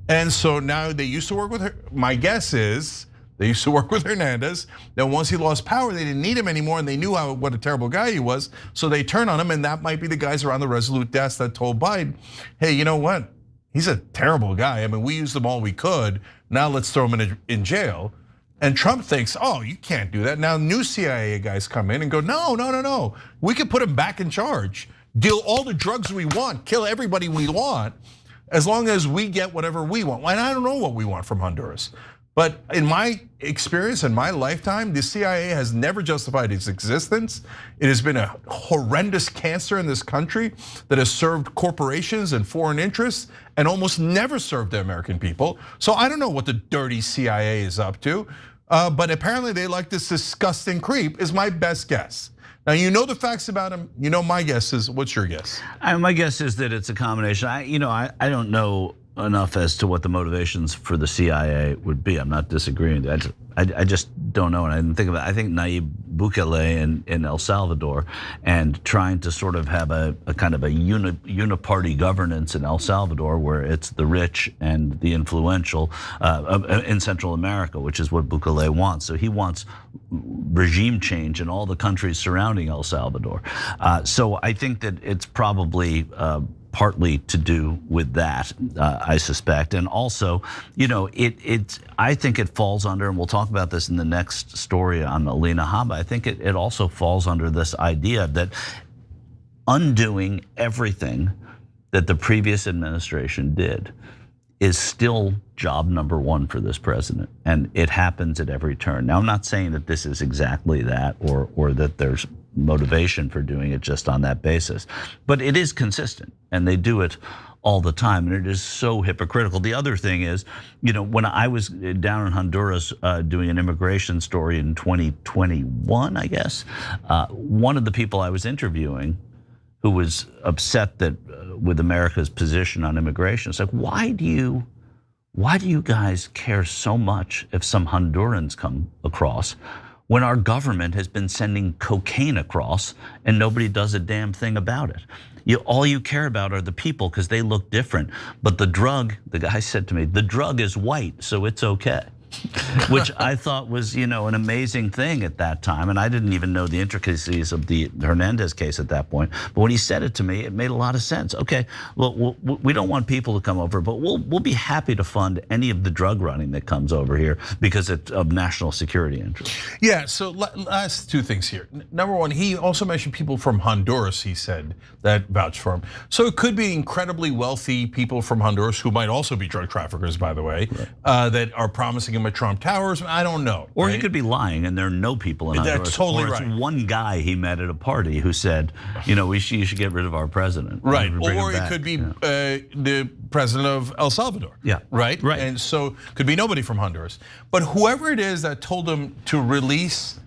And so now they used to work with her. My guess is they used to work with Hernandez. Then once he lost power, they didn't need him anymore, and they knew what a terrible guy he was. So they turned on him, and that might be the guys around the Resolute desk that told Biden, hey, you know what? He's a terrible guy. I mean, we used him all we could. Now let's throw him in jail. And Trump thinks, oh, you can't do that. Now new CIA guys come in and go, no. We can put him back in charge. Deal all the drugs we want, kill everybody we want, as long as we get whatever we want. And I don't know what we want from Honduras. But in my experience, in my lifetime, the CIA has never justified its existence. It has been a horrendous cancer in this country that has served corporations and foreign interests and almost never served the American people. So I don't know what the dirty CIA is up to, but apparently they like this disgusting creep is my best guess. Now you know the facts about him. You know my guess is. What's your guess? My guess is that it's a combination. I don't know enough as to what the motivations for the CIA would be. I'm not disagreeing. I just don't know, and I didn't think of it. I think Nayib Bukele in El Salvador and trying to sort of have a kind of a uniparty governance in El Salvador, where it's the rich and the influential in Central America, which is what Bukele wants. So he wants regime change in all the countries surrounding El Salvador. So I think that it's probably partly to do with that, I suspect, and also, I think it falls under, and we'll talk about this in the next story on Alina Habba. I think it also falls under this idea that undoing everything that the previous administration did is still job number one for this president, and it happens at every turn. Now, I'm not saying that this is exactly that, or that there's motivation for doing it just on that basis, but it is consistent, and they do it all the time, and it is so hypocritical. The other thing is, when I was down in Honduras doing an immigration story in 2021, I guess, one of the people I was interviewing who was upset that with America's position on immigration, it's like, why do you guys care so much if some Hondurans come across when our government has been sending cocaine across and nobody does a damn thing about it? All you care about are the people because they look different. But the drug, the guy said to me, the drug is white, so it's okay. Which I thought was, an amazing thing at that time. And I didn't even know the intricacies of the Hernandez case at that point. But when he said it to me, it made a lot of sense. Okay, well, we don't want people to come over, but we'll be happy to fund any of the drug running that comes over here because it's of national security interest. Yeah, so last two things here. Number one, he also mentioned people from Honduras, he said, that vouch for him. So it could be incredibly wealthy people from Honduras who might also be drug traffickers, by the way, that are promising him at Trump Towers. I don't know. Or he could be lying and there are no people in Honduras. That's totally right. Or it's one guy he met at a party who said, you should get rid of our president. Right, or it could be the president of El Salvador. Yeah. Right? And so could be nobody from Honduras. But whoever it is that told him to release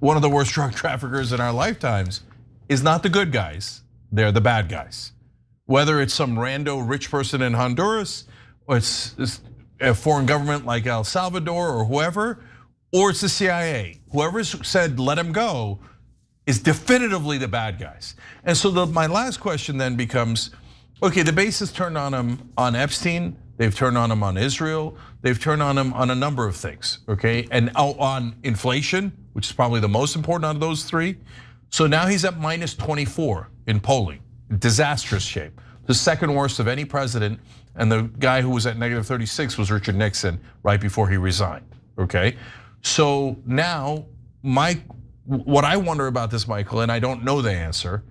one of the worst drug traffickers in our lifetimes is not the good guys, they're the bad guys. Whether it's some rando rich person in Honduras, or it's a foreign government like El Salvador or whoever, or it's the CIA. Whoever said let him go is definitively the bad guys. And so my last question then becomes, okay, the base has turned on him on Epstein, they've turned on him on Israel, they've turned on him on a number of things, okay? And on inflation, which is probably the most important out of those three. So now he's at minus 24 in polling, disastrous shape. The second worst of any president, and the guy who was at negative 36 was Richard Nixon right before he resigned, okay? So now, what I wonder about this, Michael, and I don't know the answer,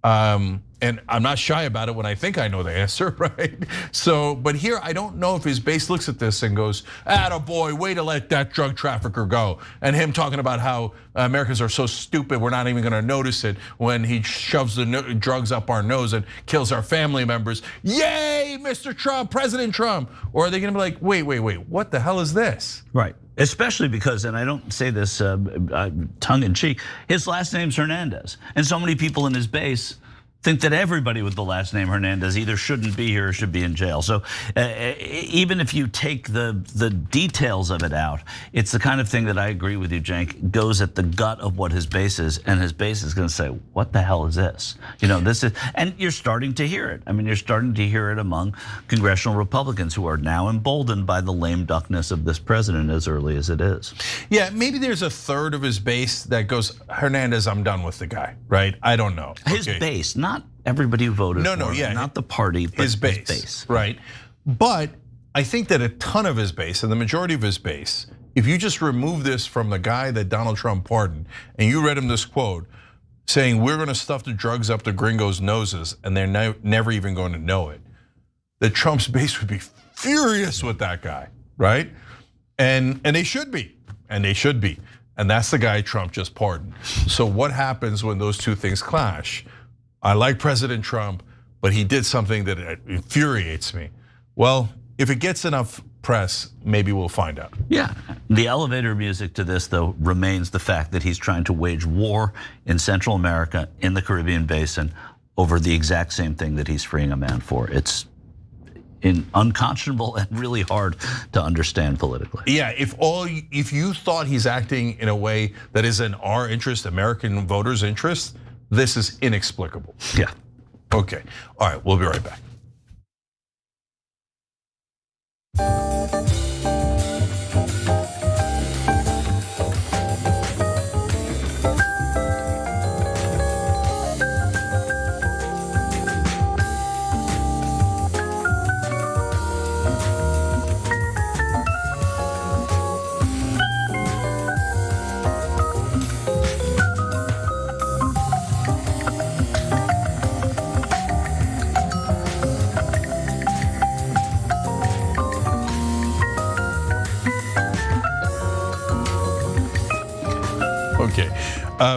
and I'm not shy about it when I think I know the answer, right? So, but here I don't know if his base looks at this and goes, "Attaboy, way to let that drug trafficker go." And him talking about how Americans are so stupid, we're not even gonna notice it when he shoves the drugs up our nose and kills our family members. Yay, Mr. Trump, President Trump. Or are they gonna be like, wait, what the hell is this? Right. Especially because, and I don't say this tongue in cheek, his last name's Hernandez. And so many people in his base think that everybody with the last name Hernandez either shouldn't be here or should be in jail. So even if you take the details of it out, it's the kind of thing that I agree with you, Cenk, goes at the gut of what his base is, and his base is gonna say, what the hell is this? You know, this is, and you're starting to hear it. I mean, you're starting to hear it among congressional Republicans who are now emboldened by the lame duckness of this president as early as it is. Yeah, maybe there's a third of his base that goes, Hernandez, I'm done with the guy, right? I don't know. His base, not everybody who voted for him, not the party, but his base. Right. But I think that a ton of his base, and the majority of his base, if you just remove this from the guy that Donald Trump pardoned, and you read him this quote saying, we're gonna stuff the drugs up the gringos' noses, and they're never even going to know it, that Trump's base would be furious with that guy, right? And they should be, and that's the guy Trump just pardoned. So what happens when those two things clash? I like President Trump, but he did something that infuriates me. Well, if it gets enough press, maybe we'll find out. Yeah, the elevator music to this, though, remains the fact that he's trying to wage war in Central America, in the Caribbean basin, over the exact same thing that he's freeing a man for. It's unconscionable and really hard to understand politically. Yeah, if you thought he's acting in a way that is in our interest, American voters' interest, this is inexplicable. Yeah. Okay. All right, we'll be right back. Okay,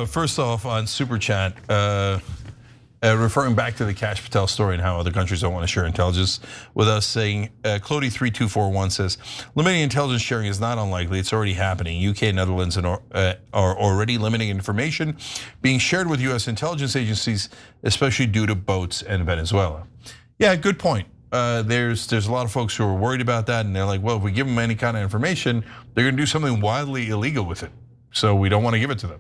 first off on Super Chat, referring back to the Kash Patel story and how other countries don't want to share intelligence with us, saying, Clody3241 says, limiting intelligence sharing is not unlikely, it's already happening. UK, Netherlands are already limiting information being shared with US intelligence agencies, especially due to boats and Venezuela. Yeah, good point. There's a lot of folks who are worried about that, and they're like, well, if we give them any kind of information, they're gonna do something wildly illegal with it. So we don't want to give it to them.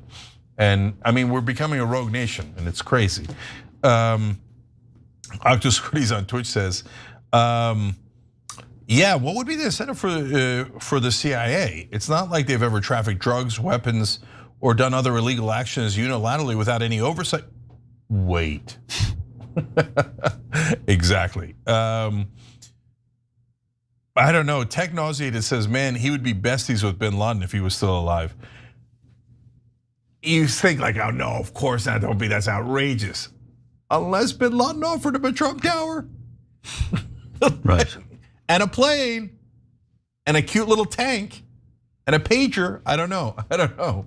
And I mean, we're becoming a rogue nation, and it's crazy. Octosquiddies on Twitch says, yeah, what would be the incentive for the CIA? It's not like they've ever trafficked drugs, weapons, or done other illegal actions unilaterally without any oversight. Wait. Exactly. I don't know. Tech Nauseated says, man, he would be besties with bin Laden if he was still alive. You think like, oh no, of course not, don't be, that's outrageous. Unless bin Laden offered him a Trump Tower. Right. And a plane, and a cute little tank, and a pager, I don't know,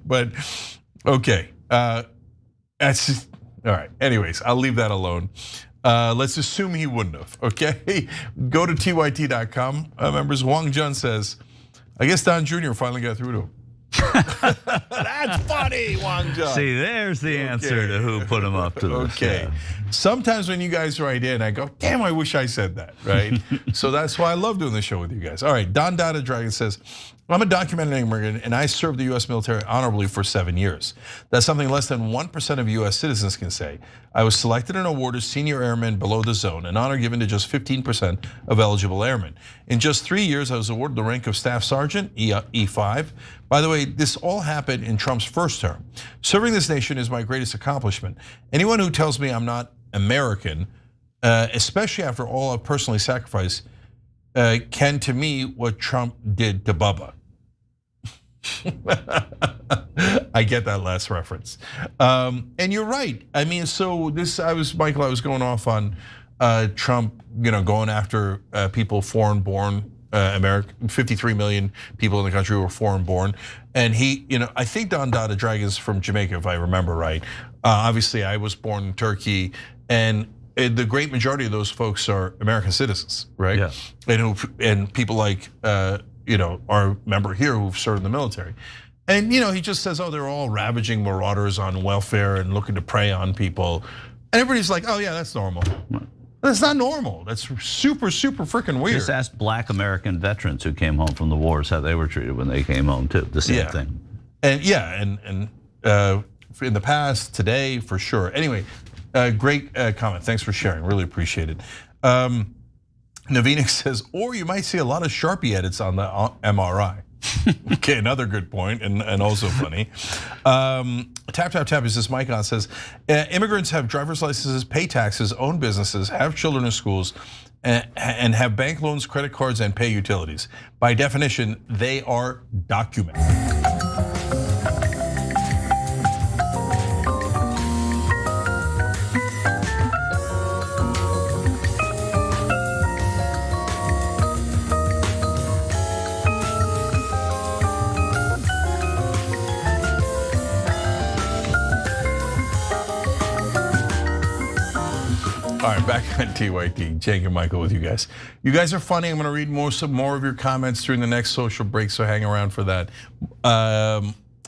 but okay. That's just, all right, anyways, I'll leave that alone. Let's assume he wouldn't have, okay? Go to tyt.com. Members, Wang Jun says, I guess Don Jr. finally got through to him. That's funny, Wang Jun. See, there's the answer to who put him up to this. Okay. Sometimes when you guys write in, I go, damn, I wish I said that, right? So that's why I love doing the show with you guys. All right, Don Dada Dragon says, I'm a documented immigrant and I served the US military honorably for 7 years. That's something less than 1% of US citizens can say. I was selected and awarded senior airman below the zone, an honor given to just 15% of eligible airmen. In just 3 years, I was awarded the rank of staff sergeant, E5. By the way, this all happened in Trump's first term. Serving this nation is my greatest accomplishment. Anyone who tells me I'm not American, especially after all I've personally sacrificed, can to me what Trump did to Bubba. I get that last reference, and you're right. I mean, so this I was going off on Trump, going after people foreign-born. American, 53 million people in the country were foreign-born, and he, I think Don Dada Dragon's from Jamaica, if I remember right. Obviously, I was born in Turkey, and the great majority of those folks are American citizens, right? Yeah. And people like our member here who've served in the military. And he just says, oh, they're all ravaging marauders on welfare and looking to prey on people. And everybody's like, oh yeah, that's normal. That's not normal. That's super, super freaking weird. Just ask Black American veterans who came home from the wars how they were treated when they came home too. The same thing. And in the past, today, for sure. Anyway, great comment. Thanks for sharing. Really appreciate it. Navina says, or you might see a lot of Sharpie edits on the MRI. Okay, another good point and also funny. Tap is this mic on says, immigrants have driver's licenses, pay taxes, own businesses, have children in schools, and have bank loans, credit cards, and pay utilities. By definition, they are documented. All right, back on TYT, Jake and Michael with you guys. You guys are funny. I'm going to read some more of your comments during the next social break, so hang around for that.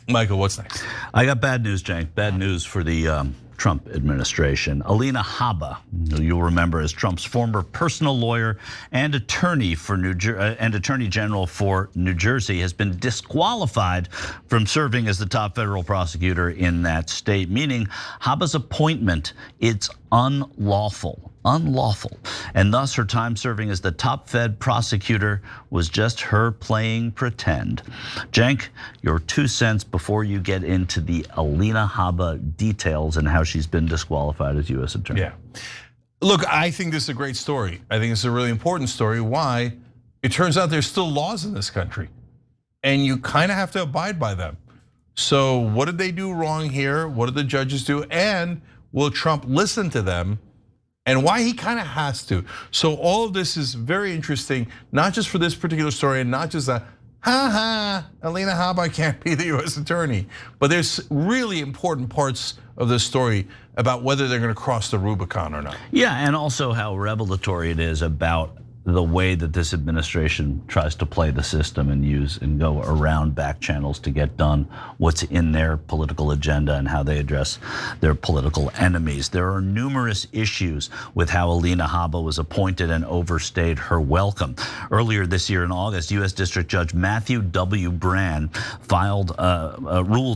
Michael, what's next? I got bad news, Jake. Bad news for the Trump administration. Alina Habba, who you'll remember as Trump's former personal lawyer and attorney for Attorney General for New Jersey, has been disqualified from serving as the top federal prosecutor in that state, meaning Habba's appointment, it's unlawful, and thus her time serving as the top Fed prosecutor was just her playing pretend. Cenk, your 2 cents before you get into the Alina Habba details and how she's been disqualified as U.S. attorney. Yeah, look, I think this is a great story. I think it's a really important story. Why? It turns out there's still laws in this country, and you kind of have to abide by them. So what did they do wrong here? What did the judges do? And will Trump listen to them? And why he kind of has to. So all of this is very interesting, not just for this particular story, and not just a Alina Habba can't be the US attorney. But there's really important parts of this story about whether they're going to cross the Rubicon or not. Yeah, and also how revelatory it is about the way that this administration tries to play the system and use and go around back channels to get done what's in their political agenda and how they address their political enemies. There are numerous issues with how Alina Habba was appointed and overstayed her welcome. Earlier this year in August, U.S. District Judge Matthew W. Brand ruled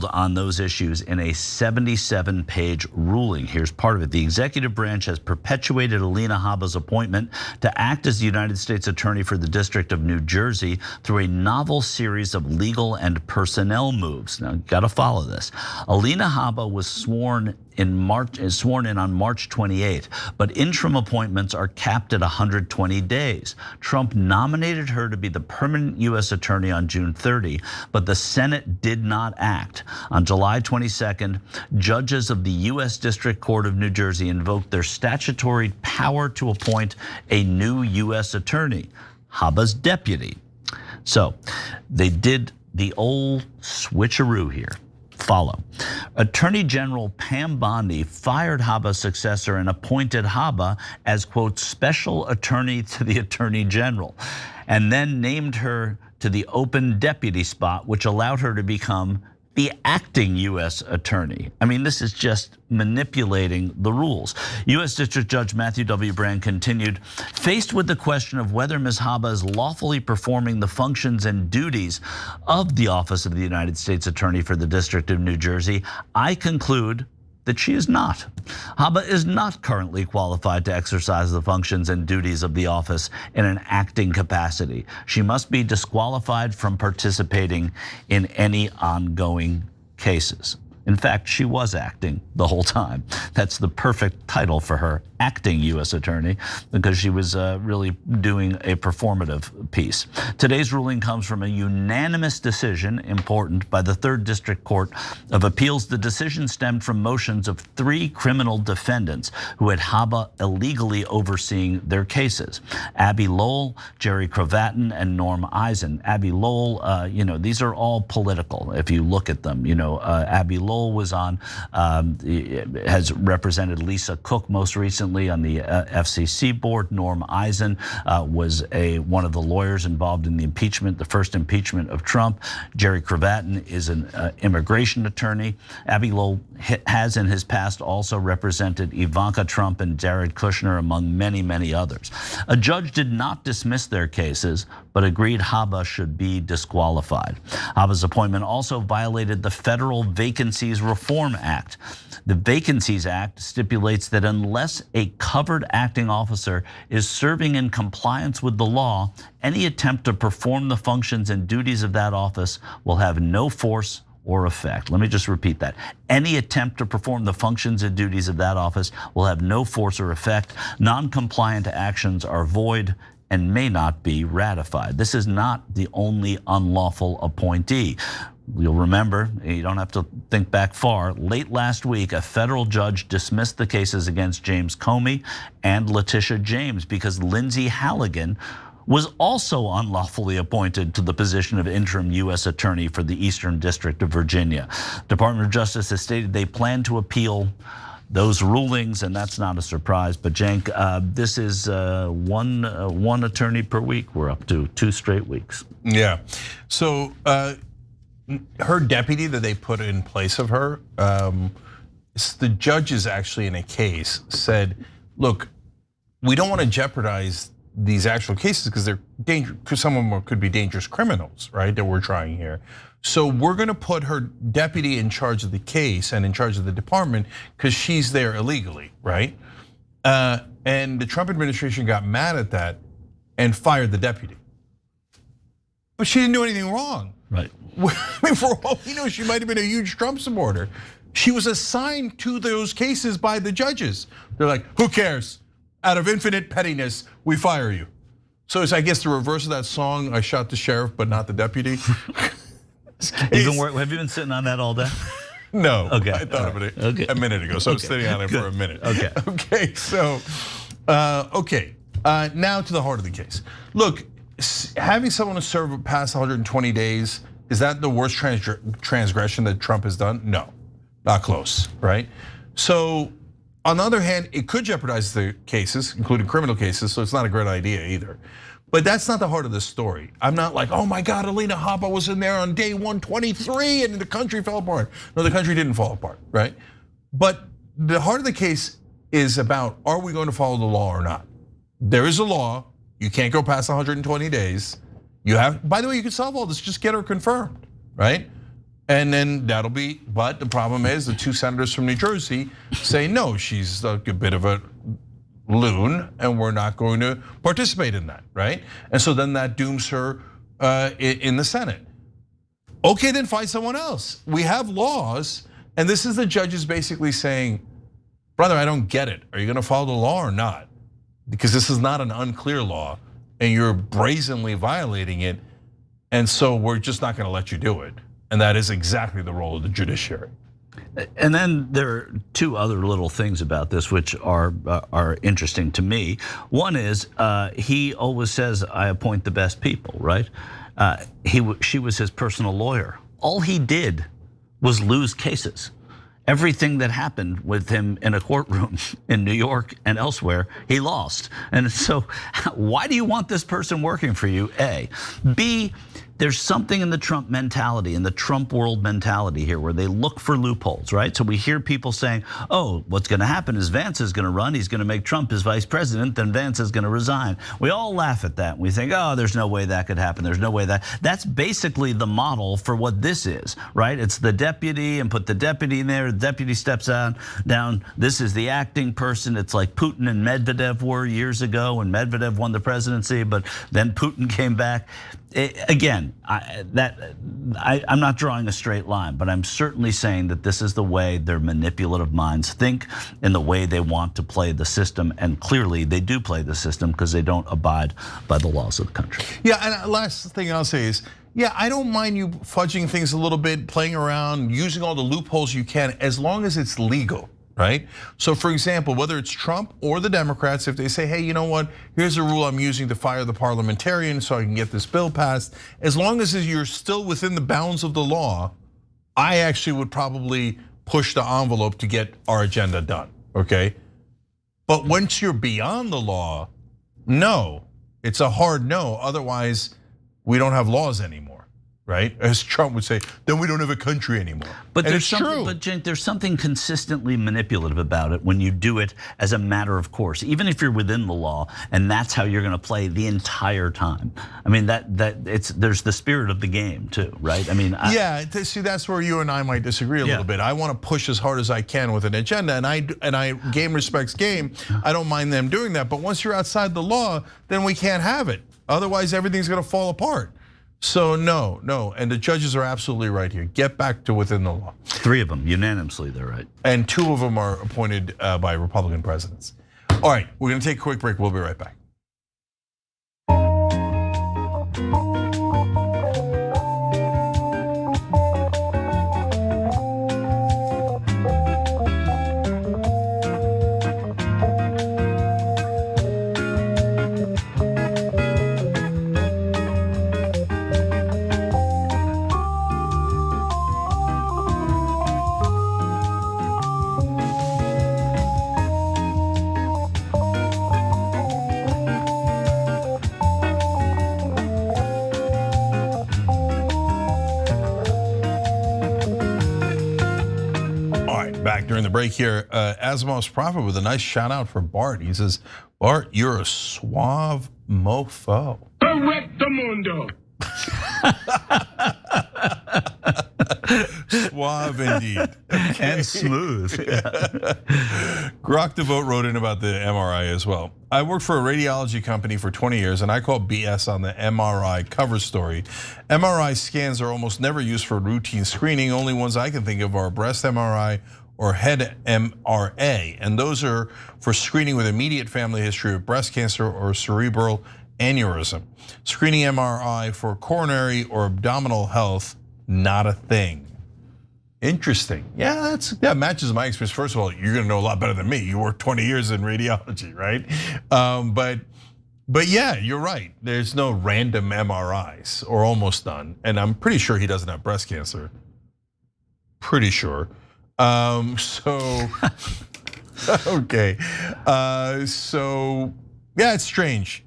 on those issues in a 77-page ruling. Here's part of it. The executive branch has perpetuated Alina Habba's appointment to act as the United States Attorney for the District of New Jersey through a novel series of legal and personnel moves. Now, you gotta follow this. Alina Habba was sworn in on March 28th, but interim appointments are capped at 120 days. Trump nominated her to be the permanent U.S. attorney on June 30, but the Senate did not act. On July 22nd, judges of the U.S. District Court of New Jersey invoked their statutory power to appoint a new U.S. attorney, Habba's deputy. So they did the old switcheroo here. Follow. Attorney General Pam Bondi fired Habba's successor and appointed Habba as, quote, special attorney to the Attorney General, and then named her to the open deputy spot, which allowed her to become the acting U.S. attorney. I mean, this is just manipulating the rules. U.S. District Judge Matthew W. Brand continued, faced with the question of whether Ms. Habba is lawfully performing the functions and duties of the Office of the United States Attorney for the District of New Jersey, I conclude that she is not. Habba is not currently qualified to exercise the functions and duties of the office in an acting capacity. She must be disqualified from participating in any ongoing cases. In fact, she was acting the whole time. That's the perfect title for her, acting U.S. attorney, because she was really doing a performative piece. Today's ruling comes from a unanimous decision, important, by the 3rd District Court of Appeals. The decision stemmed from motions of 3 criminal defendants who had Habba illegally overseeing their cases. Abby Lowell, Jerry Cravatin, and Norm Eisen. Abby Lowell, these are all political if you look at them. Abby Lowell was on, has represented Lisa Cook most recently on the FCC board. Norm Eisen was one of the lawyers involved in the impeachment, the first impeachment of Trump. Jerry Cravatin is an immigration attorney. Abby Lowell has in his past also represented Ivanka Trump and Jared Kushner, among many, many others. A judge did not dismiss their cases, but agreed Habba should be disqualified. Habba's appointment also violated the Federal Vacancies Reform Act. The Vacancies Act stipulates that unless a covered acting officer is serving in compliance with the law, any attempt to perform the functions and duties of that office will have no force or effect. Let me just repeat that. Any attempt to perform the functions and duties of that office will have no force or effect. Non-compliant actions are void and may not be ratified. This is not the only unlawful appointee. You'll remember, you don't have to think back far, late last week, a federal judge dismissed the cases against James Comey and Letitia James because Lindsay Halligan was also unlawfully appointed to the position of interim U.S. attorney for the Eastern District of Virginia. Department of Justice has stated they plan to appeal those rulings, and that's not a surprise. But Cenk, this is one attorney per week. We're up to 2 straight weeks. Yeah. So her deputy that they put in place of her, the judges actually in a case said, look, we don't want to jeopardize these actual cases because they're dangerous, because some of them could be dangerous criminals, right, that we're trying here. So we're going to put her deputy in charge of the case and in charge of the department because she's there illegally, right? And the Trump administration got mad at that and fired the deputy. But she didn't do anything wrong. Right. I mean, for all we know, she might have been a huge Trump supporter. She was assigned to those cases by the judges. They're like, who cares? Out of infinite pettiness, we fire you. So it's, I guess, the reverse of that song, I shot the sheriff, but not the deputy. Have you been sitting on that all day? No, okay. I thought of it a minute ago, so I was sitting on it for a minute. Okay. Okay, so, now to the heart of the case. Look, having someone to serve past 120 days, is that the worst transgression that Trump has done? No, not close, right? So, on the other hand, it could jeopardize the cases, including criminal cases, so it's not a great idea either. But that's not the heart of the story. I'm not like, oh my God, Alina Habba was in there on day 123 and the country fell apart. No, the country didn't fall apart, right? But the heart of the case is about, are we going to follow the law or not? There is a law, you can't go past 120 days. You have, by the way, you can solve all this, just get her confirmed, right? And then that'll be, but the problem is the 2 senators from New Jersey say, no, she's a bit of a loon and we're not going to participate in that, right? And so then that dooms her in the Senate. Okay, then find someone else. We have laws, and this is the judges basically saying, brother, I don't get it. Are you gonna follow the law or not? Because this is not an unclear law and you're brazenly violating it. And so we're just not gonna let you do it. And that is exactly the role of the judiciary. And then there are 2 other little things about this which are interesting to me. One is he always says, I appoint the best people, right? She was his personal lawyer. All he did was lose cases. Everything that happened with him in a courtroom in New York and elsewhere, he lost. And so why do you want this person working for you, A? B, there's something in the Trump mentality, in the Trump world mentality here, where they look for loopholes, right? So we hear people saying, oh, what's gonna happen is Vance is gonna run, he's gonna make Trump his vice president, then Vance is gonna resign. We all laugh at that. We think, oh, there's no way that could happen. There's no way that. That's basically the model for what this is, right? It's the deputy and put the deputy in there, the deputy steps down. This is the acting person. It's like Putin and Medvedev were years ago when Medvedev won the presidency, but then Putin came back. Again, I'm not drawing a straight line, but I'm certainly saying that this is the way their manipulative minds think and the way they want to play the system. And clearly they do play the system because they don't abide by the laws of the country. Yeah, and last thing I'll say is, yeah, I don't mind you fudging things a little bit, playing around, using all the loopholes you can, as long as it's legal. Right? So for example, whether it's Trump or the Democrats, if they say, hey, you know what, here's a rule I'm using to fire the parliamentarian so I can get this bill passed, as long as you're still within the bounds of the law, I actually would probably push the envelope to get our agenda done, okay? But once you're beyond the law, no, it's a hard no, otherwise we don't have laws anymore. Right, as Trump would say, then we don't have a country anymore. But there's something, but Cenk, there's something consistently manipulative about it when you do it as a matter of course, even if you're within the law, and that's how you're going to play the entire time. I mean, there's the spirit of the game too, right? I mean, yeah. See, that's where you and I might disagree a little bit. I want to push as hard as I can with an agenda, and I game respects game. I don't mind them doing that, but once you're outside the law, then we can't have it. Otherwise, everything's going to fall apart. So no, and the judges are absolutely right here. Get back to within the law. 3 of them, unanimously, they're right. And 2 of them are appointed by Republican presidents. All right, we're gonna take a quick break. We'll be right back. During the break here, Asimov's Prophet with a nice shout out for Bart. He says, Bart, you're a suave mofo. Correctamundo. Suave indeed. Okay. And smooth. Grok the Vote wrote in about the MRI as well. I worked for a radiology company for 20 years and I call BS on the MRI cover story. MRI scans are almost never used for routine screening. Only ones I can think of are breast MRI or head MRA, and those are for screening with immediate family history of breast cancer or cerebral aneurysm. Screening MRI for coronary or abdominal health, not a thing. Interesting. Yeah, that matches my experience. First of all, you're gonna know a lot better than me. You worked 20 years in radiology, right? But yeah, you're right. There's no random MRIs, or almost none. And I'm pretty sure he doesn't have breast cancer. Pretty sure. Okay, so yeah, it's strange.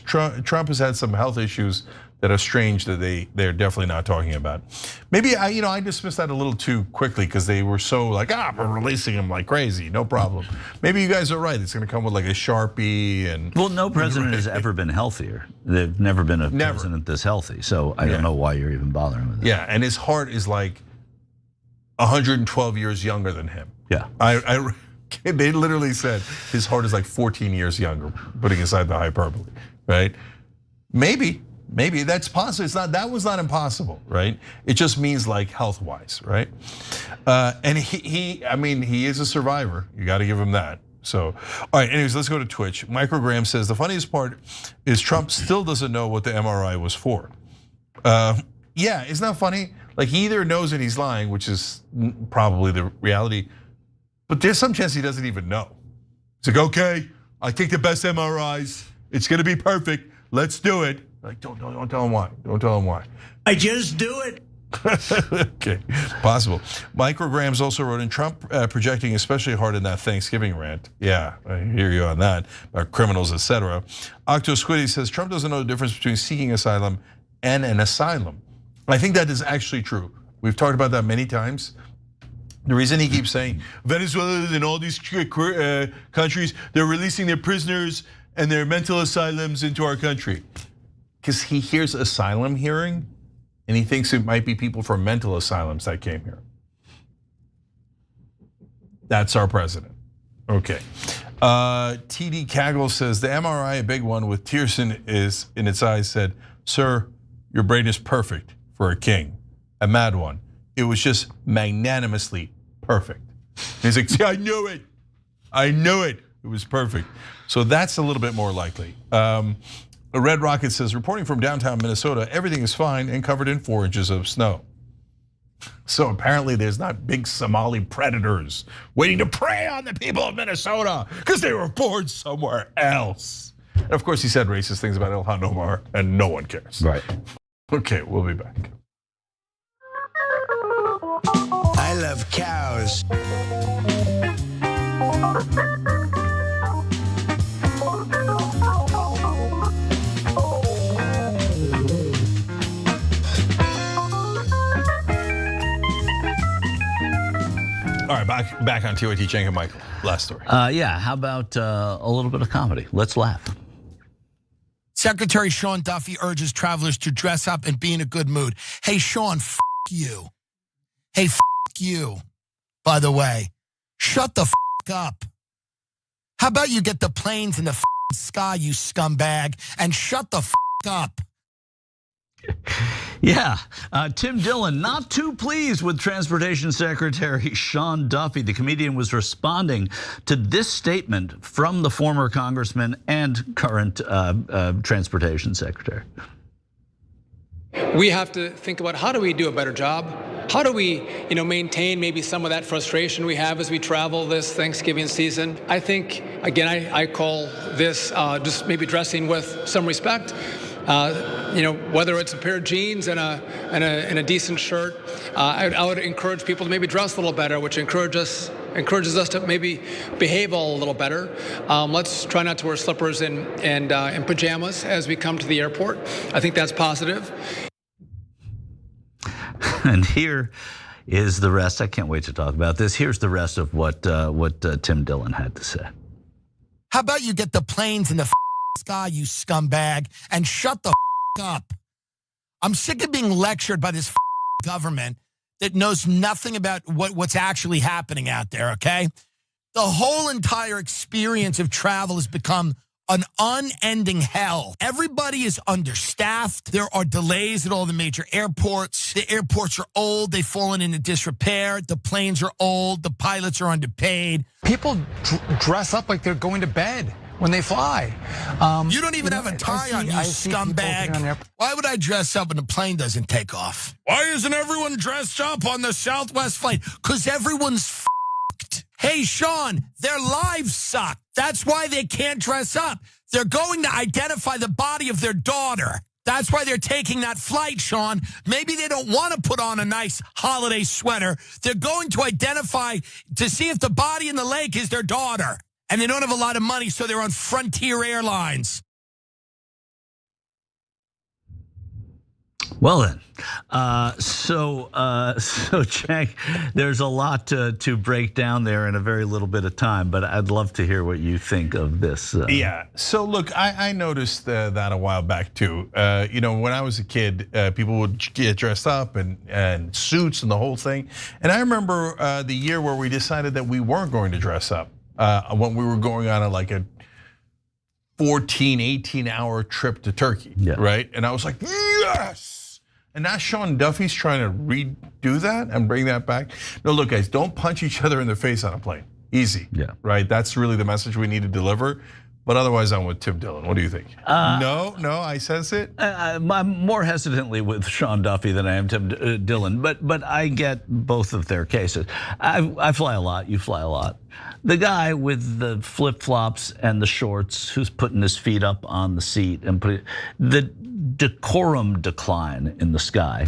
Trump has had some health issues that are strange that they're definitely not talking about. Maybe I dismissed that a little too quickly because they were so like, we're releasing him like crazy, no problem. Maybe you guys are right. It's going to come with like a Sharpie and. Well, no president has ever been healthier. They've never been a president this healthy. So I don't know why you're even bothering with it. Yeah, and his heart is like 112 years younger than him. Yeah. They literally said his heart is like 14 years younger, putting aside the hyperbole, right? Maybe that's possible. That was not impossible, right? It just means like health-wise, right? And he is a survivor. You got to give him that. So, all right, anyways, let's go to Twitch. Microgram says the funniest part is Trump still doesn't know what the MRI was for. Yeah, isn't that funny? Like he either knows and he's lying, which is probably the reality, but there's some chance he doesn't even know. It's like, okay, I take the best MRIs. It's gonna be perfect. Let's do it. Like, don't tell him why. Don't tell him why. I just do it. Okay, possible. Micrograms also wrote in Trump projecting especially hard in that Thanksgiving rant. Yeah, I hear you on that, about criminals, etc. Octo Squiddy says Trump doesn't know the difference between seeking asylum and an asylum. I think that is actually true. We've talked about that many times. The reason he keeps saying Venezuela and all these countries, they're releasing their prisoners and their mental asylums into our country. Because he hears asylum hearing and he thinks it might be people from mental asylums that came here. That's our president. Okay. TD Kaggle says the MRI, a big one with tears in its eyes, said, "Sir, your brain is perfect for a king, a mad one. It was just magnanimously perfect." And he's like, "See, I knew it. I knew it. It was perfect." So that's a little bit more likely. A Red Rocket says, reporting from downtown Minnesota, everything is fine and covered in 4 inches of snow. So apparently there's not big Somali predators waiting to prey on the people of Minnesota because they were born somewhere else. And of course he said racist things about Ilhan Omar and no one cares. Right. Okay, we'll be back. I love cows. All right, back on TYT Cenk and Michael. Last story. Yeah, how about a little bit of comedy? Let's laugh. Secretary Sean Duffy urges travelers to dress up and be in a good mood. Hey, Sean, f*** you. Hey, f*** you. By the way, shut the f*** up. How about you get the planes in the f*** sky, you scumbag, and shut the f*** up. Yeah, Tim Dillon not too pleased with Transportation Secretary Sean Duffy. The comedian was responding to this statement from the former congressman and current Transportation Secretary. We have to think about how do we do a better job? How do we, maintain maybe some of that frustration we have as we travel this Thanksgiving season? I think, again, I call this just maybe dressing with some respect. Whether it's a pair of jeans and a decent shirt, I would encourage people to maybe dress a little better, which encourages us to maybe behave a little better. Let's try not to wear slippers and pajamas as we come to the airport. I think that's positive. And here is the rest. I can't wait to talk about this. Here's the rest of what Tim Dillon had to say. How about you get the planes in the sky, you scumbag, and shut the up. I'm sick of being lectured by this government that knows nothing about what's actually happening out there, okay? The whole entire experience of travel has become an unending hell. Everybody is understaffed. There are delays at all the major airports. The airports are old. They've fallen into disrepair. The planes are old. The pilots are underpaid. People dress up like they're going to bed when they fly. You don't even have a tie on, you scumbag. Why would I dress up when the plane doesn't take off? Why isn't everyone dressed up on the Southwest flight? Because everyone's f***ed. Hey, Sean, their lives suck. That's why they can't dress up. They're going to identify the body of their daughter. That's why they're taking that flight, Sean. Maybe they don't want to put on a nice holiday sweater. They're going to identify to see if the body in the lake is their daughter. And they don't have a lot of money, so they're on Frontier Airlines. Well then, so Cenk, there's a lot to break down there in a very little bit of time, but I'd love to hear what you think of this. Yeah, so look, I noticed that a while back too. When I was a kid, people would get dressed up and suits and the whole thing. And I remember the year where we decided that we weren't going to dress up. When we were going on a 14, 18-hour trip to Turkey, right? And I was like, yes! And now Sean Duffy's trying to redo that and bring that back. No, look, guys, don't punch each other in the face on a plane. Easy, right? That's really the message we need to deliver. But otherwise, I'm with Tim Dillon. What do you think? No, I sense it. I'm more hesitantly with Sean Duffy than I am Tim Dillon, but I get both of their cases. I fly a lot, you fly a lot. The guy with the flip-flops and the shorts who's putting his feet up on the seat and the decorum decline in the sky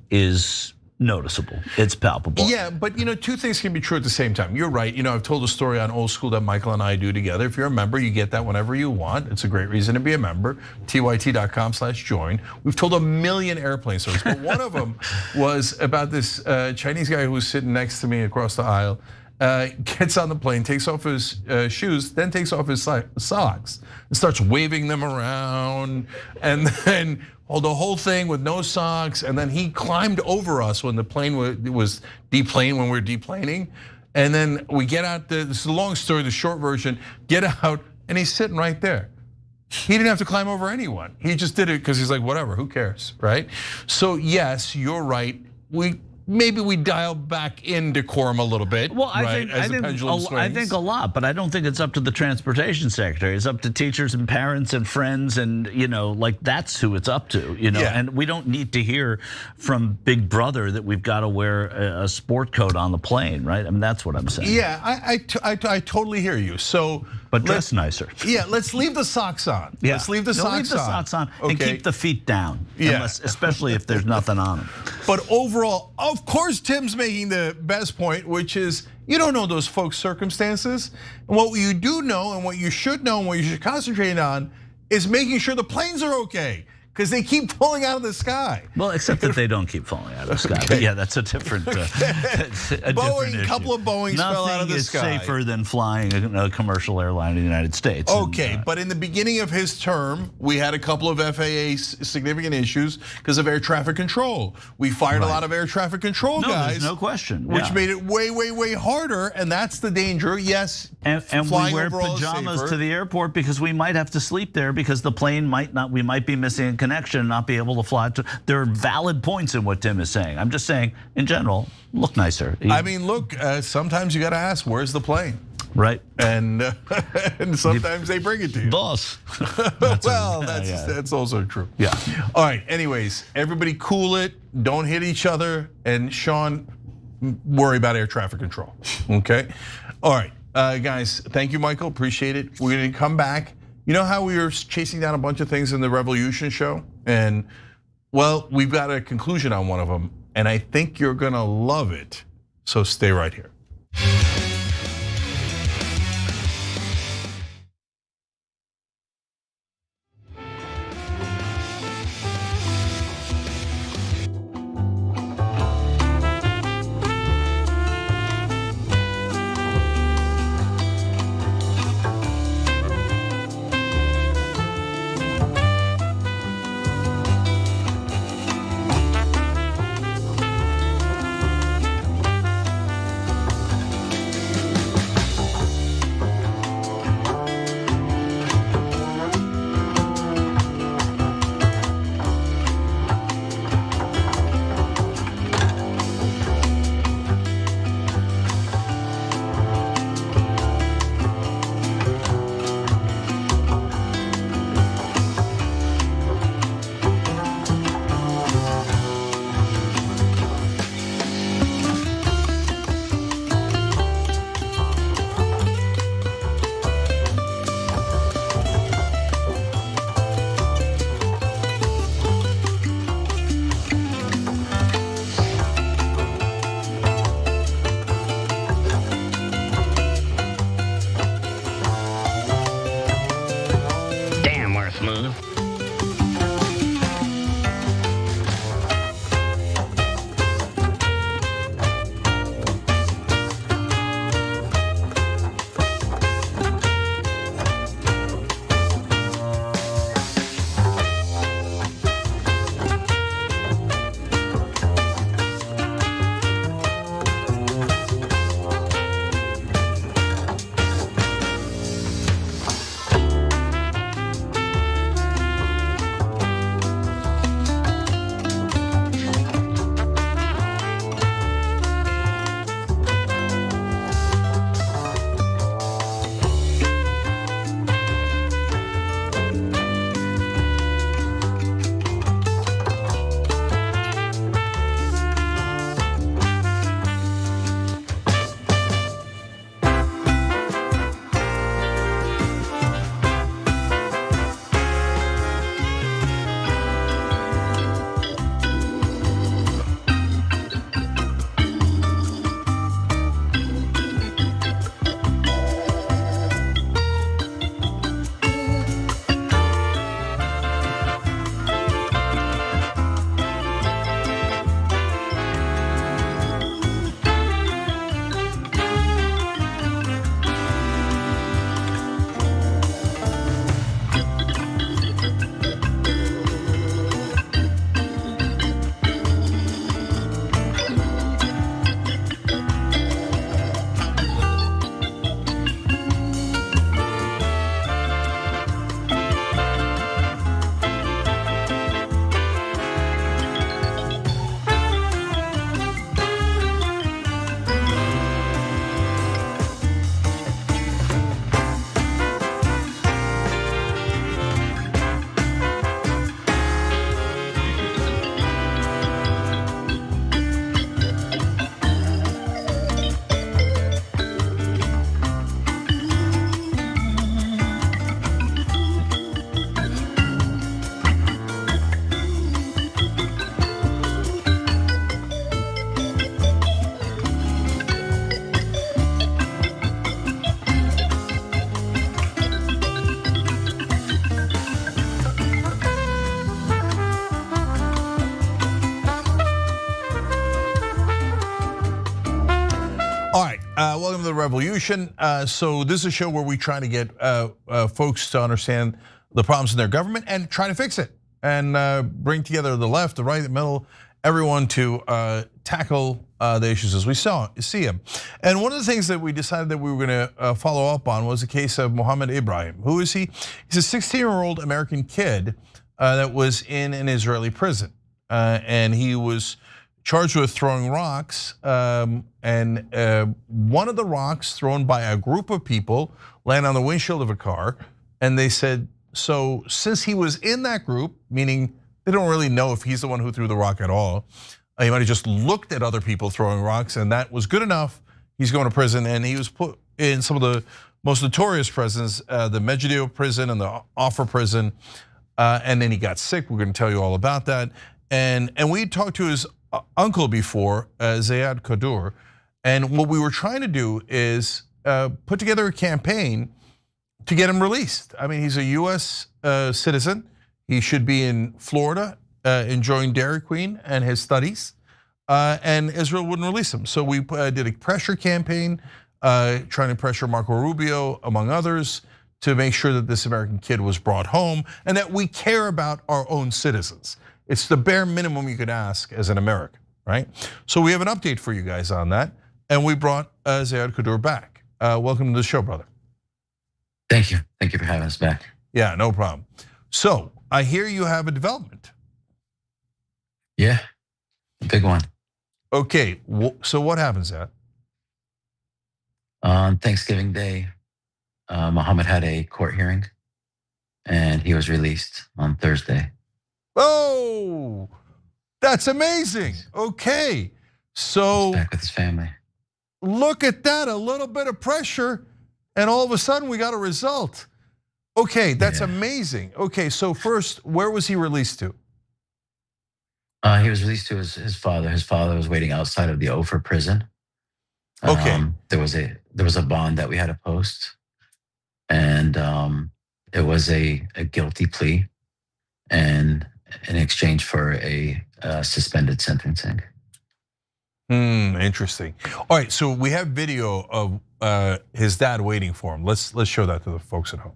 is noticeable. It's palpable. Yeah, but two things can be true at the same time. You're right. I've told a story on Old School that Michael and I do together. If you're a member, you get that whenever you want. It's a great reason to be a member. tyt.com/join. We've told a million airplane stories, but one of them was about this Chinese guy who was sitting next to me across the aisle. Gets on the plane, takes off his shoes, then takes off his socks and starts waving them around, and then the whole thing with no socks. And then he climbed over us when the plane was deplaning, when we were deplaning. And then we get out, this is a long story, the short version, get out, and he's sitting right there. He didn't have to climb over anyone. He just did it because he's like, whatever, who cares, right? So yes, you're right. Maybe we dial back in decorum a little bit. Well, I think a lot, but I don't think it's up to the transportation secretary. It's up to teachers and parents and friends, and that's who it's up to. And we don't need to hear from Big Brother that we've got to wear a sport coat on the plane, right? I mean, that's what I'm saying. Yeah, I totally hear you. So, but dress nicer. Yeah, let's leave the socks on. Yeah. Let's leave the socks on. And keep the feet down. Yeah. Especially if there's nothing on them. But overall, of course, Tim's making the best point, which is you don't know those folks' circumstances. And what you do know, and what you should know, and what you should concentrate on is making sure the planes are okay. Because they keep falling out of the sky. Well, except that they don't keep falling out of the sky. Okay. But yeah, that's a different, a couple of Boeings fell out of the sky. Nothing is safer than flying a commercial airline in the United States. Okay, but in the beginning of his term, we had a couple of FAA significant issues because of air traffic control. We fired a lot of air traffic control guys. There's no question. Which made it way, way, way harder, and that's the danger. Yes, and we wear pajamas to the airport because we might have to sleep there because the plane we might be missing a connection and not be able to fly. There are valid points in what Tim is saying. I'm just saying, in general, look nicer. I mean, look, sometimes you got to ask, where's the plane? Right. And sometimes they bring it to you. Boss. That's also true. Yeah. All right, anyways, everybody cool it. Don't hit each other. And Sean, worry about air traffic control, okay? All right, guys, thank you, Michael, appreciate it. We're gonna come back. You know how we were chasing down a bunch of things in the Revolution show? And well, we've got a conclusion on one of them, and I think you're gonna love it. So stay right here. revolution. So this is a show where we try to get folks to understand the problems in their government and try to fix it, and bring together the left, the right, the middle, everyone to tackle the issues as we see them. And one of the things that we decided that we were gonna follow up on was the case of Mohammed Ibrahim. Who is he? He's a 16-year-old American kid that was in an Israeli prison. And he was charged with throwing rocks, and one of the rocks thrown by a group of people landed on the windshield of a car. And they said, so since he was in that group, meaning they don't really know if he's the one who threw the rock at all, he might have just looked at other people throwing rocks, and that was good enough. He's going to prison, and he was put in some of the most notorious prisons, the Megiddo prison and the Offer prison, and then he got sick. We're going to tell you all about that. And we talked to his uncle before, Zeyad Kadur, and what we were trying to do is put together a campaign to get him released. I mean, he's a US citizen. He should be in Florida enjoying Dairy Queen and his studies, and Israel wouldn't release him. So we did a pressure campaign, trying to pressure Marco Rubio, among others, to make sure that this American kid was brought home and that we care about our own citizens. It's the bare minimum you could ask as an American, right? So we have an update for you guys on that, and we brought Zeyad Kadur back. Welcome to the show, brother. Thank you for having us back. Yeah, no problem. So I hear you have a development. Yeah, a big one. Okay, so what happens, Zeyad? On Thanksgiving Day, Mohammed had a court hearing, and he was released on Thursday. Oh, that's amazing. Okay, so he's back with his family. Look at that, a little bit of pressure, and all of a sudden we got a result. Okay, that's amazing. Okay, so first, where was he released to? He was released to his father. His father was waiting outside of the Ofer prison. Okay. There was a bond that we had to post, and it was a guilty plea, and in exchange for a suspended sentencing. Interesting. All right, so we have video of his dad waiting for him. Let's show that to the folks at home.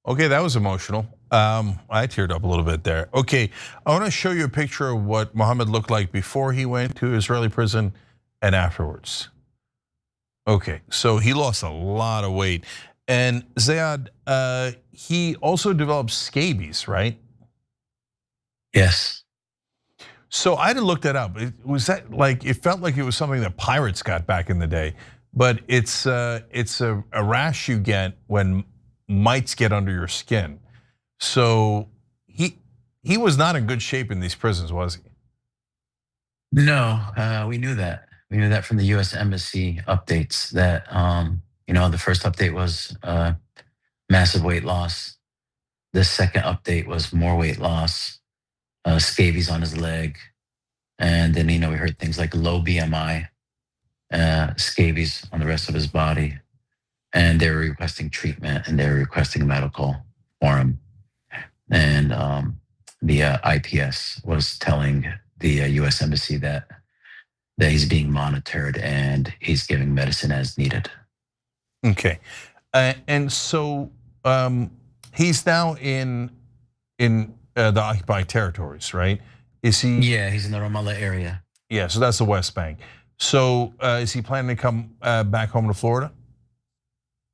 Okay, that was emotional. I teared up a little bit there. Okay, I want to show you a picture of what Mohammed looked like before he went to Israeli prison and afterwards. Okay, so he lost a lot of weight. And Zeyad, he also developed scabies, right? Yes. So I had to look that up. Was that like, it felt like it was something that pirates got back in the day, but it's a rash you get when mites get under your skin. So he was not in good shape in these prisons, was he? No, we knew that. We knew that from the U.S. Embassy updates that, the first update was massive weight loss. The second update was more weight loss, scabies on his leg. And then, we heard things like low BMI, scabies on the rest of his body. And they were requesting treatment, and they were requesting medical for him. And the IPS was telling the U.S. Embassy that he's being monitored and he's giving medicine as needed. Okay, and so he's now in the occupied territories, right? Is he? Yeah, he's in the Ramallah area. Yeah, so that's the West Bank. So is he planning to come back home to Florida?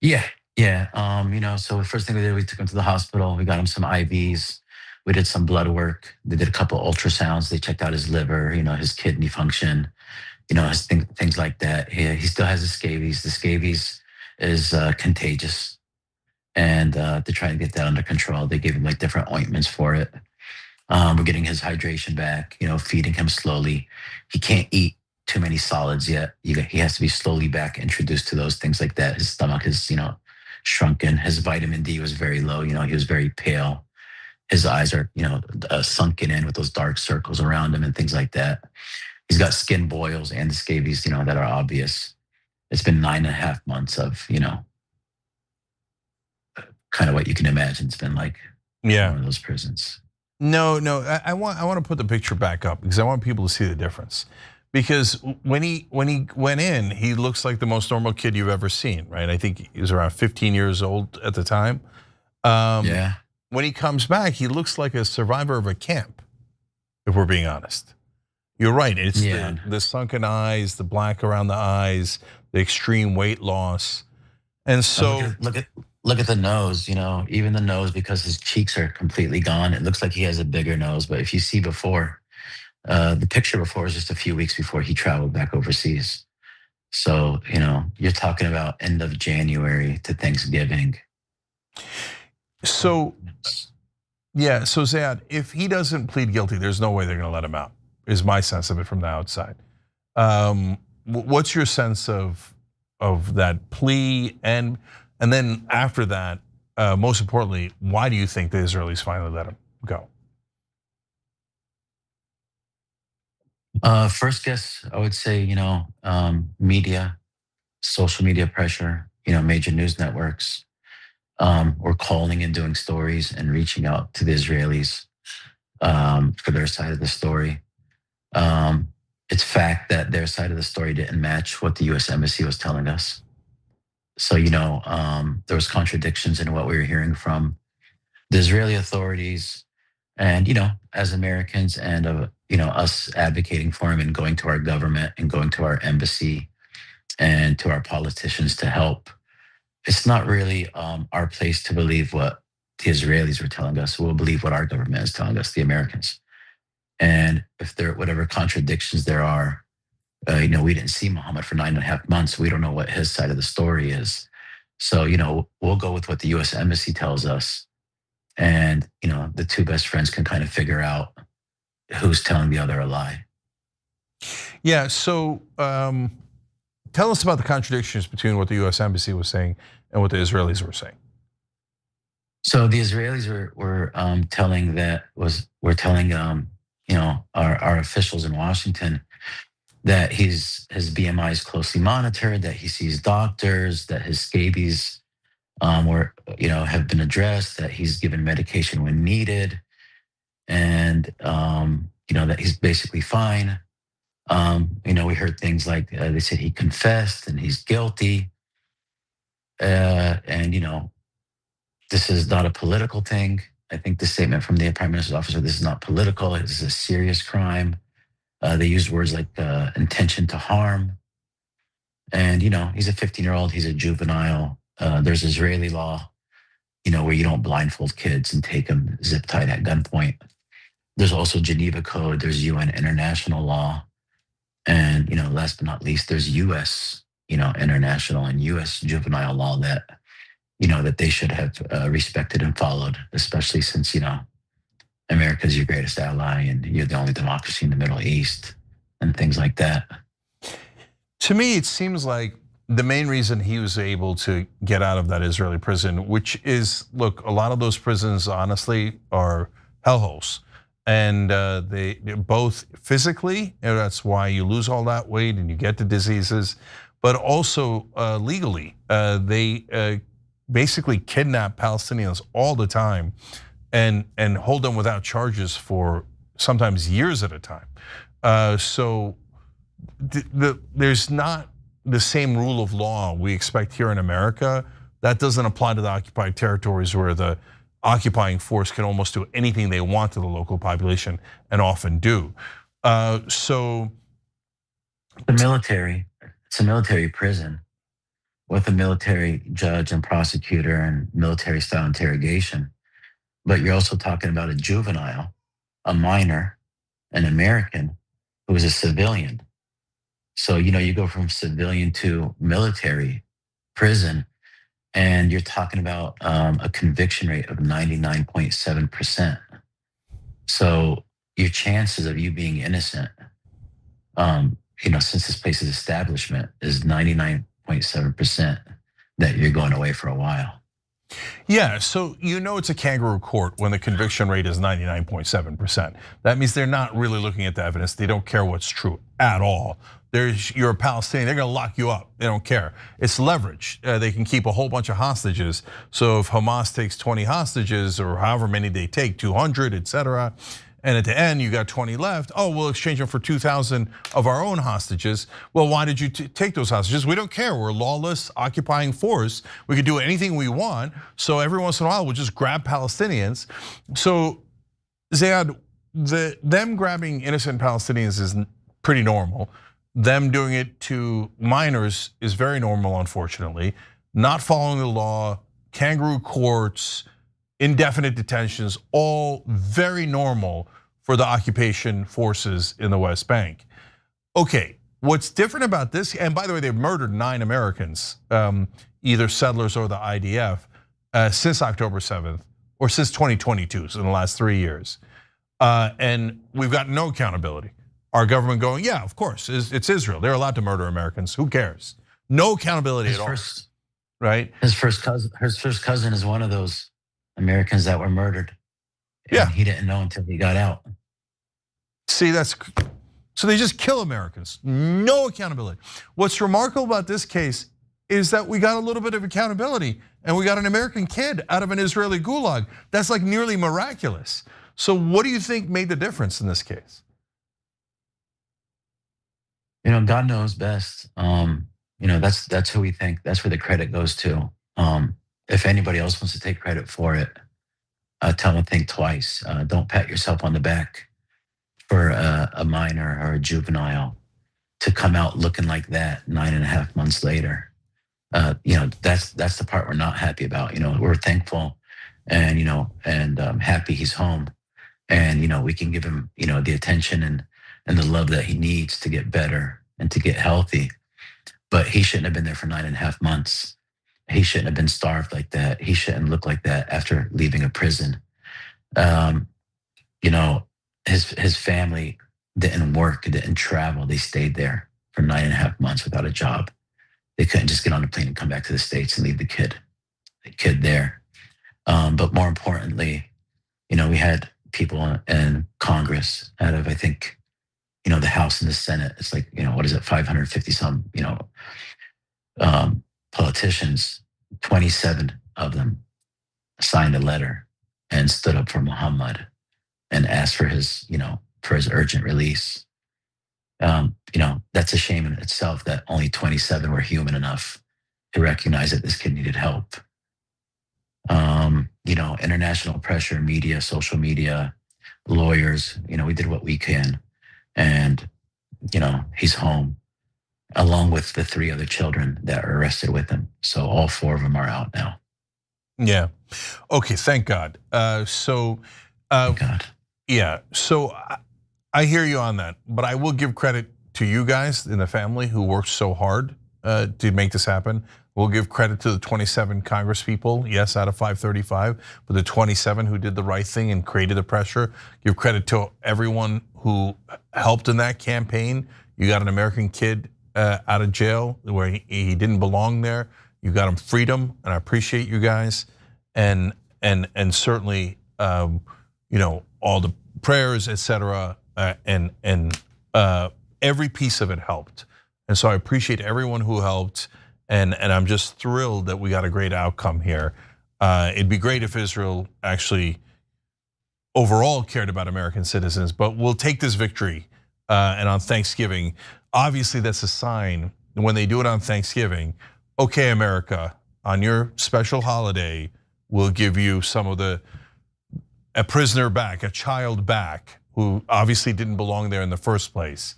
Yeah. So the first thing we did, we took him to the hospital. We got him some IVs. We did some blood work. They did a couple ultrasounds. They checked out his liver, his kidney function, his things like that. He still has the scabies. The scabies is contagious, and to try and get that under control, they gave him like different ointments for it. We're getting his hydration back, feeding him slowly. He can't eat too many solids yet. He has to be slowly back introduced to those things like that. His stomach is, shrunken. His vitamin D was very low. He was very pale. His eyes are, sunken in with those dark circles around him and things like that. He's got skin boils and the scabies, that are obvious. It's been 9.5 months of, kind of what you can imagine it's been like. Yeah. One of those prisons. No. I want to put the picture back up because I want people to see the difference. Because when he went in, he looks like the most normal kid you've ever seen, right? I think he was around 15 years old at the time. Yeah. When he comes back, he looks like a survivor of a camp, if we're being honest. You're right. It's the sunken eyes, the black around the eyes, the extreme weight loss. And so look at the nose, even the nose, because his cheeks are completely gone. It looks like he has a bigger nose. But if you see before, the picture before is just a few weeks before he traveled back overseas. So, you're talking about end of January to Thanksgiving. So Zeyad, if he doesn't plead guilty, there's no way they're going to let him out, is my sense of it from the outside. What's your sense of that plea? And then after that, most importantly, why do you think the Israelis finally let him go? First guess, I would say, media, social media pressure, major news networks. Were calling and doing stories and reaching out to the Israelis for their side of the story. It's fact that their side of the story didn't match what the U.S. Embassy was telling us. So, there was contradictions in what we were hearing from the Israeli authorities and, as Americans and, us advocating for him and going to our government and going to our embassy and to our politicians to help. It's not really our place to believe what the Israelis were telling us. We'll believe what our government is telling us, the Americans. And if there whatever contradictions there are, we didn't see Muhammad for 9.5 months. We don't know what his side of the story is. So, we'll go with what the U.S. Embassy tells us. And, the two best friends can kind of figure out who's telling the other a lie. Yeah, so tell us about the contradictions between what the U.S. Embassy was saying and what the Israelis were saying. So the Israelis were telling our officials in Washington that his BMI is closely monitored, that he sees doctors, that his scabies have been addressed, that he's given medication when needed, and that he's basically fine. We heard things like they said he confessed and he's guilty. This is not a political thing. I think the statement from the Prime Minister's office, this is not political, this is a serious crime. They used words like intention to harm. And, he's a 15-year-old, he's a juvenile. There's Israeli law, where you don't blindfold kids and take them zip tied at gunpoint. There's also Geneva Code, there's UN international law. And, last but not least, there's US, international and US juvenile law that, that they should have respected and followed, especially since, America's your greatest ally and you're the only democracy in the Middle East and things like that. To me, it seems like the main reason he was able to get out of that Israeli prison, which is, look, a lot of those prisons, honestly, are hellholes. And they both physically, and that's why you lose all that weight and you get the diseases, but also legally, they basically kidnap Palestinians all the time and hold them without charges for sometimes years at a time. So there's not the same rule of law we expect here in America. That doesn't apply to the occupied territories where the occupying force can almost do anything they want to the local population and often do. So the military, it's a military prison with a military judge and prosecutor and military style interrogation. But you're also talking about a juvenile, a minor, an American who is a civilian. So, you go from civilian to military prison, and you're talking about a conviction rate of 99.7%. So your chances of you being innocent, since this place is establishment, is 99.7% that you're going away for a while. Yeah, so it's a kangaroo court when the conviction rate is 99.7%. That means they're not really looking at the evidence. They don't care what's true at all. You're a Palestinian, they're gonna lock you up. They don't care. It's leverage. They can keep a whole bunch of hostages. So if Hamas takes 20 hostages or however many they take, 200, etc., and at the end you got 20 left, oh, we'll exchange them for 2,000 of our own hostages. Well, why did you take those hostages? We don't care. We're a lawless, occupying force. We can do anything we want. So every once in a while, we'll just grab Palestinians. So Zeyad, them grabbing innocent Palestinians is pretty normal. Them doing it to minors is very normal, unfortunately. Not following the law, kangaroo courts, indefinite detentions, all very normal for the occupation forces in the West Bank. Okay, what's different about this, and by the way, they've murdered 9 Americans, either settlers or the IDF, since October 7th, or since 2022, so in the last 3 years. And we've got no accountability. Our government going, yeah, of course, it's Israel. They're allowed to murder Americans, who cares? No accountability at all, right? His first cousin is one of those Americans that were murdered. Yeah. He didn't know until he got out. See, so they just kill Americans, no accountability. What's remarkable about this case is that we got a little bit of accountability and we got an American kid out of an Israeli gulag. That's like nearly miraculous. So what do you think made the difference in this case? God knows best. That's who we think, that's where the credit goes to. If anybody else wants to take credit for it, tell them to think twice. Don't pat yourself on the back for a minor or a juvenile to come out looking like that 9.5 months later. That's the part we're not happy about. We're thankful and happy he's home, and we can give him the attention and the love that he needs to get better and to get healthy. But he shouldn't have been there for 9.5 months. He shouldn't have been starved like that. He shouldn't look like that after leaving a prison. His family didn't work, didn't travel. They stayed there for 9.5 months without a job. They couldn't just get on a plane and come back to the States and leave the kid there. But more importantly, we had people in Congress out of, I think, the House and the Senate. It's like, 550 some, politicians, 27 of them signed a letter and stood up for Muhammad and asked for his urgent release. That's a shame in itself that only 27 were human enough to recognize that this kid needed help. International pressure, media, social media, lawyers, we did what we can. And, he's home along with the 3 other children that are arrested with him. So all 4 of them are out now. Yeah. Okay, thank God. Thank God. Yeah, so I hear you on that, but I will give credit to you guys in the family who worked so hard to make this happen. We'll give credit to the 27 Congress people, yes, out of 535, but the 27 who did the right thing and created the pressure. Give credit to everyone who helped in that campaign. You got an American kid out of jail where he didn't belong there. You got him freedom, and I appreciate you guys, and certainly all the prayers, etc. And every piece of it helped, and so I appreciate everyone who helped. And I'm just thrilled that we got a great outcome here. It'd be great if Israel actually overall cared about American citizens, but we'll take this victory. And on Thanksgiving, obviously that's a sign when they do it on Thanksgiving. Okay, America, on your special holiday, we'll give you a prisoner back, a child back, who obviously didn't belong there in the first place.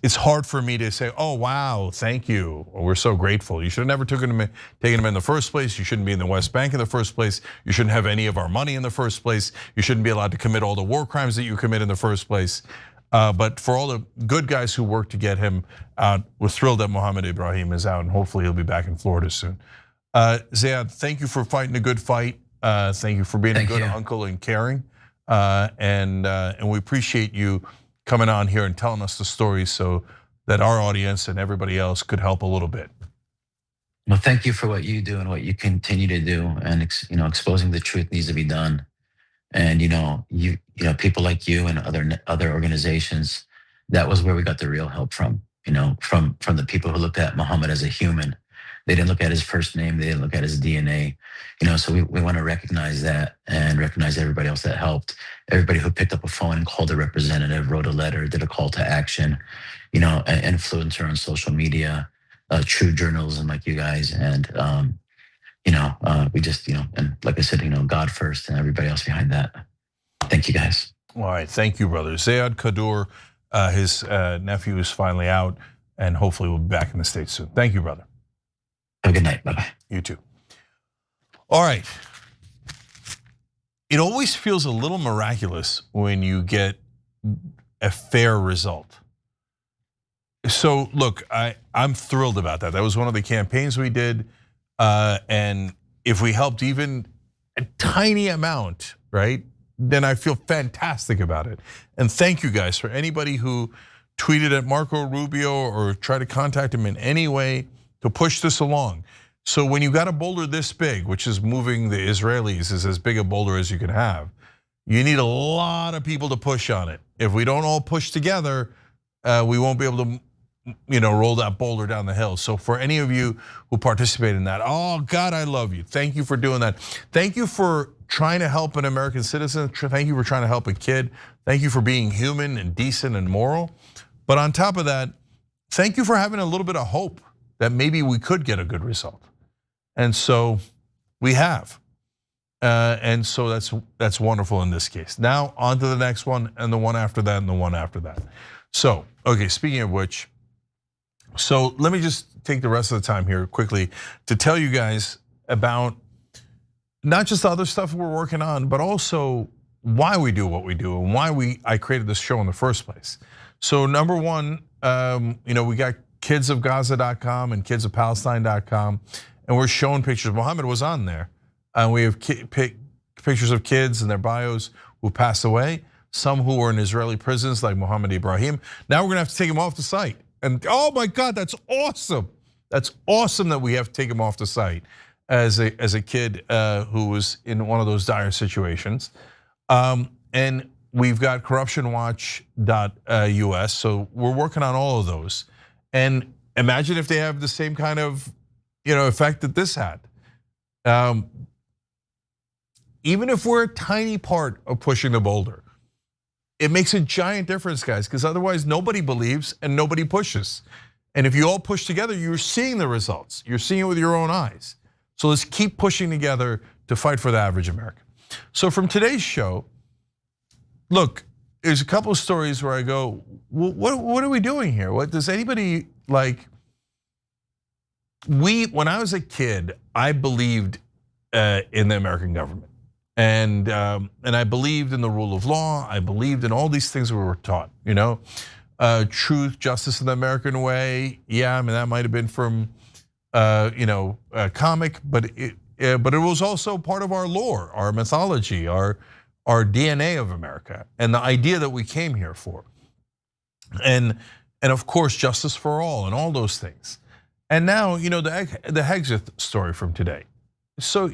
It's hard for me to say, oh, wow, thank you, we're so grateful. You should have never taken him in the first place. You shouldn't be in the West Bank in the first place. You shouldn't have any of our money in the first place. You shouldn't be allowed to commit all the war crimes that you commit in the first place. But for all the good guys who worked to get him out, we're thrilled that Mohammed Ibrahim is out, and hopefully he'll be back in Florida soon. Zeyad, thank you for fighting a good fight. Thank you for being a good uncle and caring. and we appreciate you coming on here and telling us the story so that our audience and everybody else could help a little bit. Well, thank you for what you do and what you continue to do, and exposing the truth needs to be done. And you people like you and other organizations, that was where we got the real help from. From the people who looked at Muhammad as a human. They didn't look at his first name. They didn't look at his DNA. So we want to recognize that and recognize everybody else that helped. Everybody who picked up a phone and called a representative, wrote a letter, did a call to action. An influencer on social media, true journalism like you guys, and we just and like I said, God first and everybody else behind that. Thank you guys. All right, thank you, brother. Zeyad Kadur, his nephew is finally out, and hopefully we'll be back in the States soon. Thank you, brother. Have a good night. Bye-bye. You too. All right. It always feels a little miraculous when you get a fair result. So look, I'm thrilled about that. That was one of the campaigns we did, and if we helped even a tiny amount, right, then I feel fantastic about it. And thank you guys for anybody who tweeted at Marco Rubio or tried to contact him in any way to push this along. So when you got a boulder this big, which is moving the Israelis, is as big a boulder as you can have, you need a lot of people to push on it. If we don't all push together, we won't be able to roll that boulder down the hill. So for any of you who participate in that, oh God, I love you. Thank you for doing that. Thank you for trying to help an American citizen. Thank you for trying to help a kid. Thank you for being human and decent and moral. But on top of that, thank you for having a little bit of hope that maybe we could get a good result. And so we have. And so that's wonderful in this case. Now on to the next one, and the one after that, and the one after that. So, okay, speaking of which, so let me just take the rest of the time here quickly to tell you guys about not just the other stuff we're working on, but also why we do what we do and why I created this show in the first place. So number one, we got kidsofgaza.com and kidsofpalestine.com, and we're showing pictures. Muhammad was on there, and we have pictures of kids and their bios who passed away, some who were in Israeli prisons like Muhammad Ibrahim. Now we're gonna have to take him off the site. And oh my God, that's awesome. That's awesome that we have to take him off the site as a kid who was in one of those dire situations. And we've got corruptionwatch.us, so we're working on all of those. And imagine if they have the same kind of effect that this had. Even if we're a tiny part of pushing the boulder, it makes a giant difference, guys, because otherwise nobody believes and nobody pushes. And if you all push together, you're seeing the results. You're seeing it with your own eyes. So let's keep pushing together to fight for the average American. So from today's show, look, there's a couple of stories where I go, what are we doing here? What does anybody like? When I was a kid, I believed in the American government. And I believed in the rule of law. I believed in all these things we were taught, truth, justice in the American way. Yeah, I mean, that might have been from a comic, but it was also part of our lore, our mythology, our DNA of America, and the idea that we came here for. And of course, justice for all and all those things. And now, the Hegseth story from today. So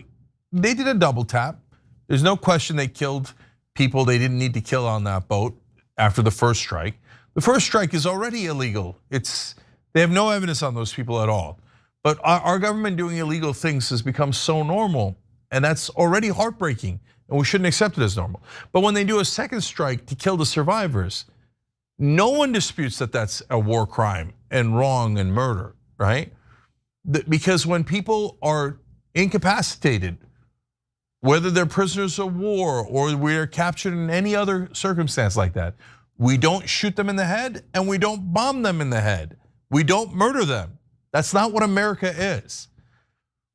they did a double tap. There's no question they killed people they didn't need to kill on that boat after the first strike. The first strike is already illegal. They have no evidence on those people at all. But our government doing illegal things has become so normal, and that's already heartbreaking, and we shouldn't accept it as normal. But when they do a second strike to kill the survivors, no one disputes that that's a war crime and wrong and murder, right? Because when people are incapacitated, whether they're prisoners of war or we're captured in any other circumstance like that, we don't shoot them in the head and we don't bomb them in the head. We don't murder them. That's not what America is.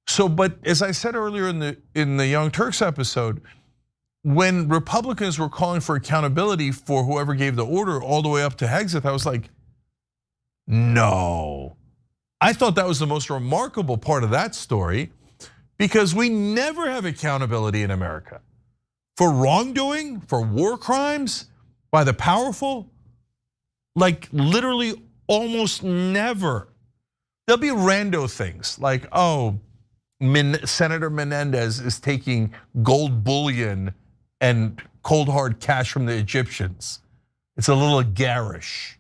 So, but as I said earlier in the Young Turks episode, when Republicans were calling for accountability for whoever gave the order all the way up to Hegseth, I was like, no. I thought that was the most remarkable part of that story, because we never have accountability in America for wrongdoing, for war crimes by the powerful, like literally almost never. There'll be rando things like, Senator Menendez is taking gold bullion and cold hard cash from the Egyptians. It's a little garish.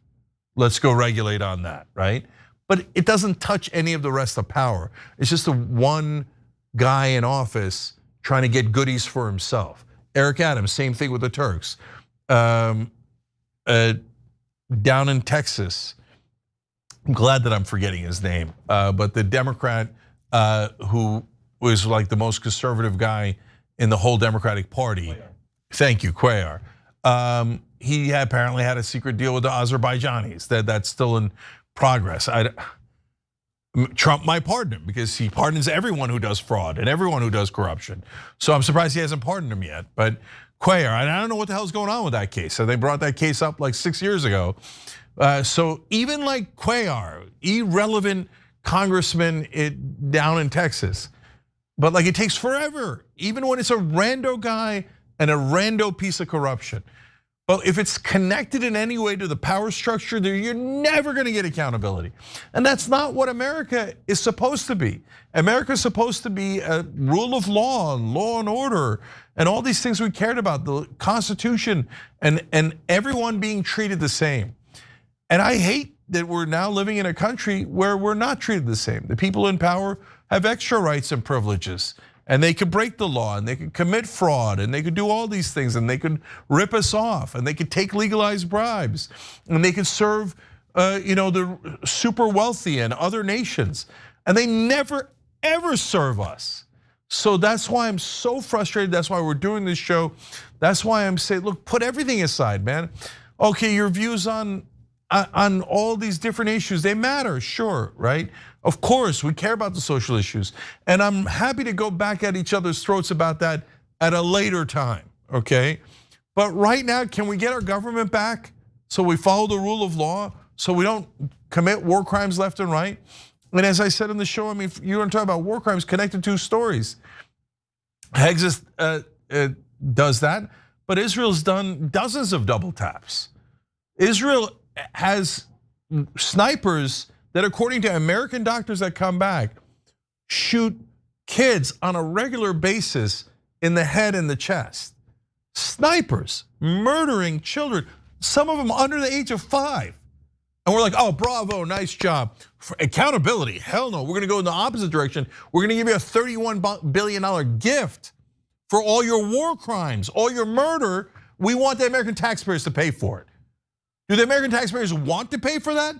Let's go regulate on that, right? But it doesn't touch any of the rest of power. It's just the one guy in office trying to get goodies for himself. Eric Adams, same thing with the Turks. Down in Texas, I'm glad that I'm forgetting his name, but the Democrat who was like the most conservative guy in the whole Democratic Party. Thank you, Cuellar. He apparently had a secret deal with the Azerbaijanis. That's still in progress. Trump might pardon him because he pardons everyone who does fraud and everyone who does corruption. So I'm surprised he hasn't pardoned him yet. But Cuellar, and I don't know what the hell's going on with that case. So they brought that case up like 6 years ago. So even like Cuellar, irrelevant congressman down in Texas, but like it takes forever, even when it's a rando guy and a rando piece of corruption. But if it's connected in any way to the power structure, you're never gonna get accountability. And that's not what America is supposed to be. America is supposed to be a rule of law and order, and all these things we cared about, the Constitution and everyone being treated the same. And I hate that we're now living in a country where we're not treated the same. The people in power have extra rights and privileges, and they could break the law, and they could commit fraud, and they could do all these things, and they could rip us off, and they could take legalized bribes, and they could serve the super wealthy and other nations, and they never ever serve us. So that's why I'm so frustrated. That's why we're doing this show. That's why I'm saying, look, put everything aside, man. Okay, your views on all these different issues, they matter, sure, right? Of course, we care about the social issues. And I'm happy to go back at each other's throats about that at a later time, okay? But right now, can we get our government back so we follow the rule of law, so we don't commit war crimes left and right? And as I said in the show, I mean, you don't talk about war crimes, connected to stories. Hegseth does that, but Israel's done dozens of double taps. Israel has snipers that, according to American doctors that come back, shoot kids on a regular basis in the head and the chest. Snipers murdering children, some of them under the age of 5. And we're like, oh, bravo, nice job. For accountability, hell no, we're gonna go in the opposite direction. We're gonna give you a $31 billion gift for all your war crimes, all your murder. We want the American taxpayers to pay for it. Do the American taxpayers want to pay for that?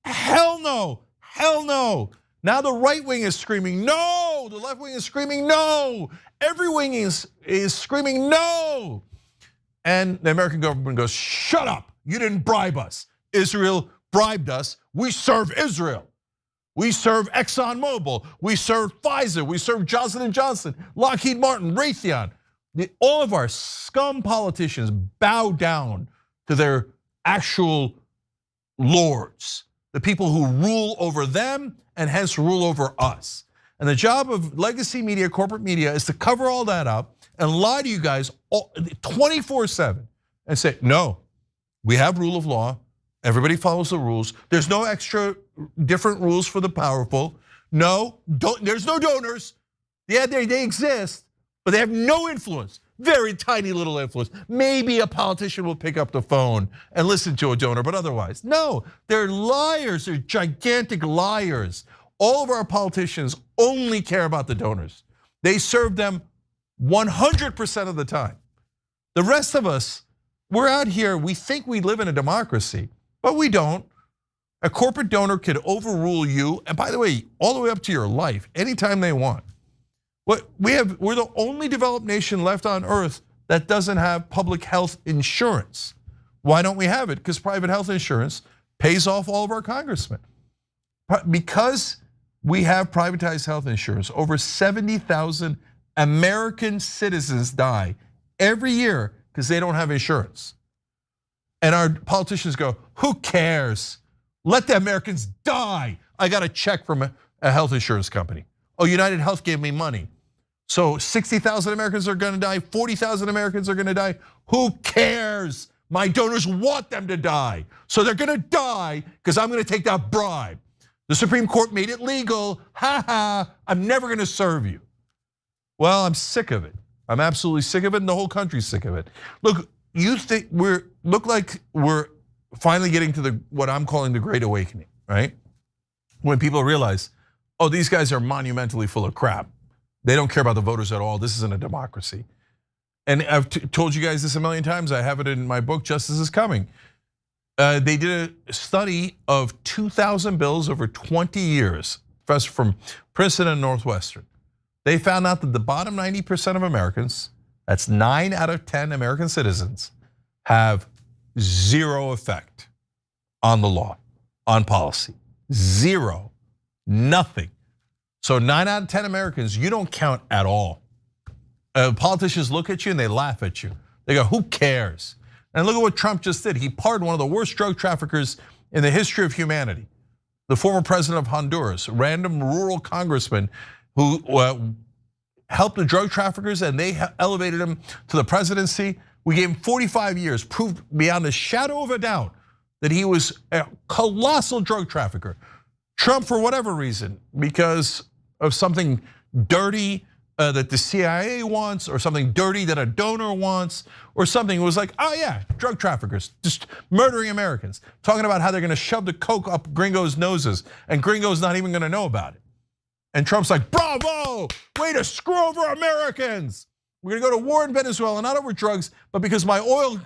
Hell no, hell no. Now the right wing is screaming no, the left wing is screaming no, every wing is screaming no. And the American government goes, shut up, you didn't bribe us. Israel bribed us, we serve Israel. We serve ExxonMobil, we serve Pfizer, we serve Johnson & Johnson, Lockheed Martin, Raytheon. All of our scum politicians bow down to their actual lords, the people who rule over them and hence rule over us. And the job of legacy media, corporate media, is to cover all that up and lie to you guys 24/7 and say, no, we have rule of law, everybody follows the rules. There's no extra different rules for the powerful. No, there's no donors. Yeah, they exist, but they have no influence. Very tiny little influence. Maybe a politician will pick up the phone and listen to a donor, but otherwise, no. They're liars, they're gigantic liars. All of our politicians only care about the donors. They serve them 100% of the time. The rest of us, we're out here, we think we live in a democracy, but we don't. A corporate donor could overrule you, and by the way, all the way up to your life, anytime they want. We're the only developed nation left on earth that doesn't have public health insurance. Why don't we have it? Because private health insurance pays off all of our congressmen. Because we have privatized health insurance, over 70,000 American citizens die every year because they don't have insurance. And our politicians go, who cares? Let the Americans die. I got a check from a health insurance company. Oh, United Health gave me money. So 60,000 Americans are gonna die, 40,000 Americans are gonna die. Who cares? My donors want them to die. So they're gonna die because I'm gonna take that bribe. The Supreme Court made it legal. Ha ha, I'm never gonna serve you. Well, I'm sick of it. I'm absolutely sick of it, and the whole country's sick of it. Look, you think look like we're finally getting to what I'm calling the Great Awakening, right? When people realize, oh, these guys are monumentally full of crap. They don't care about the voters at all. This isn't a democracy. And I've told you guys this a million times. I have it in my book, Justice is Coming. They did a study of 2,000 bills over 20 years, professor from Princeton and Northwestern. They found out that the bottom 90% of Americans, that's 9 out of 10 American citizens, have zero effect on the law, on policy. Zero, nothing. So 9 out of 10 Americans, you don't count at all. Politicians look at you and they laugh at you. They go, who cares? And look at what Trump just did. He pardoned one of the worst drug traffickers in the history of humanity. The former president of Honduras, random rural congressman who helped the drug traffickers and they elevated him to the presidency. We gave him 45 years, proved beyond a shadow of a doubt that he was a colossal drug trafficker. Trump, for whatever reason, because of something dirty that the CIA wants, or something dirty that a donor wants, or something, was like, oh yeah, drug traffickers, just murdering Americans, talking about how they're gonna shove the coke up gringos' noses, and gringos not even gonna know about it. And Trump's like, bravo, way to screw over Americans. We're gonna go to war in Venezuela, not over drugs, but because my oil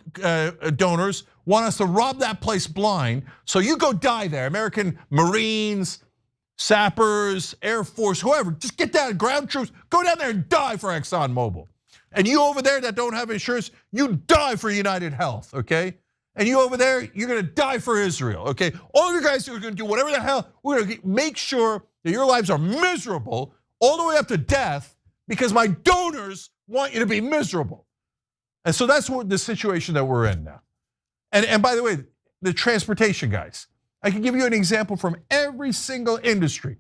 donors want us to rob that place blind. So you go die there, American Marines, sappers, Air Force, whoever, just get down, ground troops, go down there and die for ExxonMobil. And you over there that don't have insurance, you die for United Health, okay? And you over there, you're gonna die for Israel, okay? All you guys are gonna do whatever the hell, we're gonna make sure that your lives are miserable all the way up to death because my donors want you to be miserable. And so that's what the situation that we're in now. And by the way, the transportation guys, I can give you an example from every single industry.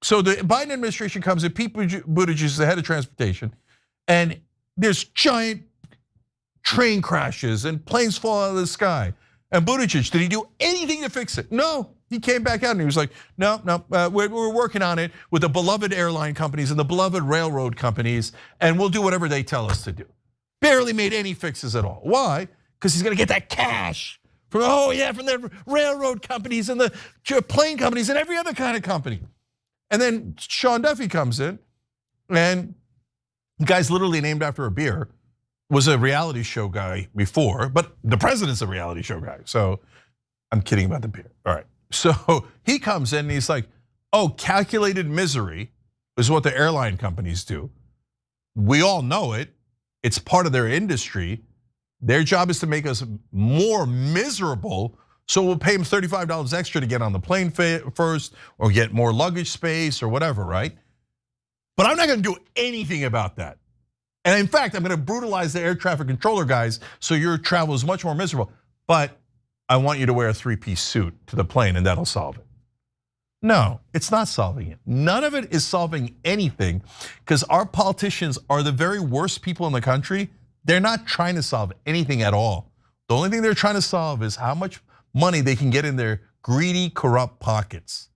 So the Biden administration comes in, Pete Buttigieg is the head of transportation, and there's giant train crashes and planes fall out of the sky. And Buttigieg, did he do anything to fix it? No, he came back out and he was like, no, we're working on it with the beloved airline companies and the beloved railroad companies, and we'll do whatever they tell us to do. Barely made any fixes at all. Why? Because he's gonna get that cash from the railroad companies and the plane companies and every other kind of company. And then Sean Duffy comes in, and the guy's literally named after a beer, was a reality show guy before, but the president's a reality show guy. So I'm kidding about the beer, all right. So he comes in and he's like, oh, calculated misery is what the airline companies do. We all know it, it's part of their industry. Their job is to make us more miserable, so we'll pay them $35 extra to get on the plane first, or get more luggage space, or whatever, right? But I'm not gonna do anything about that. And in fact, I'm gonna brutalize the air traffic controller guys so your travel is much more miserable. But I want you to wear a 3-piece suit to the plane and that'll solve it. No, it's not solving it. None of it is solving anything because our politicians are the very worst people in the country. They're not trying to solve anything at all. The only thing they're trying to solve is how much money they can get in their greedy, corrupt pockets.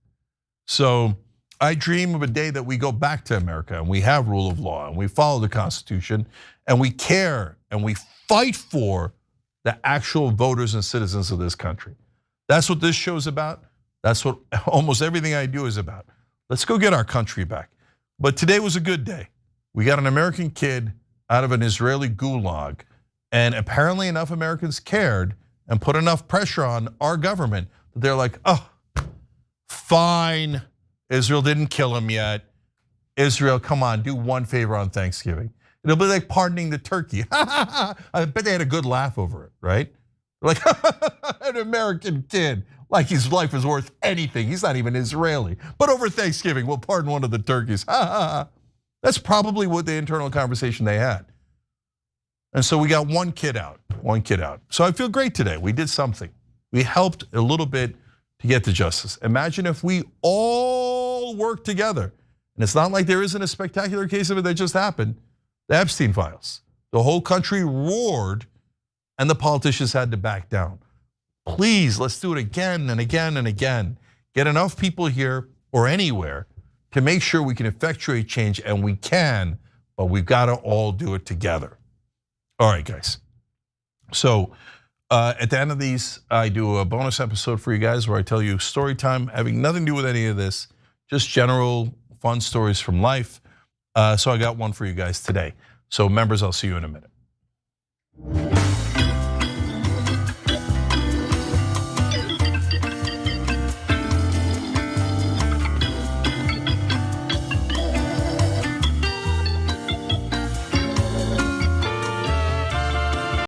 So I dream of a day that we go back to America and we have rule of law and we follow the Constitution and we care and we fight for the actual voters and citizens of this country. That's what this show's about. That's what almost everything I do is about. Let's go get our country back. But today was a good day. We got an American kid out of an Israeli gulag, and apparently enough Americans cared and put enough pressure on our government that they're like, oh, fine, Israel didn't kill him yet. Israel, come on, do one favor on Thanksgiving. It'll be like pardoning the turkey. I bet they had a good laugh over it, right? Like an American kid, like his life is worth anything. He's not even Israeli. But over Thanksgiving, we'll pardon one of the turkeys. That's probably what the internal conversation they had. And so we got one kid out. So I feel great today. We did something. We helped a little bit to get to justice. Imagine if we all worked together And it's not like there isn't a spectacular case of it that just happened. The Epstein files. The whole country roared and the politicians had to back down. Please, let's do it again and again and again. Get enough people here or anywhere to make sure we can effectuate change, and we can, but we've got to all do it together. All right, guys. So at the end of these, I do a bonus episode for you guys where I tell you story time having nothing to do with any of this, just general fun stories from life. So I got one for you guys today. So members, I'll see you in a minute.